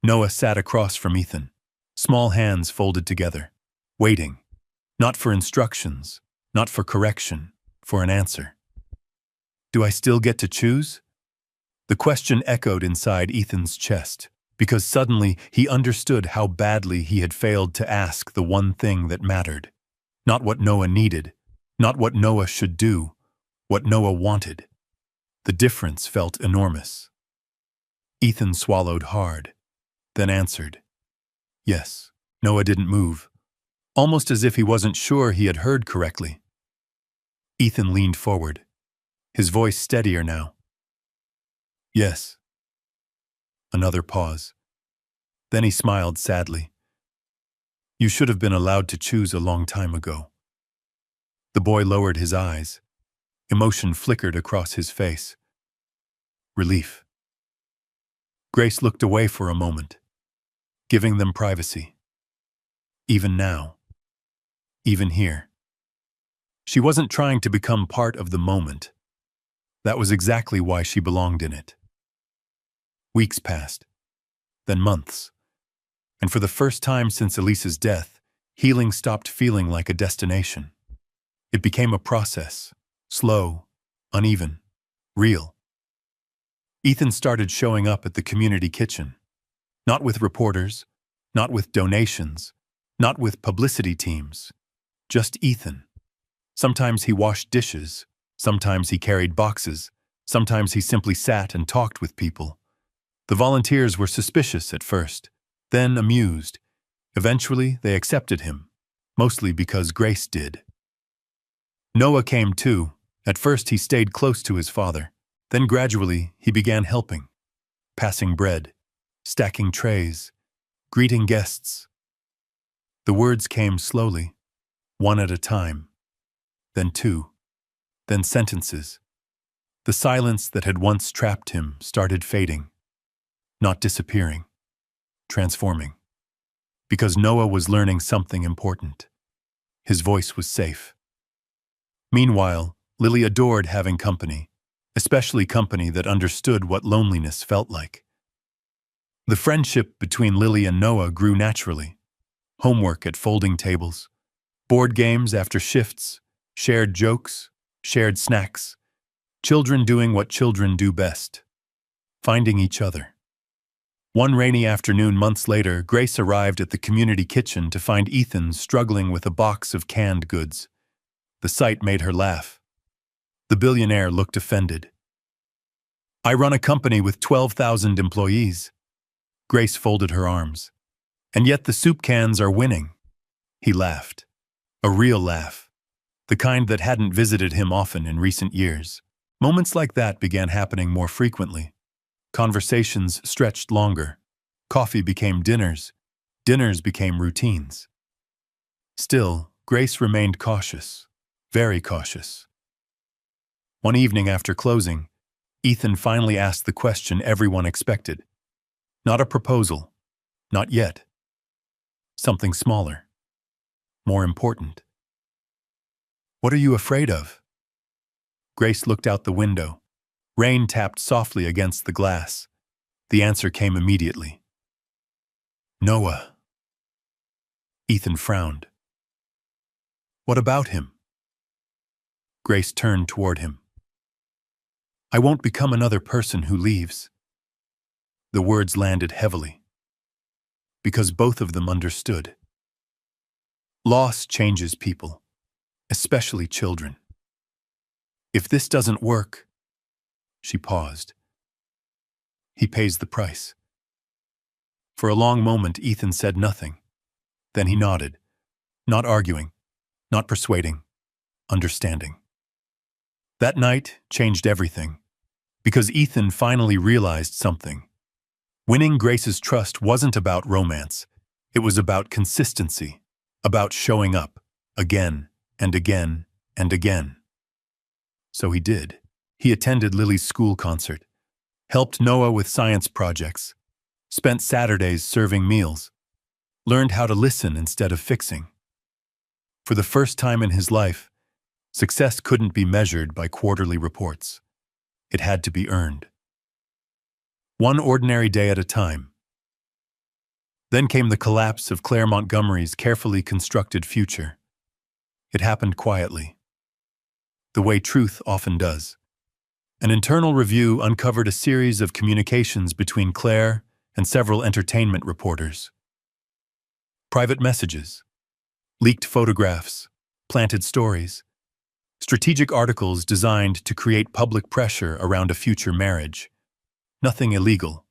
Noah sat across from Ethan, small hands folded together, waiting, not for instructions, not for correction, for an answer. Do I still get to choose? The question echoed inside Ethan's chest, because suddenly he understood how badly he had failed to ask the one thing that mattered. Not what Noah needed, not what Noah should do, what Noah wanted. The difference felt enormous. Ethan swallowed hard, then answered. Yes. Noah didn't move, almost as if he wasn't sure he had heard correctly. Ethan leaned forward, his voice steadier now. Yes. Another pause. Then he smiled sadly. You should have been allowed to choose a long time ago. The boy lowered his eyes. Emotion flickered across his face. Relief. Grace looked away for a moment, giving them privacy. Even now. Even here. She wasn't trying to become part of the moment. That was exactly why she belonged in it. Weeks passed, then months, and for the first time since Elisa's death, healing stopped feeling like a destination. It became a process, slow, uneven, real. Ethan started showing up at the community kitchen, not with reporters, not with donations, not with publicity teams, Just Ethan. Sometimes he washed dishes, sometimes he carried boxes, sometimes he simply sat and talked with people. The volunteers were suspicious at first, then amused. Eventually, they accepted him, mostly because Grace did. Noah came too. At first, he stayed close to his father. Then gradually, he began helping, passing bread, stacking trays, greeting guests. The words came slowly, one at a time, then two, then sentences. The silence that had once trapped him started fading, not disappearing, transforming. Because Noah was learning something important. His voice was safe. Meanwhile, Lily adored having company, especially company that understood what loneliness felt like. The friendship between Lily and Noah grew naturally. Homework at folding tables, board games after shifts, shared jokes, shared snacks, children doing what children do best, finding each other. One rainy afternoon months later, Grace arrived at the community kitchen to find Ethan struggling with a box of canned goods. The sight made her laugh. The billionaire looked offended. "I run a company with 12,000 employees." Grace folded her arms. "And yet the soup cans are winning." He laughed. A real laugh. The kind that hadn't visited him often in recent years. Moments like that began happening more frequently. Conversations stretched longer. Coffee became dinners. Dinners became routines. Still, Grace remained cautious. Very cautious. One evening after closing, Ethan finally asked the question everyone expected. Not a proposal. Not yet. Something smaller. More important. "What are you afraid of?" Grace looked out the window. Rain tapped softly against the glass. The answer came immediately. "Noah." Ethan frowned. "What about him?" Grace turned toward him. "I won't become another person who leaves." The words landed heavily. Because both of them understood. Loss changes people, especially children. If this doesn't work, she paused. He pays the price. For a long moment, Ethan said nothing. Then he nodded, not arguing, not persuading, understanding. That night changed everything, because Ethan finally realized something. Winning Grace's trust wasn't about romance. It was about consistency, about showing up, again and again and again. So he did. He attended Lily's school concert, helped Noah with science projects, spent Saturdays serving meals, learned how to listen instead of fixing. For the first time in his life, success couldn't be measured by quarterly reports. It had to be earned. One ordinary day at a time. Then came the collapse of Claire Montgomery's carefully constructed future. It happened quietly, the way truth often does. An internal review uncovered a series of communications between Claire and several entertainment reporters. Private messages, leaked photographs, planted stories, strategic articles designed to create public pressure around a future marriage. Nothing illegal,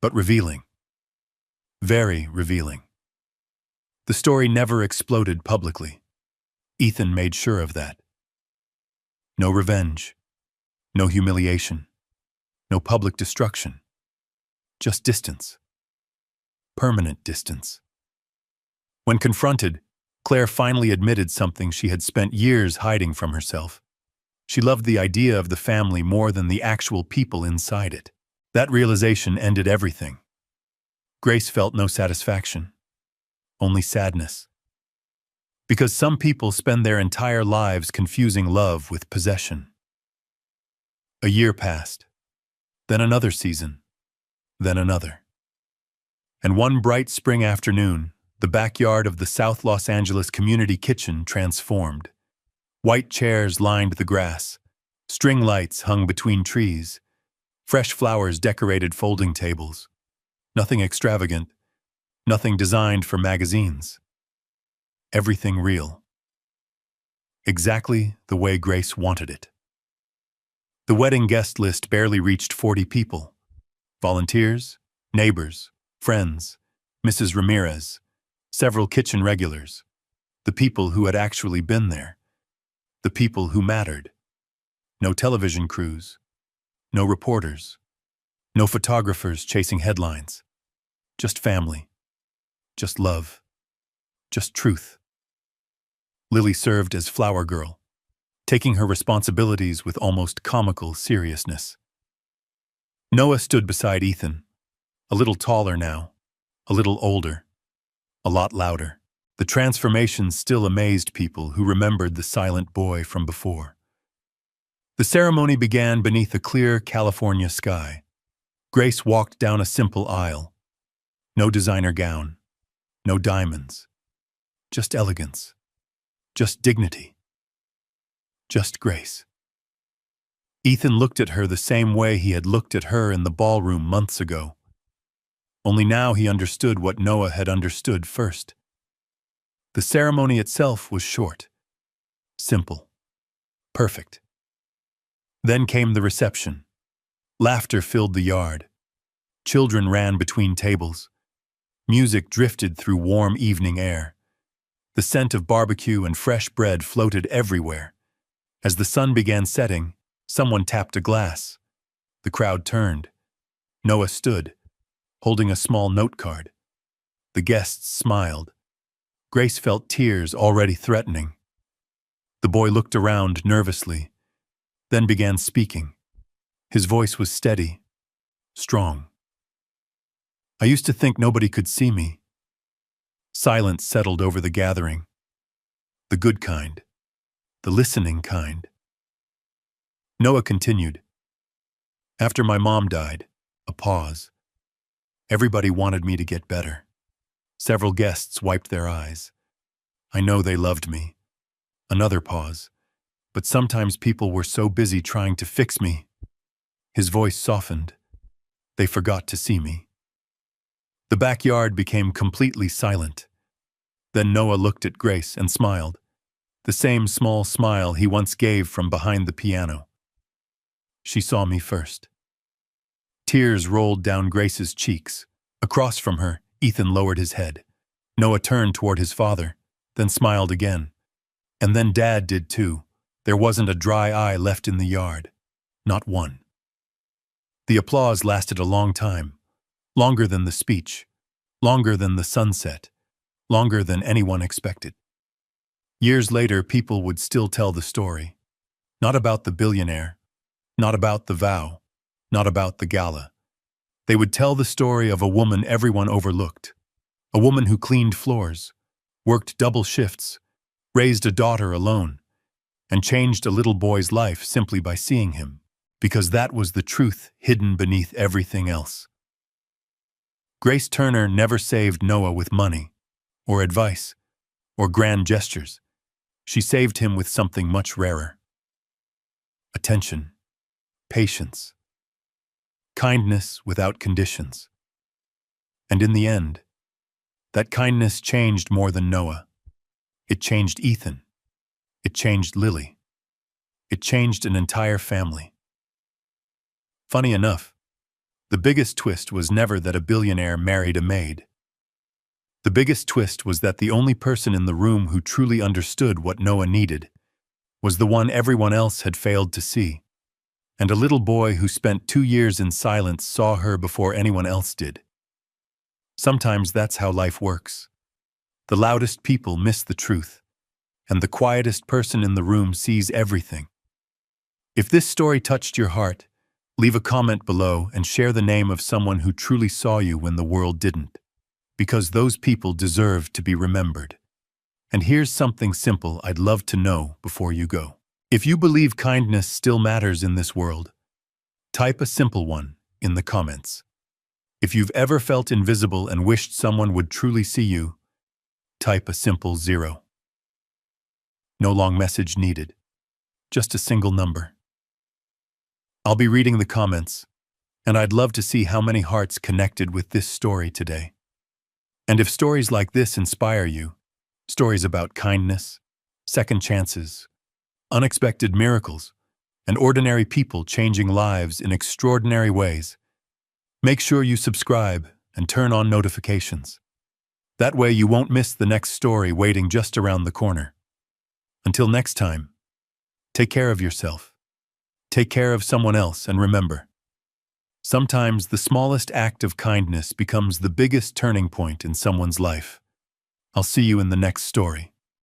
but revealing. Very revealing. The story never exploded publicly. Ethan made sure of that. No revenge, no humiliation, no public destruction. Just distance. Permanent distance. When confronted, Claire finally admitted something she had spent years hiding from herself. She loved the idea of the family more than the actual people inside it. That realization ended everything. Grace felt no satisfaction, only sadness. Because some people spend their entire lives confusing love with possession. A year passed, then another season, then another. And one bright spring afternoon, the backyard of the South Los Angeles community kitchen transformed. White chairs lined the grass, string lights hung between trees, fresh flowers decorated folding tables. Nothing extravagant, nothing designed for magazines. Everything real. Exactly the way Grace wanted it. The wedding guest list barely reached 40 people. Volunteers, neighbors, friends, Mrs. Ramirez, several kitchen regulars, the people who had actually been there, the people who mattered. No television crews, no reporters, no photographers chasing headlines. Just family, just love, just truth. Lily served as flower girl, taking her responsibilities with almost comical seriousness. Noah stood beside Ethan, a little taller now, a little older, a lot louder. The transformation still amazed people who remembered the silent boy from before. The ceremony began beneath a clear California sky. Grace walked down a simple aisle. No designer gown, no diamonds, just elegance, just dignity, just grace. Ethan looked at her the same way he had looked at her in the ballroom months ago. Only now he understood what Noah had understood first. The ceremony itself was short, simple, perfect. Then came the reception. Laughter filled the yard. Children ran between tables. Music drifted through warm evening air. The scent of barbecue and fresh bread floated everywhere. As the sun began setting, someone tapped a glass. The crowd turned. Noah stood, holding a small note card. The guests smiled. Grace felt tears already threatening. The boy looked around nervously, then began speaking. His voice was steady, strong. I used to think nobody could see me. Silence settled over the gathering. The good kind, the listening kind. Noah continued. After my mom died, a pause. Everybody wanted me to get better. Several guests wiped their eyes. I know they loved me. Another pause. But sometimes people were so busy trying to fix me. His voice softened. They forgot to see me. The backyard became completely silent. Then Noah looked at Grace and smiled. The same small smile he once gave from behind the piano. She saw me first. Tears rolled down Grace's cheeks. Across from her, Ethan lowered his head. Noah turned toward his father, then smiled again. And then Dad did too. There wasn't a dry eye left in the yard. Not one. The applause lasted a long time. Longer than the speech. Longer than the sunset. Longer than anyone expected. Years later, people would still tell the story. Not about the billionaire. Not about the vow. Not about the gala. They would tell the story of a woman everyone overlooked. A woman who cleaned floors, worked double shifts, raised a daughter alone, and changed a little boy's life simply by seeing him, because that was the truth hidden beneath everything else. Grace Turner never saved Noah with money, or advice, or grand gestures. She saved him with something much rarer. Attention, patience, kindness without conditions. And in the end, that kindness changed more than Noah. It changed Ethan. It changed Lily. It changed an entire family. Funny enough, the biggest twist was never that a billionaire married a maid. The biggest twist was that the only person in the room who truly understood what Noah needed was the one everyone else had failed to see. And a little boy who spent 2 years in silence saw her before anyone else did. Sometimes that's how life works. The loudest people miss the truth, and the quietest person in the room sees everything. If this story touched your heart, leave a comment below and share the name of someone who truly saw you when the world didn't, because those people deserve to be remembered. And here's something simple I'd love to know before you go. If you believe kindness still matters in this world, type a simple one in the comments. If you've ever felt invisible and wished someone would truly see you, type a simple 0. No long message needed, just a single number. I'll be reading the comments, and I'd love to see how many hearts connected with this story today. And if stories like this inspire you, Stories about kindness, second chances, unexpected miracles, and ordinary people changing lives in extraordinary ways. Make sure you subscribe and turn on notifications. That way you won't miss the next story waiting just around the corner. Until next time, take care of yourself. Take care of someone else, and remember, sometimes the smallest act of kindness becomes the biggest turning point in someone's life. I'll see you in the next story.